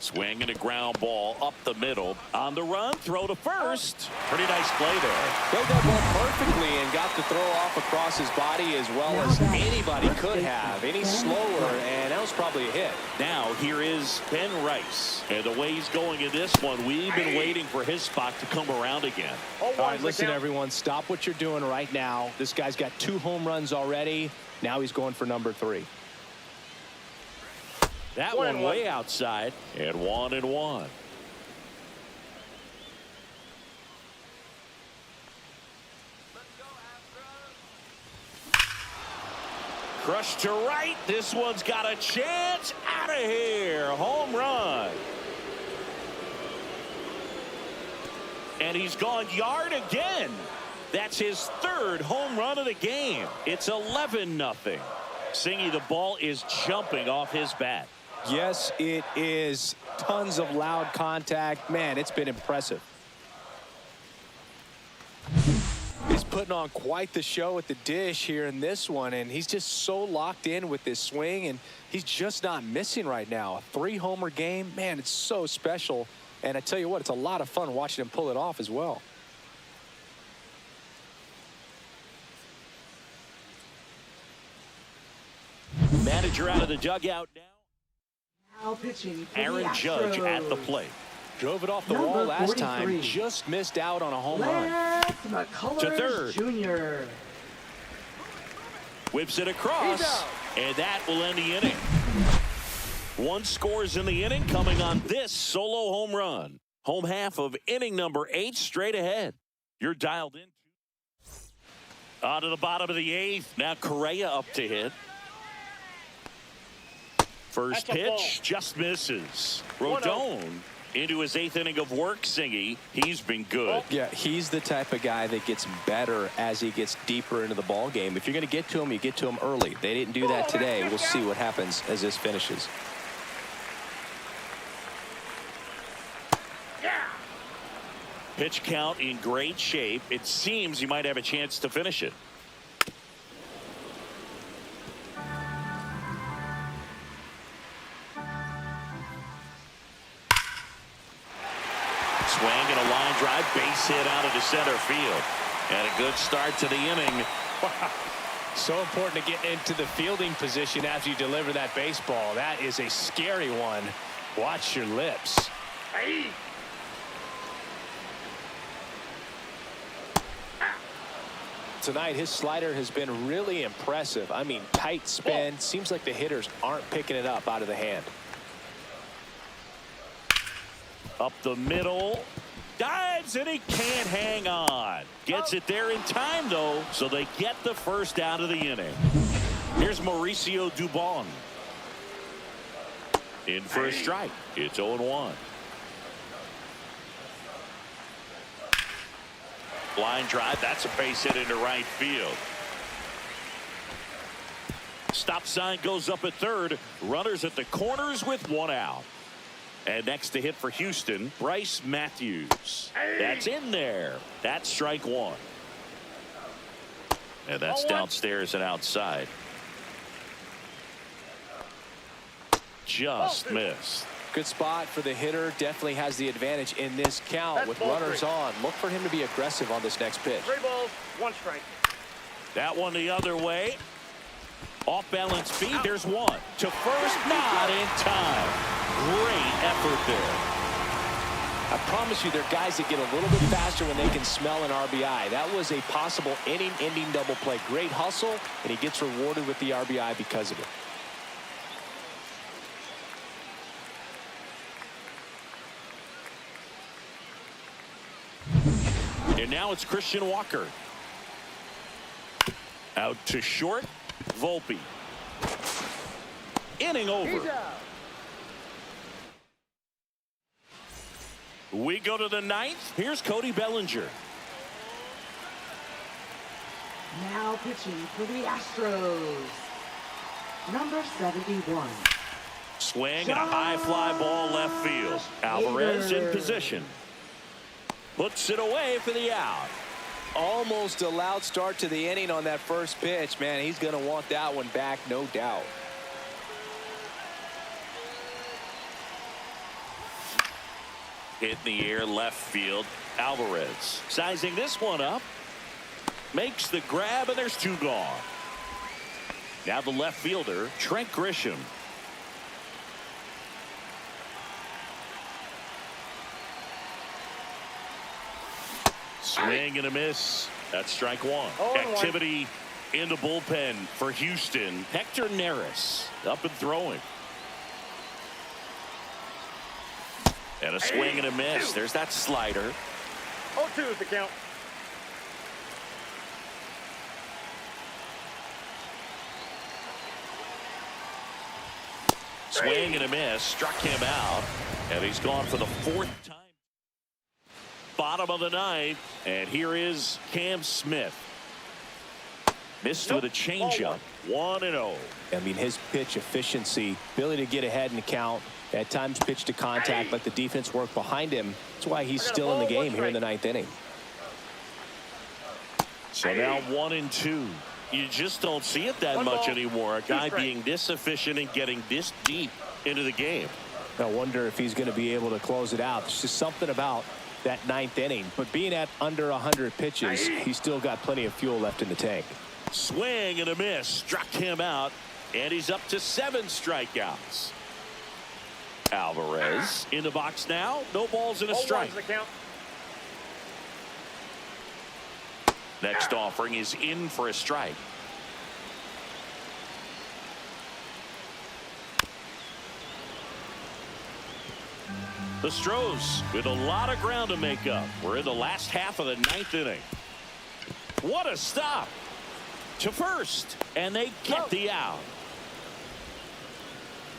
Swing and a ground ball up the middle. On the run, throw to first. Pretty nice play there. Played that ball perfectly and got the throw off across his body as well as anybody could have. Any slower, and that was probably a hit. Now here is Ben Rice. And the way he's going in this one, we've been waiting for his spot to come around again. All right, listen, everyone, stop what you're doing right now. This guy's got 2 home runs already. Now he's going for number 3. That one way outside, and 1-1. Crushed to right. This one's got a chance. Out of here. Home run. And he's gone yard again. That's his 3rd home run of the game. It's 11-0. Singy, the ball is jumping off his bat. Yes, it is. Tons of loud contact. Man, it's been impressive. He's putting on quite the show at the dish here in this one, and he's just so locked in with this swing, and he's just not missing right now. A 3-homer game, man, it's so special. And I tell you what, it's a lot of fun watching him pull it off as well. Manager out of the dugout now. Now pitching for Aaron the Judge Astros. at the plate. Drove it off the wall last time. Just missed out on a home run. McCullers To third. Jr. Whips it across, and that will end the inning. 1 scores in the inning, coming on this solo home run. Home half of inning number 8 straight ahead. You're dialed in. On to the bottom of the 8th. Now Correa up to hit. First pitch just misses. Rodon into his 8th inning of work. Singy, he's been good. Yeah, he's the type of guy that gets better as he gets deeper into the ball game. If you're going to get to him, you get to him early. They didn't do that today. We'll see what happens as this finishes. Pitch count in great shape. It seems he might have a chance to finish it. Swing and a line drive, base hit out into center field. And a good start to the inning. Wow. So important to get into the fielding position as you deliver that baseball. That is a scary one. Watch your lips. Hey. Tonight, his slider has been really impressive. I mean, tight spin. Seems like the hitters aren't picking it up out of the hand. Up the middle. Dives, and he can't hang on. Gets it there in time, though, so they get the first out of the inning. Here's Mauricio Dubon. In for a strike. It's 0-1. Line drive. That's a base hit into right field. Stop sign goes up at third. Runners at the corners with one out. And next to hit for Houston, Bryce Matthews. That's in there. That's strike one. And that's downstairs and outside. Just missed. Good spot for the hitter. Definitely has the advantage in this count with runners on. Look for him to be aggressive on this next pitch. 3 balls, 1 strike. That one the other way. Off balance speed. There's one to first. Not in time. Great effort there. I promise you, there are guys that get a little bit faster when they can smell an RBI. That was a possible inning-ending double play. Great hustle, and he gets rewarded with the RBI because of it. And now it's Christian Walker. Out to short. Volpe. Inning over. We go to the ninth. Here's Cody Bellinger. Now pitching for the Astros. Number 71. Swing and a high fly ball left field. Alvarez in position. Puts it away for the out. Almost a loud start to the inning on that first pitch. Man, he's going to want that one back, no doubt. Hit in the air left field. Alvarez sizing this one up. Makes the grab, and there's 2 gone. Now the left fielder, Trent Grisham. Swing and a miss. That's strike one. Activity in the bullpen for Houston. Hector Neris up and throwing. And a swing and a miss. There's that slider. 0-2 is the count. Swing and a miss. Struck him out. And he's gone for the 4th time. Bottom of the 9th. And here is Cam Smith. Missed with a changeup. 1-0. I mean, his pitch efficiency, ability to get ahead in the count, at times pitch to contact, let the defense work behind him. That's why he's still in the game here in the 9th inning. So now 1-2. You just don't see it that much anymore. A guy being this efficient and getting this deep into the game. I wonder if he's going to be able to close it out. There's just something about that 9th inning. But being at under 100 pitches, he's still got plenty of fuel left in the tank. Swing and a miss. Struck him out. And he's up to 7 strikeouts. Alvarez in the box now. No balls and a strike. Next offering is in for a strike. The Astros with a lot of ground to make up. We're in the last half of the 9th inning. What a stop to first, and they get the out.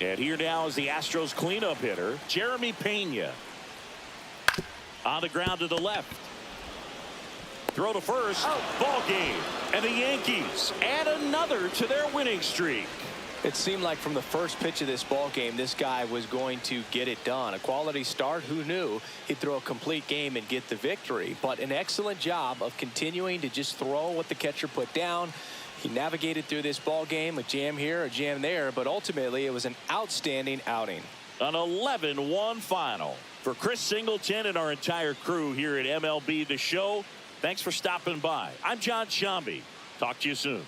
And here now is the Astros cleanup hitter, Jeremy Pena. On the ground to the left. Throw to first. Ball game. And the Yankees add another to their winning streak. It seemed like from the first pitch of this ball game, this guy was going to get it done. A quality start. Who knew he'd throw a complete game and get the victory? But an excellent job of continuing to just throw what the catcher put down. He navigated through this ball game, a jam here, a jam there, but ultimately it was an outstanding outing. An 11-1 final. For Chris Singleton and our entire crew here at MLB The Show, Thanks for stopping by. I'm John Shambi. Talk to you soon.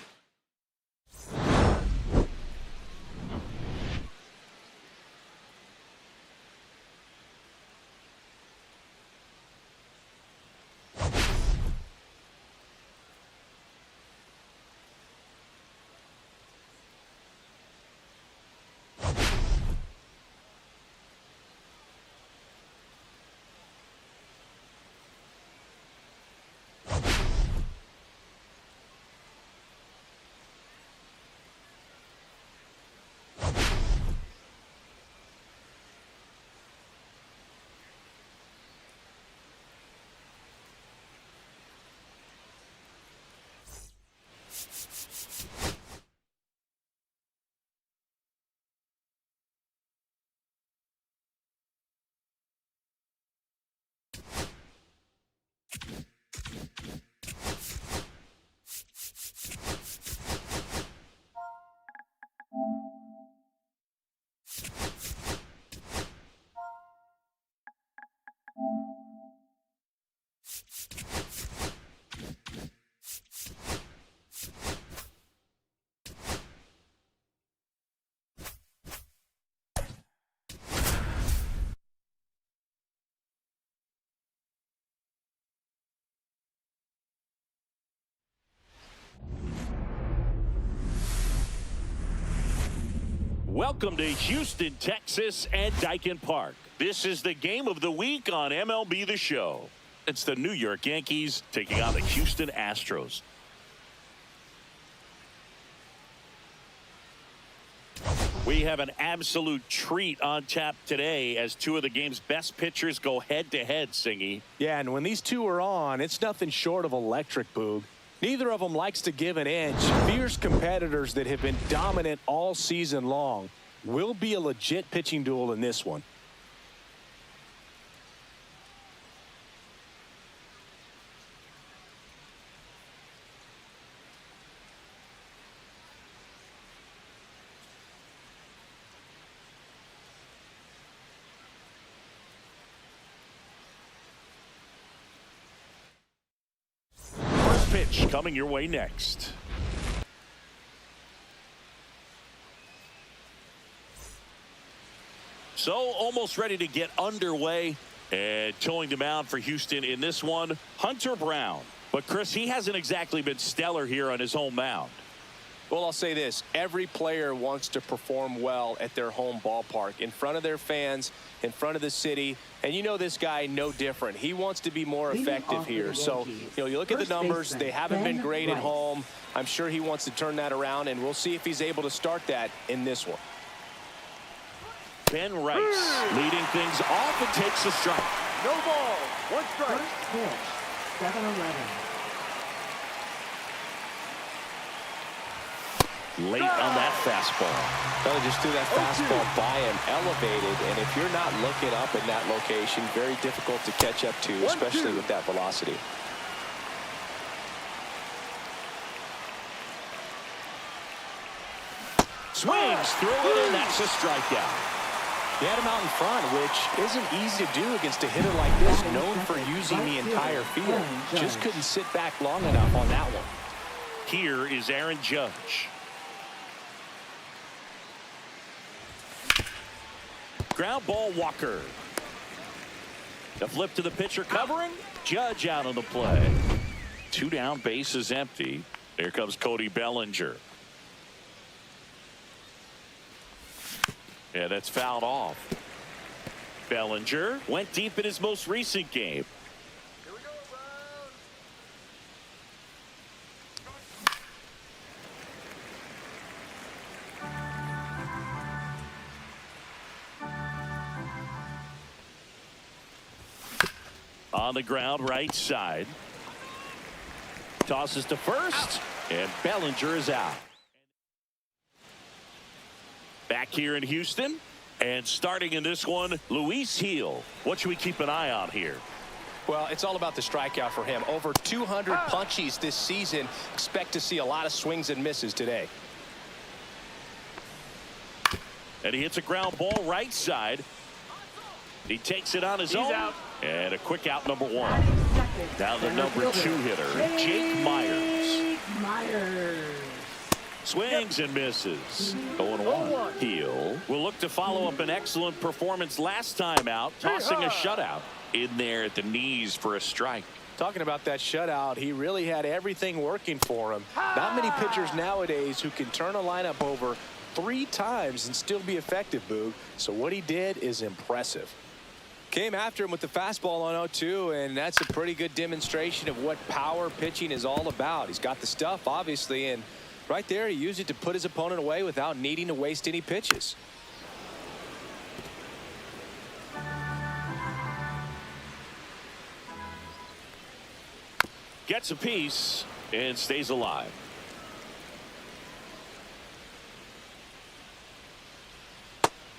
Welcome to Houston, Texas, and Daikin Park. This is the game of the week on MLB The Show. It's the New York Yankees taking on the Houston Astros. We have an absolute treat on tap today as two of the game's best pitchers go head-to-head, Singy. Yeah, and when these two are on, it's nothing short of electric, Boog. Neither of them likes to give an inch. Fierce competitors that have been dominant all season long. Will be a legit pitching duel in this one. Pitch coming your way next. So almost ready to get underway, and towing the mound for Houston in this one, Hunter Brown. But Chris, he hasn't exactly been stellar here on his home mound. Well, I'll say this. Every player wants to perform well at their home ballpark, in front of their fans, in front of the city. And you know this guy no different. He wants to be more effective here. So, you look at the numbers. They haven't been great at home. I'm sure he wants to turn that around, and we'll see if he's able to start that in this one. Ben Rice leading things off and takes a strike. No ball. One strike. First pitch, 7-11. Late on that fastball. Well, just threw that fastball by him, elevated, and if you're not looking up in that location, very difficult to catch up to, especially with that velocity. Swings through it, and that's a strikeout. He had him out in front, which isn't easy to do against a hitter like this, known for using the entire field. Just couldn't sit back long enough on that one. Here is Aaron Judge. Ground ball, Walker. The flip to the pitcher covering. Judge out on the play. 2 down, base is empty. Here comes Cody Bellinger. Yeah, that's fouled off. Bellinger went deep in his most recent game. Here we go, On the ground, right side. Tosses to first, and Bellinger is out. Back here in Houston, and starting in this one, Luis Gil. What should we keep an eye on here? Well, it's all about the strikeout for him. Over 200 punchies this season. Expect to see a lot of swings and misses today. And he hits a ground ball right side. He takes it on his own. Out. And a quick out, number 1. Now the number 2 hitter, Jake Myers. Swings and misses. 0-1. Teel will look to follow up an excellent performance last time out, tossing a shutout in there at the knees for a strike. Talking about that shutout, he really had everything working for him. Not many pitchers nowadays who can turn a lineup over 3 times and still be effective, Boog. So what he did is impressive. Came after him with the fastball on 0-2, and that's a pretty good demonstration of what power pitching is all about. He's got the stuff, obviously, and right there he used it to put his opponent away without needing to waste any pitches. Gets a piece and stays alive.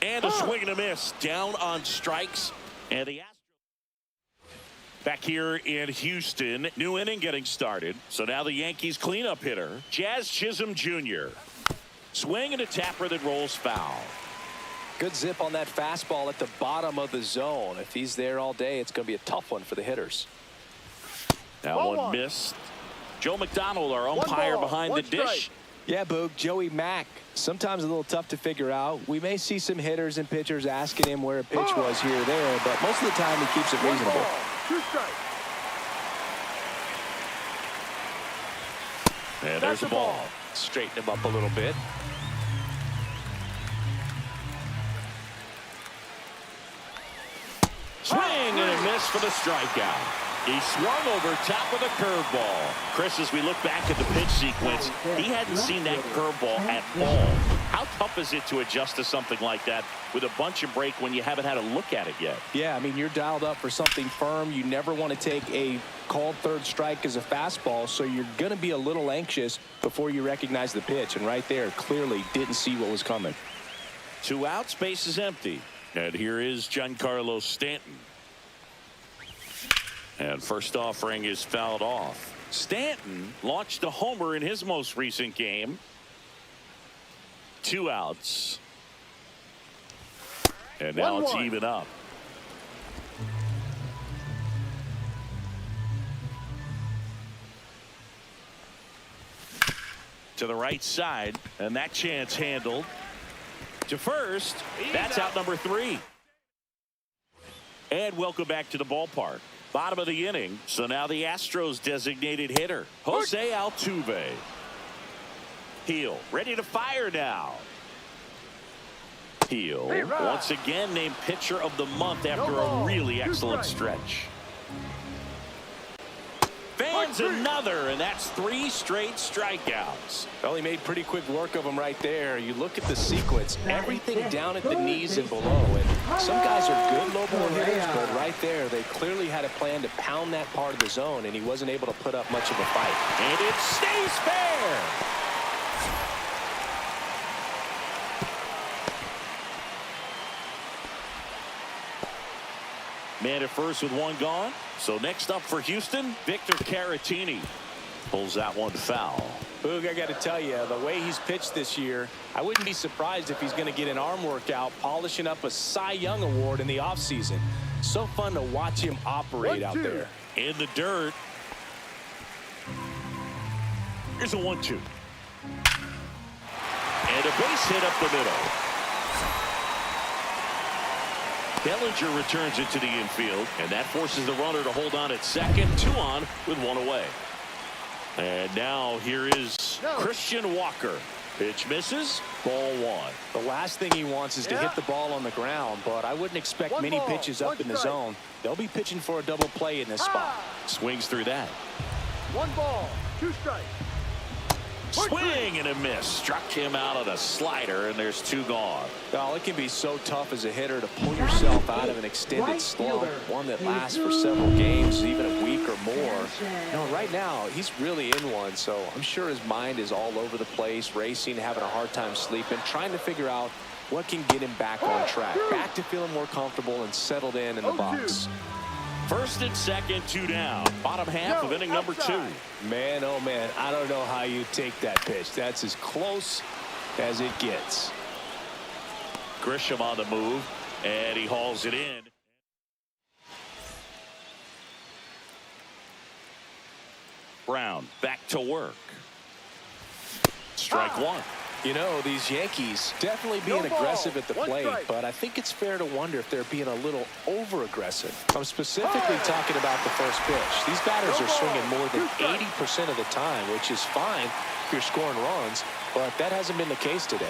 And a swing and a miss down on strikes. And the Astros back here in Houston. New inning getting started. So now the Yankees cleanup hitter, Chisholm Jr. Swing and a tapper that rolls foul. Good zip on that fastball at the bottom of the zone. If he's there all day, it's going to be a tough one for the hitters. That one missed. Joe McDonald, our umpire behind the dish. Yeah, Boog, Joey Mack. Sometimes a little tough to figure out. We may see some hitters and pitchers asking him where a pitch was here or there, but most of the time he keeps it reasonable. 2 strikes. And there's the ball. Straighten him up a little bit. Swing and a miss for the strikeout. He swung over top of the curveball. Chris, as we look back at the pitch sequence, he hadn't seen that curveball at all. How tough is it to adjust to something like that with a bunch of break when you haven't had a look at it yet? Yeah, I mean, you're dialed up for something firm. You never want to take a called third strike as a fastball, so you're going to be a little anxious before you recognize the pitch. And right there, clearly didn't see what was coming. 2 outs, base is empty. And here is Giancarlo Stanton. And first offering is fouled off. Stanton launched a homer in his most recent game. 2 outs. And now it's even up. To the right side, and that chance handled. To first, that's out number 3. And welcome back to the ballpark. Bottom of the inning, so now the Astros designated hitter, Jose Altuve. Teel ready to fire now. Teel once again named pitcher of the month after a really excellent stretch. Fans another, and that's 3 straight strikeouts. Well, he made pretty quick work of him right there. You look at the sequence, everything down at the knees and below. And some guys are good low ball hitters, but right there, they clearly had a plan to pound that part of the zone, and he wasn't able to put up much of a fight. And it stays fair. Man at first with 1 gone. So next up for Houston, Victor Caratini pulls that one foul. Boog, I got to tell you, the way he's pitched this year, I wouldn't be surprised if he's going to get an arm workout polishing up a Cy Young award in the offseason. So fun to watch him operate out there. In the dirt. Here's a 1-2. And a base hit up the middle. Bellinger returns it to the infield, and that forces the runner to hold on at second. 2 on with 1 away. And now here is Christian Walker. Pitch misses. Ball 1. The last thing he wants is to hit the ball on the ground, but I wouldn't expect many pitches up in the zone. They'll be pitching for a double play in this spot. Swings through that. 1 ball, 2 strikes. Swing and a miss. Struck him out of the slider, and there's 2 gone. Oh, it can be so tough as a hitter to pull yourself out of an extended slump, one that lasts for several games, even a week or more. Right now, he's really in one, so I'm sure his mind is all over the place, racing, having a hard time sleeping, trying to figure out what can get him back on track, back to feeling more comfortable and settled in the box. First and second, 2 down. Bottom half of inning number 2. Man, oh man, I don't know how you take that pitch. That's as close as it gets. Grisham on the move, and he hauls it in. Brown back to work. Strike one. You know, these Yankees definitely being aggressive at the plate, but I think it's fair to wonder if they're being a little over-aggressive. I'm specifically talking about the first pitch. These batters are swinging more than 80% of the time, which is fine if you're scoring runs, but that hasn't been the case today.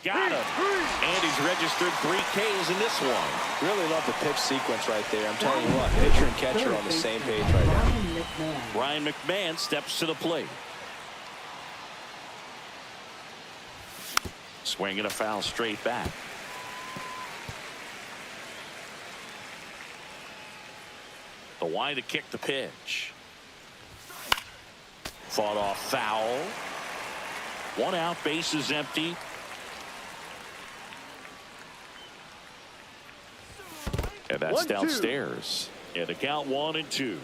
Got him. And he's registered 3 Ks in this one. Really love the pitch sequence right there. I'm telling you what, pitcher and catcher on the same page right now. Ryan McMahon steps to the plate. Swinging a foul straight back. The wide to kick the pitch. Fought off foul. 1 out, bases empty. And that's downstairs. And the count 1-2.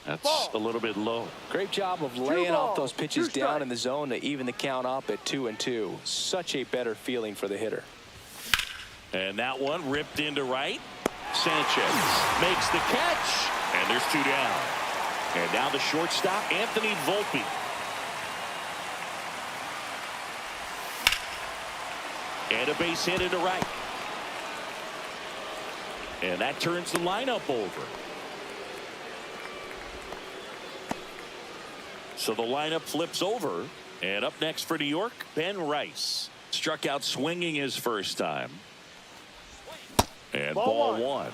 That's a little bit low. Great job of laying off those pitches down in the zone to even the count up at 2-2. Such a better feeling for the hitter. And that one ripped into right. Sanchez makes the catch. And there's 2 down. And now the shortstop, Anthony Volpe. And a base hit into right. And that turns the lineup over. So the lineup flips over. And up next for New York, Ben Rice. Struck out swinging his first time. And ball one.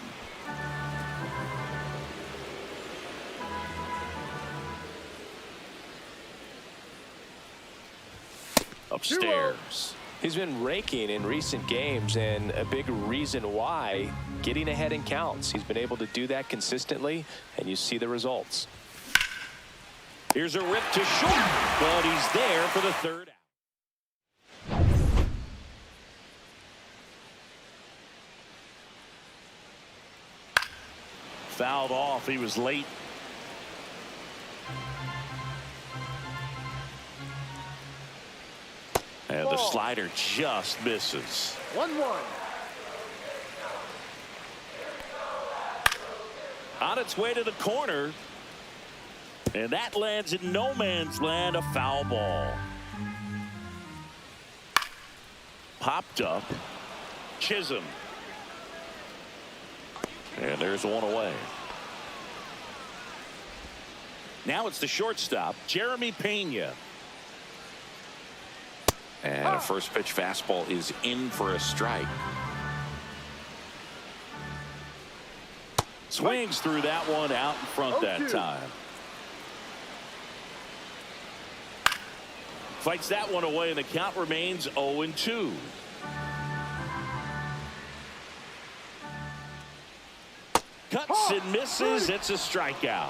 Upstairs. He's been raking in recent games, and a big reason why, getting ahead in counts. He's been able to do that consistently, and you see the results. Here's a rip to short, but he's there for the 3rd out. Fouled off. He was late. And the slider just misses. 1-1. On its way to the corner. And that lands in no man's land, a foul ball. Popped up. Chisholm. And there's one away. Now it's the shortstop, Jeremy Pena. And a first pitch fastball is in for a strike. Swings through that one out in front that time. Fights that one away, and the count remains 0-2. Cuts and misses. It's a strikeout.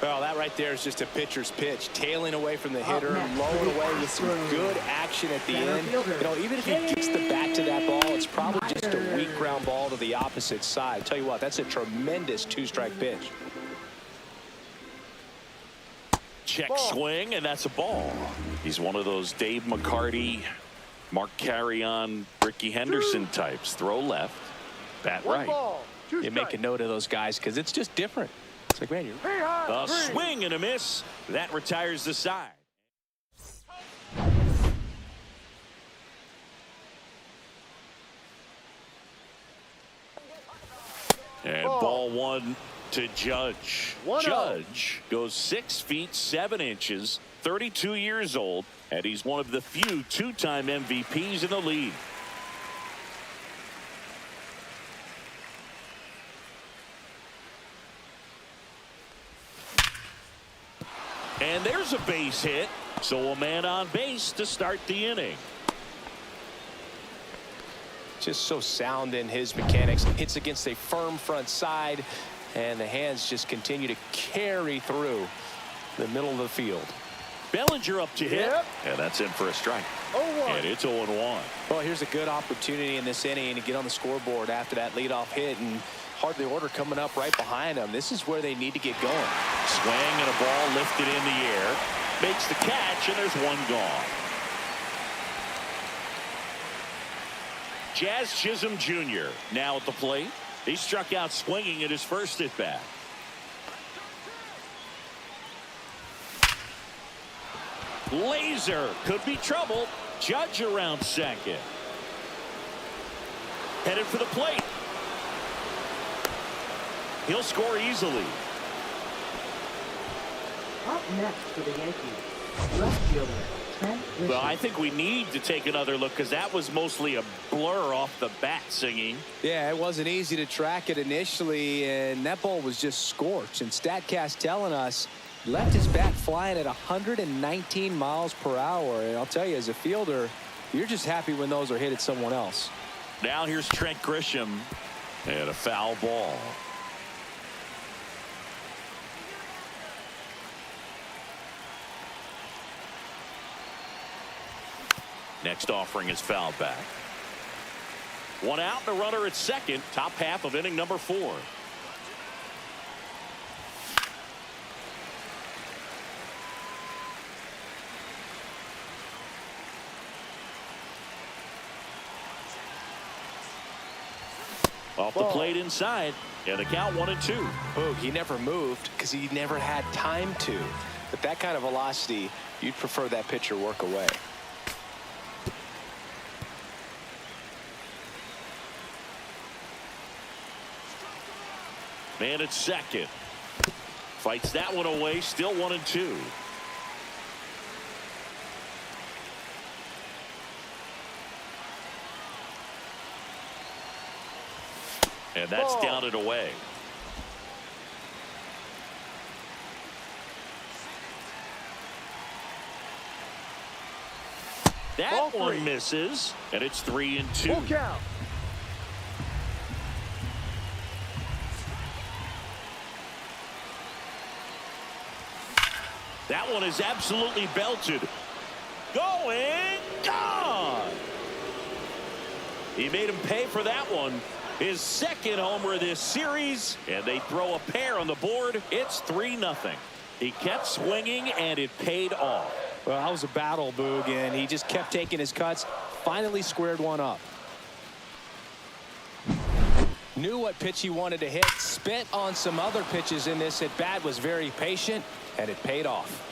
Well, that right there is just a pitcher's pitch, tailing away from the hitter, lowing away with some good action at the end. You know, even if he gets the bat to that ball, it's probably just a weak ground ball to the opposite side. Tell you what, that's a tremendous 2-strike pitch. Check swing, and that's a ball. He's one of those Dave McCarty, Mark Carrion, Ricky Henderson types. Throw left, bat right. You make a note of those guys because it's just different. It's like, man, a swing and a miss. That retires the side. And ball one to Judge. Judge goes 6 feet 7 inches, 32 years old, and he's one of the few 2-time MVPs in the league. And there's a base hit, so a man on base to start the inning. Just so sound in his mechanics. Hits against a firm front side, and the hands just continue to carry through the middle of the field. Bellinger up to hit. Yep. And that's in for a strike. 0-1. And it's 0-1. Well, here's a good opportunity in this inning to get on the scoreboard after that leadoff hit, and hardly order coming up right behind them. This is where they need to get going. Swing and a ball lifted in the air. Makes the catch, and there's one gone. Jazz Chisholm Jr. now at the plate. He struck out swinging at his first at bat. Laser could be trouble. Judge around second. Headed for the plate. He'll score easily. Up next for the Yankees, left fielder Trent Grisham. Well, I think we need to take another look because that was mostly a blur off the bat singing. Yeah, it wasn't easy to track it initially, and that ball was just scorched. And StatCast telling us left his bat flying at 119 miles per hour. And I'll tell you, as a fielder, you're just happy when those are hit at someone else. Now here's Trent Grisham and a foul ball. Next offering is fouled back. One out and a runner at second. Top half of inning number 4. Off the plate inside, and the count 1-2. Boog, he never moved because he never had time to. But that kind of velocity, you'd prefer that pitcher work away. Man at second. Fights that one away, still 1-2. And that's down and away. That one misses, and it's 3-2. Full count. That one is absolutely belted. Going, gone. He made him pay for that one. His second homer this series, and they throw a pair on the board. It's 3-0. He kept swinging, and it paid off. Well, that was a battle, Boog, and he just kept taking his cuts. Finally squared one up. Knew what pitch he wanted to hit. Spent on some other pitches in this at bat. Was very patient, and it paid off.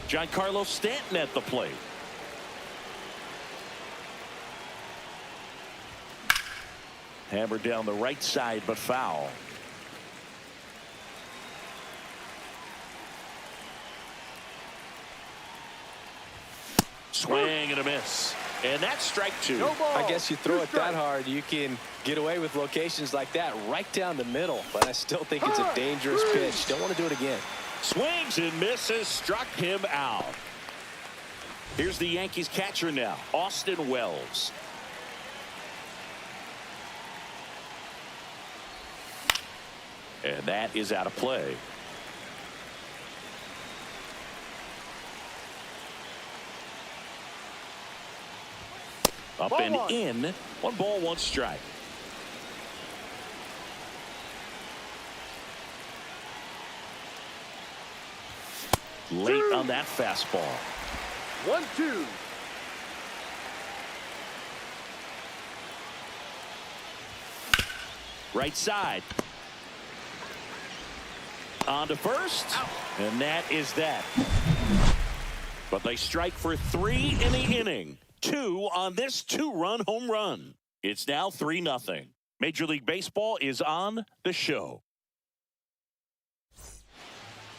Giancarlo Stanton at the plate. Hammered down the right side, but foul. Swing and a miss. And that's strike 2. No ball. I guess you throw it that Strike. hard, you can get away with locations like that right down the middle. But I still think it's a dangerous pitch. Don't want to do it again. Swings and misses, struck him out. Here's the Yankees catcher now, Austin Wells. And that is out of play. Up Ball and one. in. 1 ball, 1 strike. Late on that fastball. 1-2. Right side. On to first. And that is that. But they strike for 3 in the inning. 2 on this 2-run home run. It's now 3-0. Major League Baseball is on the show.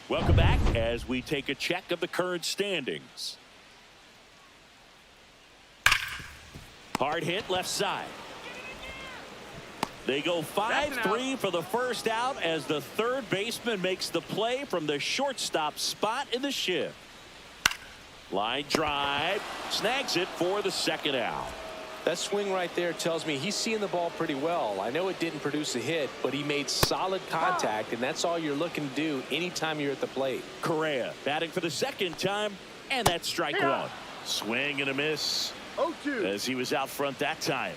Welcome back as we take a check of the current standings. Hard hit left side. They go 5-3 for the first out as the third baseman makes the play from the shortstop spot in the shift. Line drive, snags it for the second out. That swing right there tells me he's seeing the ball pretty well. I know it didn't produce a hit, but he made solid contact, and that's all you're looking to do anytime you're at the plate. Correa batting for the second time, and that's strike one. Swing and a miss 0-2. as he was out front that time.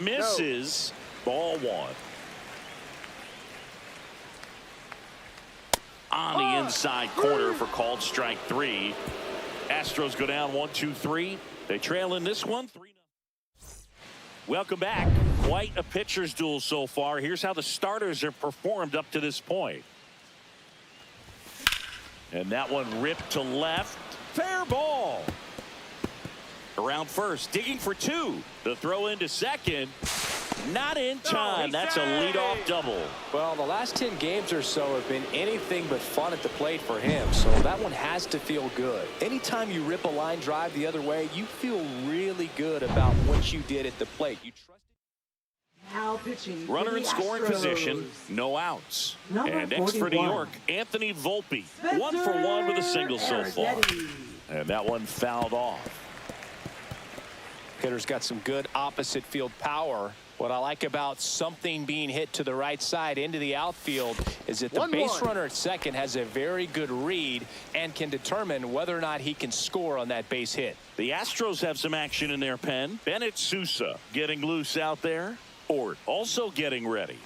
Misses. Ball one. On the inside corner for called strike three. Astros go down 1-2-3. They trail in this one 3-0. Welcome back. Quite a pitcher's duel so far. Here's how the starters have performed up to this point. And that one ripped to left. Fair ball. Around first, digging for two. The throw into second. Not in time. That's a leadoff double. Well, the last 10 games or so have been anything but fun at the plate for him, so that one has to feel good. Anytime you rip a line drive the other way, you feel really good about what you did at the plate. You trusted. Now pitching. Runner in scoring position, no outs. And next for New York, Anthony Volpe. 1-for-1 with a single so far. And that one fouled off. Hitter's got some good opposite field power. What I like about something being hit to the right side into the outfield is that the base runner at second has a very good read and can determine whether or not he can score on that base hit. The Astros have some action in their pen. Bennett Sousa getting loose out there. Ort also getting ready.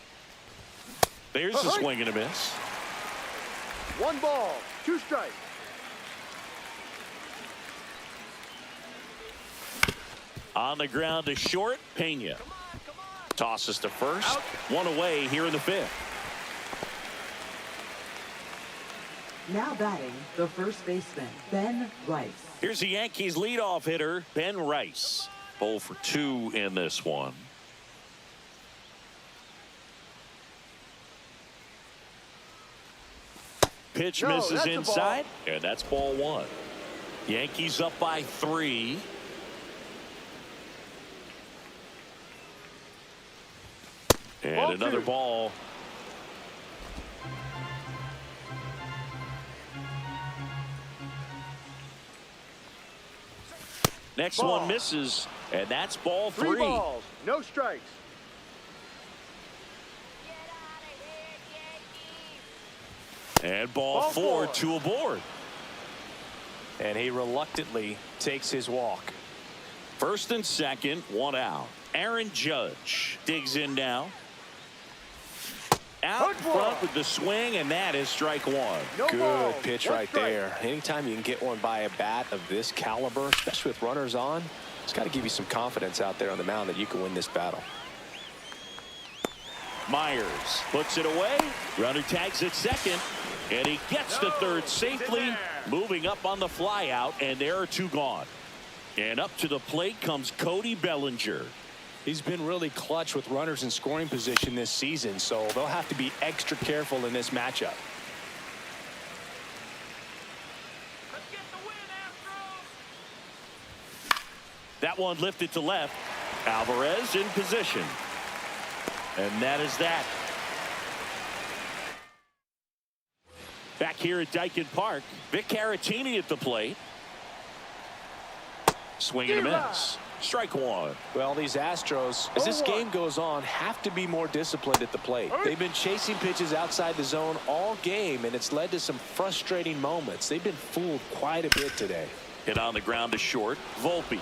There's a swing and a miss. 1 ball, 2 strikes. On the ground to short, Pena. Tosses to first. Out. One away here in the fifth. Now batting, the first baseman, Ben Rice. Here's the Yankees leadoff hitter, Ben Rice. 0 for 2 in this one. Pitch misses inside, and that's ball one. Yankees up by 3. And Ball another 2. ball. Next one misses, and that's ball 3. 3 balls, no strikes. And ball 4, 2 aboard. And he reluctantly takes his walk. First and second, 1 out. Aaron Judge digs in now. Out front with the swing, and that is strike 1. Good pitch right there. Anytime you can get one by a bat of this caliber, especially with runners on, it's got to give you some confidence out there on the mound that you can win this battle. Myers puts it away. Runner tags at second, and he gets to third safely, moving up on the fly out, and there are 2 gone. And up to the plate comes Cody Bellinger. He's been really clutch with runners in scoring position this season, so they'll have to be extra careful in this matchup. Let's get the win, Astros. That one lifted to left. Alvarez in position. And that is that. Back here at Dyken Park, Vic Caratini at the plate. Swing and a miss. Strike 1. Well, these Astros, as this game goes on, have to be more disciplined at the plate. They've been chasing pitches outside the zone all game, and it's led to some frustrating moments. They've been fooled quite a bit today. Hit on the ground to short. Volpe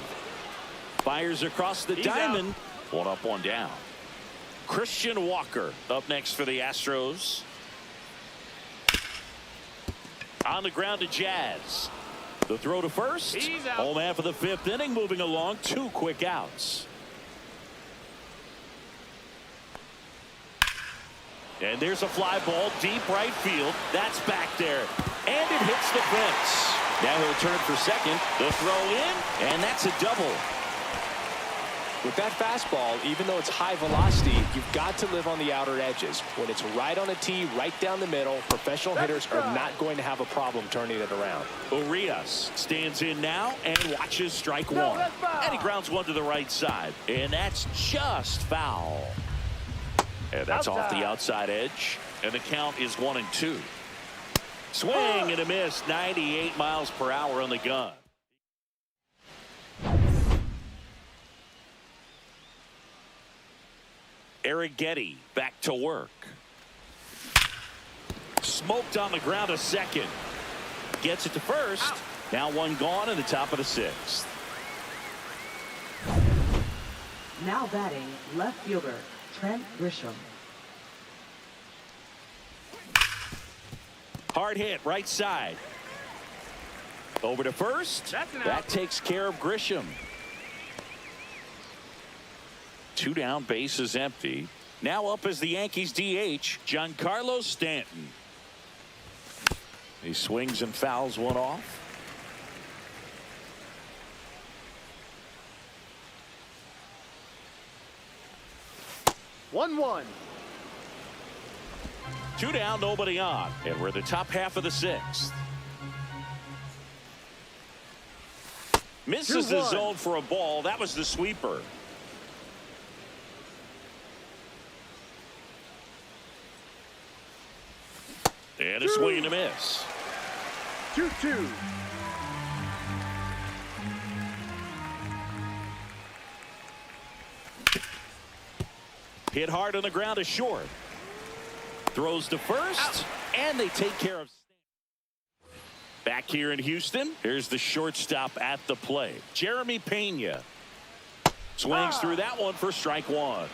fires across the diamond. Out. 1 up, 1 down. Christian Walker up next for the Astros. On the ground to Jazz. The throw to first. Home half of the 5th inning, moving along. 2 quick outs. And there's a fly ball deep right field. That's back there. And it hits the fence. Now he'll turn for second. The throw in, and that's a double. With that fastball, even though it's high velocity, you've got to live on the outer edges. When it's right on a tee, right down the middle, professional hitters are not going to have a problem turning it around. Urias stands in now and watches strike 1. And he grounds one to the right side. And that's just foul. And that's off the outside edge. And the count is 1-2. Swing and a miss. 98 miles per hour on the gun. Arrighetti back to work. Smoked on the ground to second. Gets it to first. Now one gone in the top of the sixth. Now batting, left fielder, Trent Grisham. Hard hit, right side. Over to first. That takes care of Grisham. 2 down, bases empty. Now up as the Yankees DH, Giancarlo Stanton. He swings and fouls one off. 1-1. 2 down, nobody on. And we're in the top half of the sixth. Misses the 2-1. zone for a ball. That was the sweeper. And a swing and a miss. 2-2. Hit hard on the ground to short. Throws to first. And they take care of. Back here in Houston, here's the shortstop at the plate. Jeremy Pena. Swings through that one for strike one.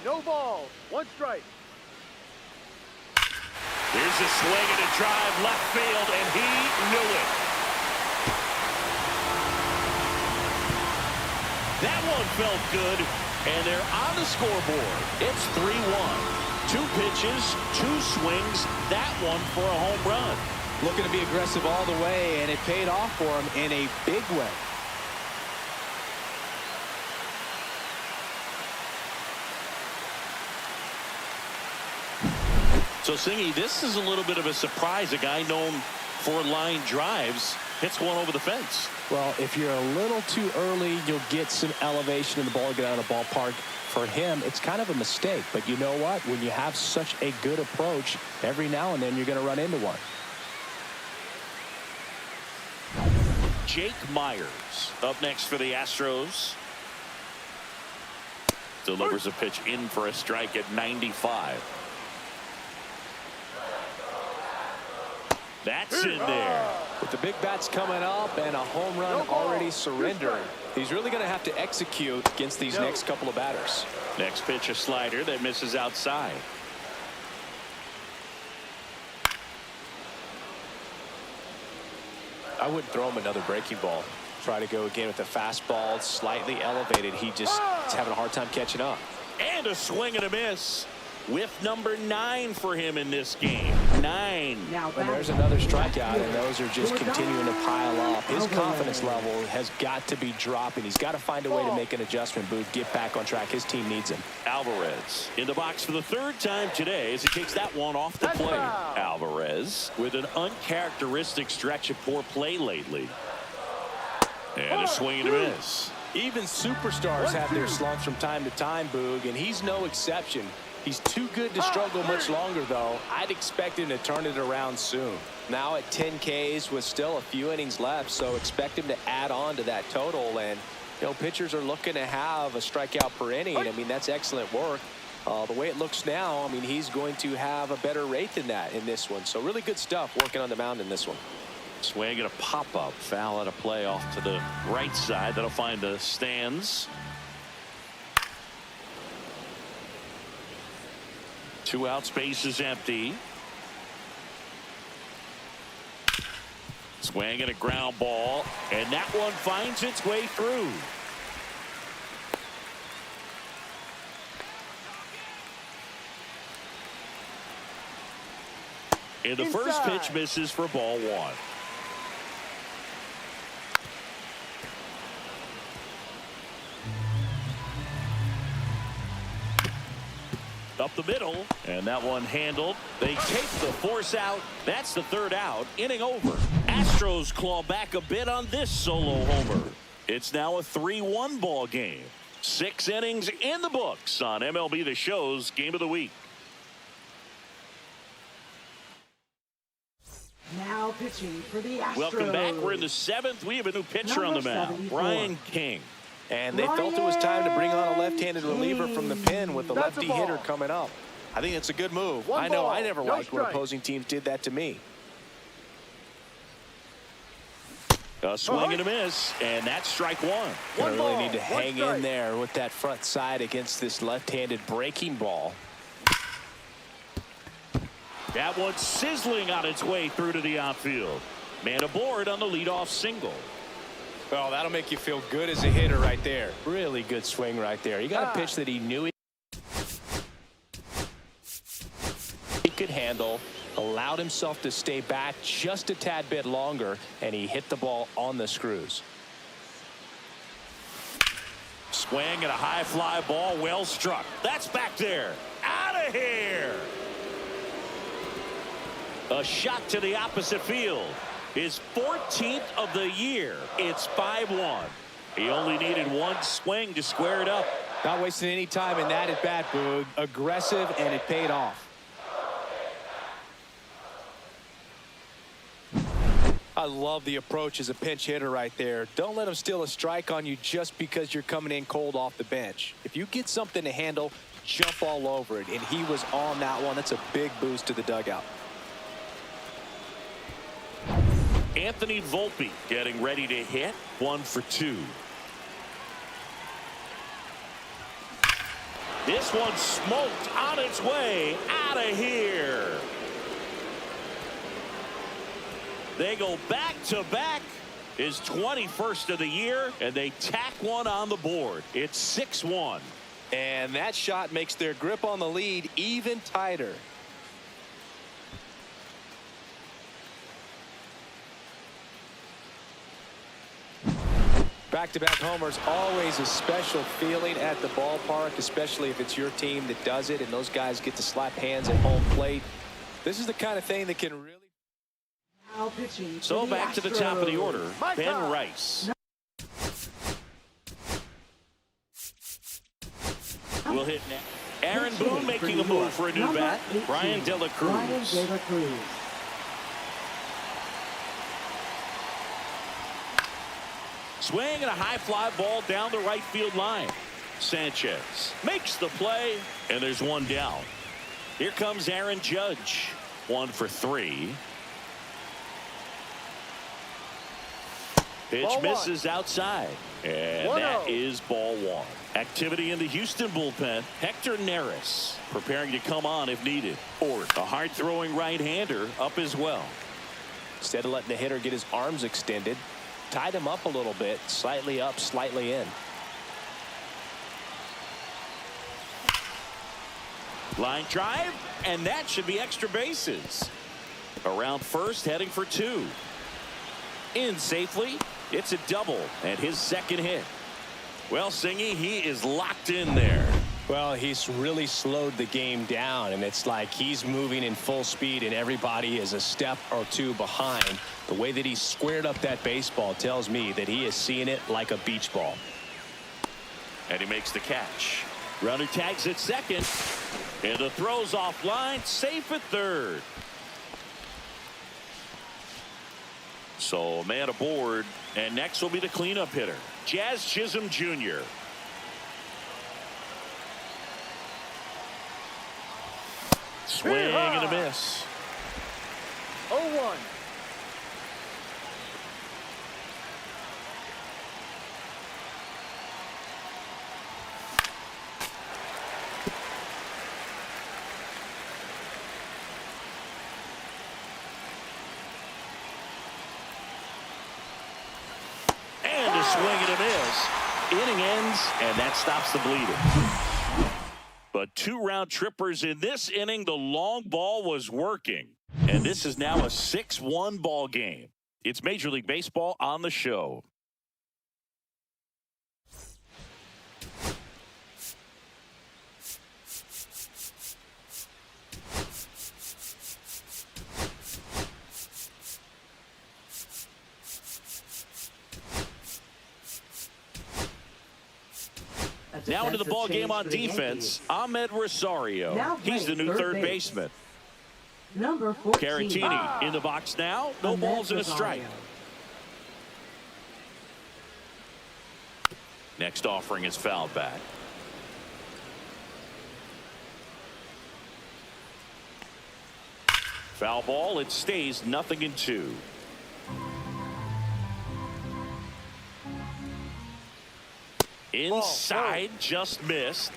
No ball. 1 strike. Here's a swing and a drive left field, and he knew it. That one felt good, and they're on the scoreboard. It's 3-1. 2 pitches, 2 swings, that one for a home run. Looking to be aggressive all the way, and it paid off for him in a big way. So, Singy, this is a little bit of a surprise. A guy known for line drives hits one over the fence. Well, if you're a little too early, you'll get some elevation in the ball, get out of the ballpark. For him, it's kind of a mistake. But you know what? When you have such a good approach, every now and then you're going to run into one. Jake Myers up next for the Astros. Delivers a pitch in for a strike at 95. That's in there. With the big bats coming up and a home run already surrendered, he's really going to have to execute against these next couple of batters. Next pitch, a slider that misses outside. I wouldn't throw him another breaking ball. Try to go again with the fastball, slightly elevated. He just is having a hard time catching up. And a swing and a miss. Whiff number 9 for him in this game. 9. And there's another strikeout, and those are just continuing to pile up. His confidence level has got to be dropping. He's got to find a way to make an adjustment, Booth, get back on track. His team needs him. Alvarez in the box for the 3rd time today as he takes that one off the plate. Alvarez with an uncharacteristic stretch of poor play lately. And a swing and a miss. Even superstars have their slumps from time to time, Boog, and he's no exception. He's too good to struggle much longer, though. I'd expect him to turn it around soon. Now at 10 Ks with still a few innings left, so expect him to add on to that total. And, you know, pitchers are looking to have a strikeout per inning. I mean, that's excellent work. The way it looks now, I mean, he's going to have a better rate than that in this one. So really good stuff working on the mound in this one. Swing and a pop-up. Foul at a play off to the right side. That'll find the stands. 2 outs, base is empty. Swing and a ground ball, and that one finds its way through. And the first pitch misses for ball 1. Up the middle, and that one handled. They take the force out. That's the 3rd out. Inning over. Astros claw back a bit on this solo homer. It's now a 3-1 ball game. 6 innings in the books on MLB The Show's Game of the Week. Now pitching for the Astros. Welcome back. We're in the 7th. We have a new pitcher on the mound, Brian King. And they felt it was time to bring on a left-handed reliever from the pen with the lefty hitter coming up. I think it's a good move. I know I never liked when opposing teams did that to me. A swing and a miss, and that's strike one. Gonna really need to hang in there with that front side against this left-handed breaking ball. That one's sizzling on its way through to the outfield. Man aboard on the leadoff single. Well, that'll make you feel good as a hitter right there. Really good swing right there. You got a pitch that he knew he could handle, allowed himself to stay back just a tad bit longer, and he hit the ball on the screws. Swing and a high fly ball, well struck. That's back there. Out of here. A shot to the opposite field. His 14th of the year. It's 5-1. He only needed one swing to square it up. Not wasting any time in that at bat, Boog. Aggressive, and it paid off. I love the approach as a pinch hitter right there. Don't let him steal a strike on you just because you're coming in cold off the bench. If you get something to handle, jump all over it. And he was on that one. That's a big boost to the dugout. Anthony Volpe getting ready to hit. 1 for 2. This one smoked on its way out of here. They go back to back. His 21st of the year, and they tack one on the board. It's 6-1. And that shot makes their grip on the lead even tighter. Back-to-back homers, always a special feeling at the ballpark, especially if it's your team that does it and those guys get to slap hands at home plate. This is the kind of thing that can really... So back to the top of the order, Ben Rice. Will hit now. Aaron Boone making a move for a new bat. Brian De La Cruz. Swing and a high fly ball down the right field line. Sanchez makes the play, and there's one down. Here comes Aaron Judge. 1 for 3. Pitch misses outside, and that is ball 1. Activity in the Houston bullpen. Hector Neris preparing to come on if needed. Or a hard-throwing right-hander up as well. Instead of letting the hitter get his arms extended, tied him up a little bit, slightly up, slightly in. Line drive, and that should be extra bases. Around first, heading for 2. In safely. It's a double and his second hit. Well, Singy, he is locked in there. Well, he's really slowed the game down, and it's like he's moving in full speed and everybody is a step or 2 behind. The way that he squared up that baseball tells me that he is seeing it like a beach ball. And he makes the catch. Runner tags at second, and the throw's offline, safe at third. So a man aboard, and next will be the cleanup hitter, Jazz Chisholm Jr. Swing and a miss. 0-1. Swing and a miss. Inning ends, and that stops the bleeding. But 2 round trippers in this inning. The long ball was working, and this is now a 6-1 ball game. It's Major League Baseball on the show. Now into the ball game on defense, Amed Rosario. He's the new third baseman. Number 14. Caratini in the box now. No balls and a strike. Next offering is fouled back. Foul ball. It stays 0-2. Inside, just missed.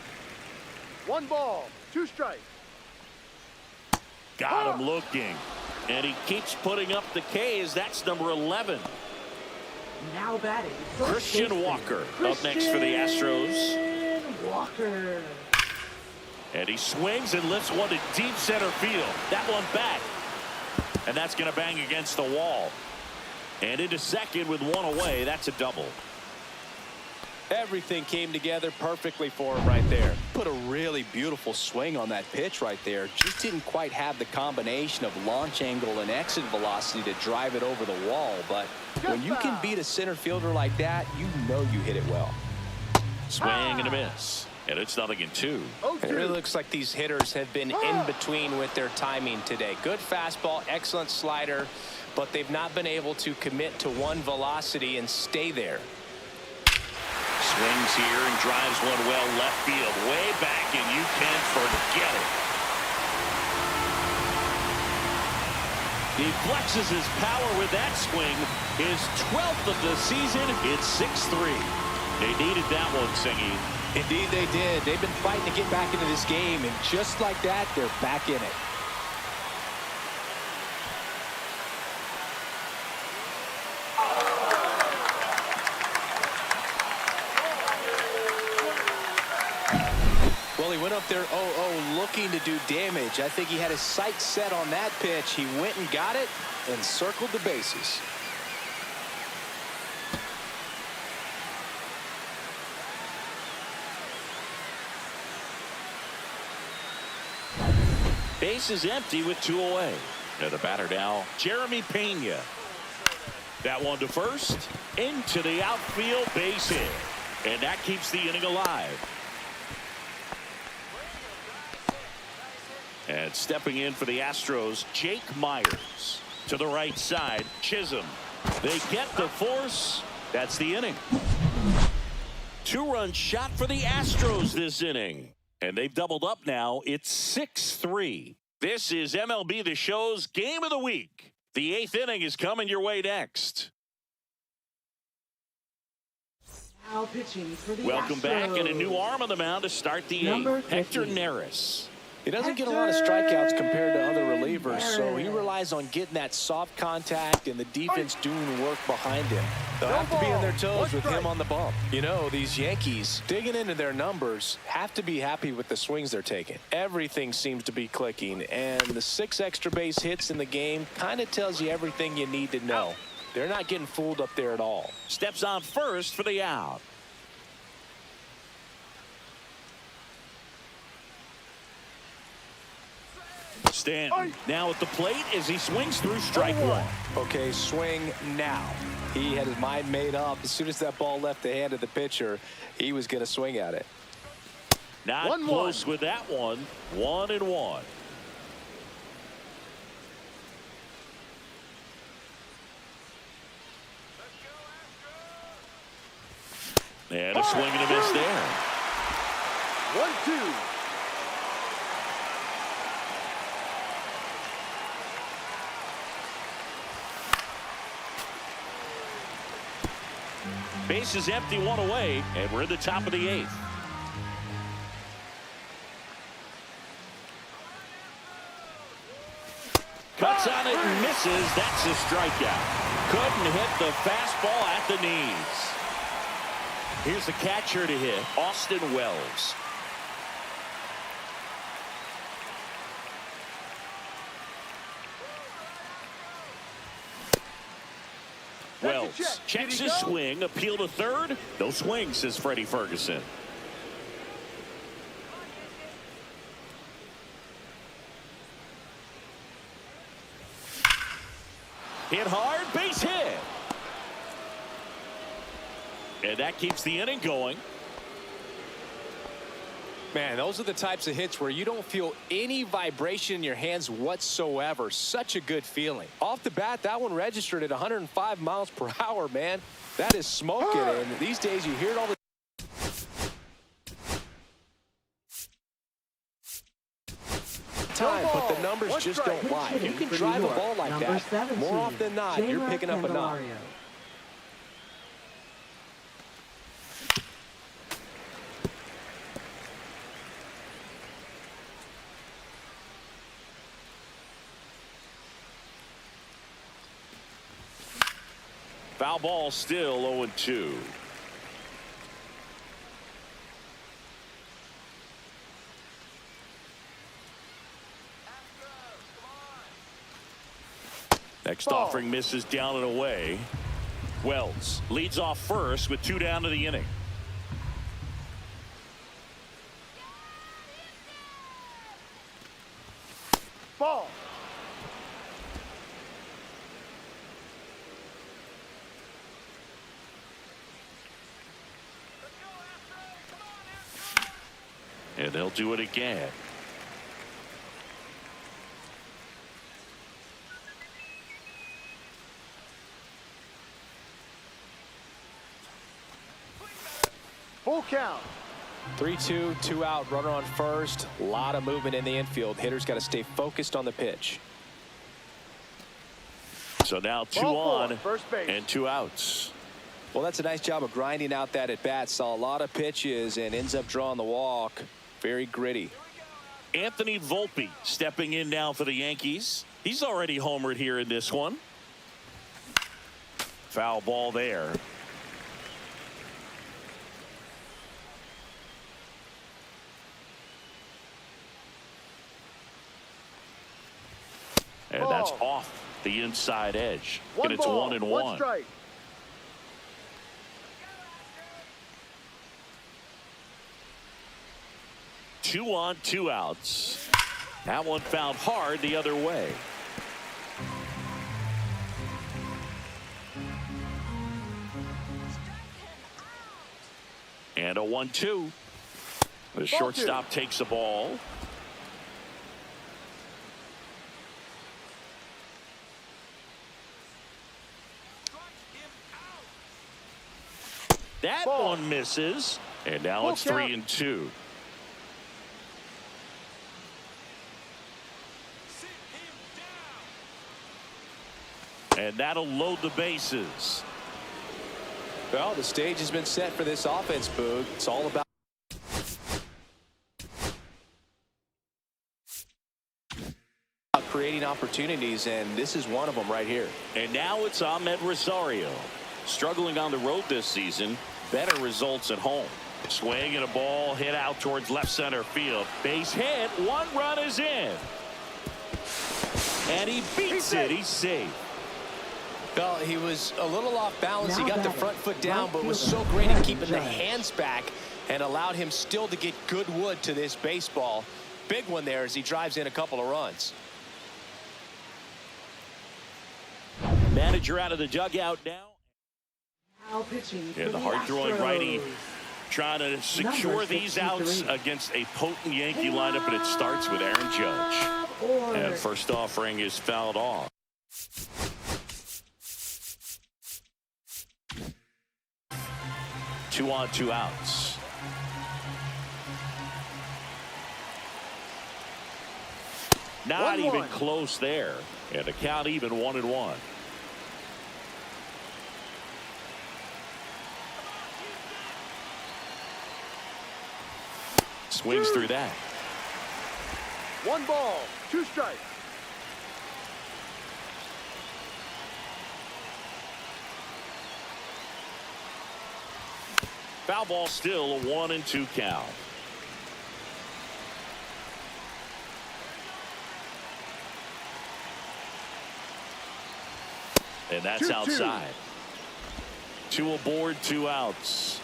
1 ball, 2 strikes. Got him looking. And he keeps putting up the K's. That's number 11. Now batting. Christian Walker up next for the Astros. Walker. And he swings and lifts one to deep center field. That one back. And that's going to bang against the wall. And into second with 1 away. That's a double. Everything came together perfectly for him right there. Put a really beautiful swing on that pitch right there. Just didn't quite have the combination of launch angle and exit velocity to drive it over the wall. But when you can beat a center fielder like that, you know you hit it well. Swing and a miss. And it's 0-2. It really looks like these hitters have been in between with their timing today. Good fastball, excellent slider, but they've not been able to commit to one velocity and stay there. Swings here and drives one well left field. Way back, and you can forget it. He flexes his power with that swing. His 12th of the season. It's 6-3. They needed that one, Singy. Indeed they did. They've been fighting to get back into this game, and just like that, they're back in it. Well, he went up there 0-0 looking to do damage. I think he had his sights set on that pitch. He went and got it and circled the bases. Base is empty with 2 away. And the batter now, Jeremy Pena. That one to first. Into the outfield, base hit. And that keeps the inning alive. And stepping in for the Astros, Jake Myers. To the right side, Chisholm. They get the force. That's the inning. 2-run shot for the Astros this inning. And they've doubled up now. It's 6-3. This is MLB The Show's Game of the Week. The 8th inning is coming your way next. Now pitching for the Welcome Astros. back, and a new arm on the mound to start the 8th. Hector Neris. He doesn't get a lot of strikeouts compared to other relievers, so he relies on getting that soft contact and the defense doing work behind him. They'll have to be on their toes with him on the bump. You know, these Yankees, digging into their numbers, have to be happy with the swings they're taking. Everything seems to be clicking, and the 6 extra base hits in the game kind of tells you everything you need to know. They're not getting fooled up there at all. Steps on first for the out. Stanton now at the plate as he swings through strike 1. Okay, swing now. He had his mind made up. As soon as that ball left the hand of the pitcher, he was going to swing at it. Not close with that one. 1-1. And a swing and a miss there. 1-2. Base is empty, 1 away, and we're in the top of the 8th. Cuts on it and misses. That's a strikeout. Couldn't hit the fastball at the knees. Here's the catcher to hit, Austin Wells. Wells checks his swing, appeal to third. No swing, says Freddie Ferguson. Hit hard, base hit. And that keeps the inning going. Man, those are the types of hits where you don't feel any vibration in your hands whatsoever. Such a good feeling. Off the bat, that one registered at 105 miles per hour, man. That is smoking, and these days you hear it all the time, but the numbers just don't lie. If you can drive a ball like that, more often than not, you're picking up a knock. Foul ball, still 0-2. Next offering misses down and away. Wells leads off first with 2 down to the inning. Ball. And they'll do it again. Full count. 3-2, 2 out, runner on first. A lot of movement in the infield. Hitter's got to stay focused on the pitch. So now 2 on and 2 outs. Well, that's a nice job of grinding out that at bat. Saw a lot of pitches and ends up drawing the walk. Very gritty. Anthony Volpe stepping in now for the Yankees. He's already homered here in this one. Foul ball there. And that's off the inside edge. And it's 1-1. One strike. Two on, 2 outs. That one fouled hard the other way. And a 1-2. The shortstop takes the ball. That one misses. And now it's 3-2. And that'll load the bases. Well, the stage has been set for this offense, Boog. It's all about creating opportunities, and this is one of them right here. And now it's Amed Rosario. Struggling on the road this season. Better results at home. Swing and a ball hit out towards left center field. Base hit. 1 run is in. And he beats it. He's safe. Well, he was a little off balance. He got the front foot down, but was so great at keeping the hands back and allowed him still to get good wood to this baseball. Big one there as he drives in a couple of runs. Manager out of the dugout now. And the hard-throwing righty trying to secure these outs against a potent Yankee lineup, but it starts with Aaron Judge. And first offering is fouled off. Two on, 2 outs. Not even close there. And the count even 1-1. Swings through that. 1 ball, 2 strikes. Foul ball, still a 1-2 count. And that's 2-2. outside. 2 aboard, 2 outs.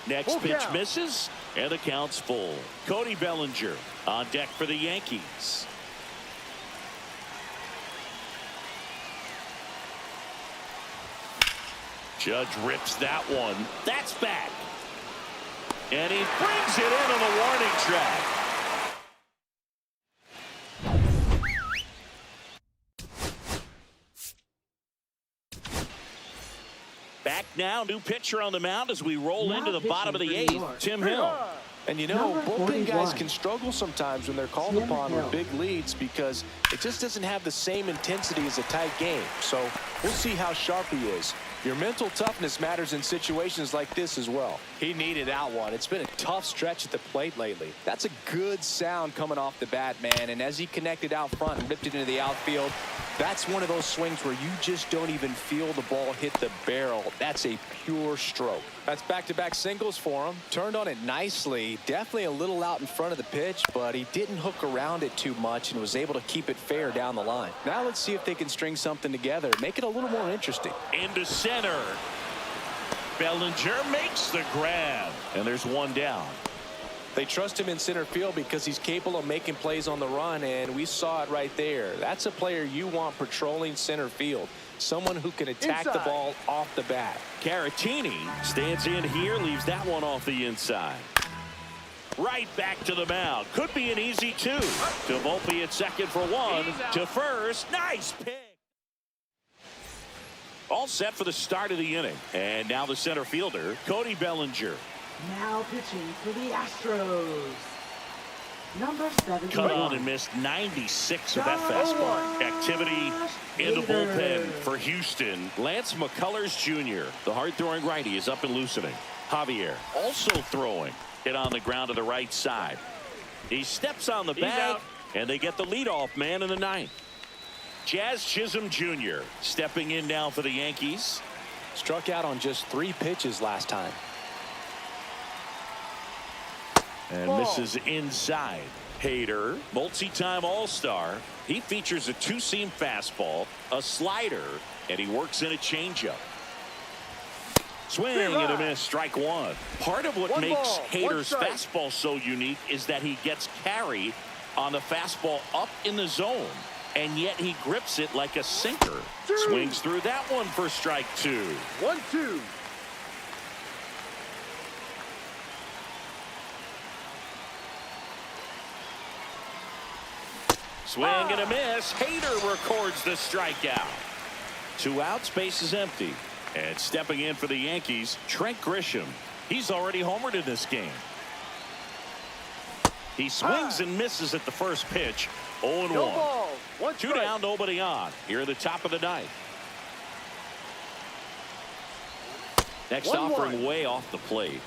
Next pitch misses, and the count's full. Cody Bellinger on deck for the Yankees. Judge rips that one. That's back. And he brings it in on the warning track. Back now, new pitcher on the mound as we roll Now into the bottom of the pitching for New 8th. York. Tim Hill. And you know, Number bullpen guys 41. can struggle sometimes when they're called Tim upon Hill. with big leads because it just doesn't have the same intensity as a tight game. So we'll see how sharp he is. Your mental toughness matters in situations like this as well. He needed that one. It's been a tough stretch at the plate lately. That's a good sound coming off the bat, man. And as he connected out front and ripped it into the outfield, that's one of those swings where you just don't even feel the ball hit the barrel. That's a pure stroke. That's back-to-back singles for him. Turned on it nicely. Definitely a little out in front of the pitch, but he didn't hook around it too much and was able to keep it fair down the line. Now let's see if they can string something together, make it a little more interesting. Into center. Bellinger makes the grab. And there's one down. They trust him in center field because he's capable of making plays on the run, and we saw it right there. That's a player you want patrolling center field. Someone who can attack the ball off the bat. Caratini stands in here, leaves that one off the inside. Right back to the mound. Could be an easy 2. To Volpe at second for 1. To first. Nice pick. All set for the start of the inning. And now the center fielder, Cody Bellinger. Now pitching for the Astros. Number 71. Cut on and missed 96 of that fastball. Activity in the bullpen for Houston. Lance McCullers Jr., the hard-throwing righty, is up and loosening. Javier also throwing it on the ground to the right side. He steps on the bag, and they get the leadoff man in the 9th. Jazz Chisholm Jr. stepping in now for the Yankees. Struck out on just 3 pitches last time. And misses inside. Hader, multi-time All-Star. He features a 2-seam fastball, a slider, and he works in a changeup. Swing and a miss, strike 1. Part of what makes Hader's fastball so unique is that he gets carry on the fastball up in the zone, and yet he grips it like a sinker. Swings through that one for strike 2. 1-2. Swing and a miss. Hader records the strikeout. 2 outs, base is empty. And stepping in for the Yankees, Trent Grisham. He's already homered in this game. He swings and misses at the first pitch. 0-1. 2 down, nobody on. Here at the top of the 9th. Next offering way off the plate.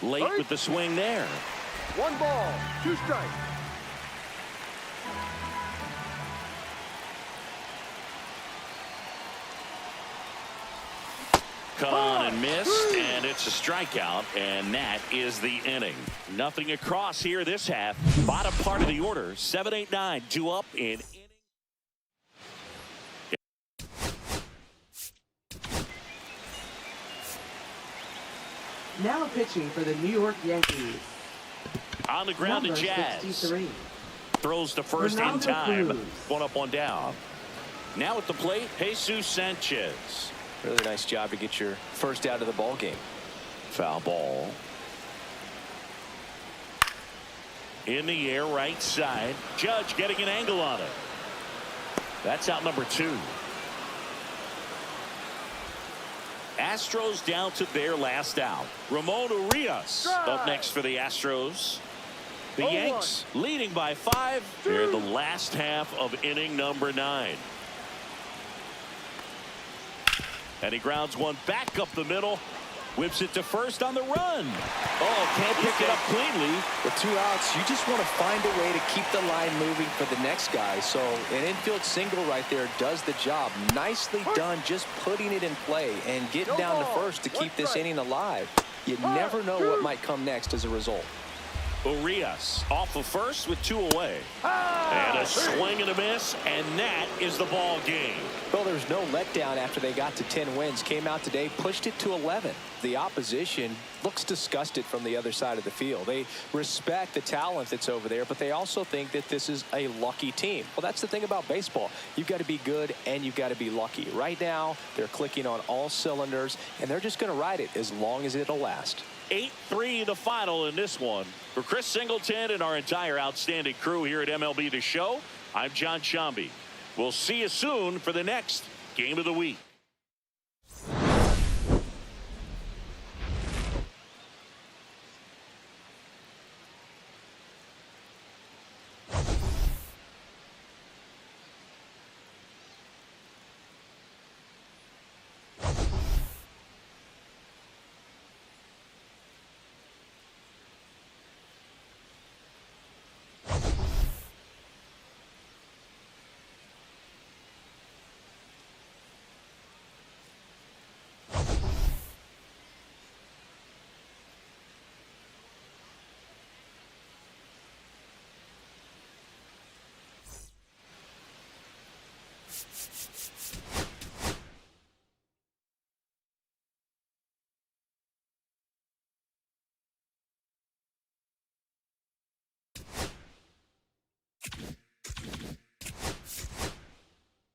Late with the swing there. 1 ball, 2 strikes. Cut on and missed, and it's a strikeout, and that is the inning. Nothing across here this half. Bottom part of the order, 7, 8, 9, 2 up in inning. Now pitching for the New York Yankees. On the ground to Number Jazz. 63. Throws to first in Ronaldo time. Cruz. 1 up, 1 down. Now at the plate, Jesus Sanchez. Really nice job to get your first out of the ball game. Foul ball. In the air, right side. Judge getting an angle on it. That's out number 2. Astros down to their last out. Ramon Urias up next for the Astros. The Yanks leading by 5 here in the last half of inning number 9. And he grounds one back up the middle. Whips it to first on the run. Oh, can't pick it up cleanly. With 2 outs, you just want to find a way to keep the line moving for the next guy. So an infield single right there does the job. Nicely done, just putting it in play and getting down to first to keep this inning alive. You never know what might come next as a result. Urias off of first with 2 away. And a swing and a miss, and that is the ball game. Well, there's no letdown after they got to 10 wins. Came out today, pushed it to 11. The opposition looks disgusted from the other side of the field. They respect the talent that's over there, but they also think that this is a lucky team. Well, that's the thing about baseball. You've got to be good and you've got to be lucky. Right now, they're clicking on all cylinders, and they're just going to ride it as long as it'll last. 8-3 the final in this one. For Chris Singleton and our entire outstanding crew here at MLB The Show, I'm John Shambi. We'll see you soon for the next Game of the Week.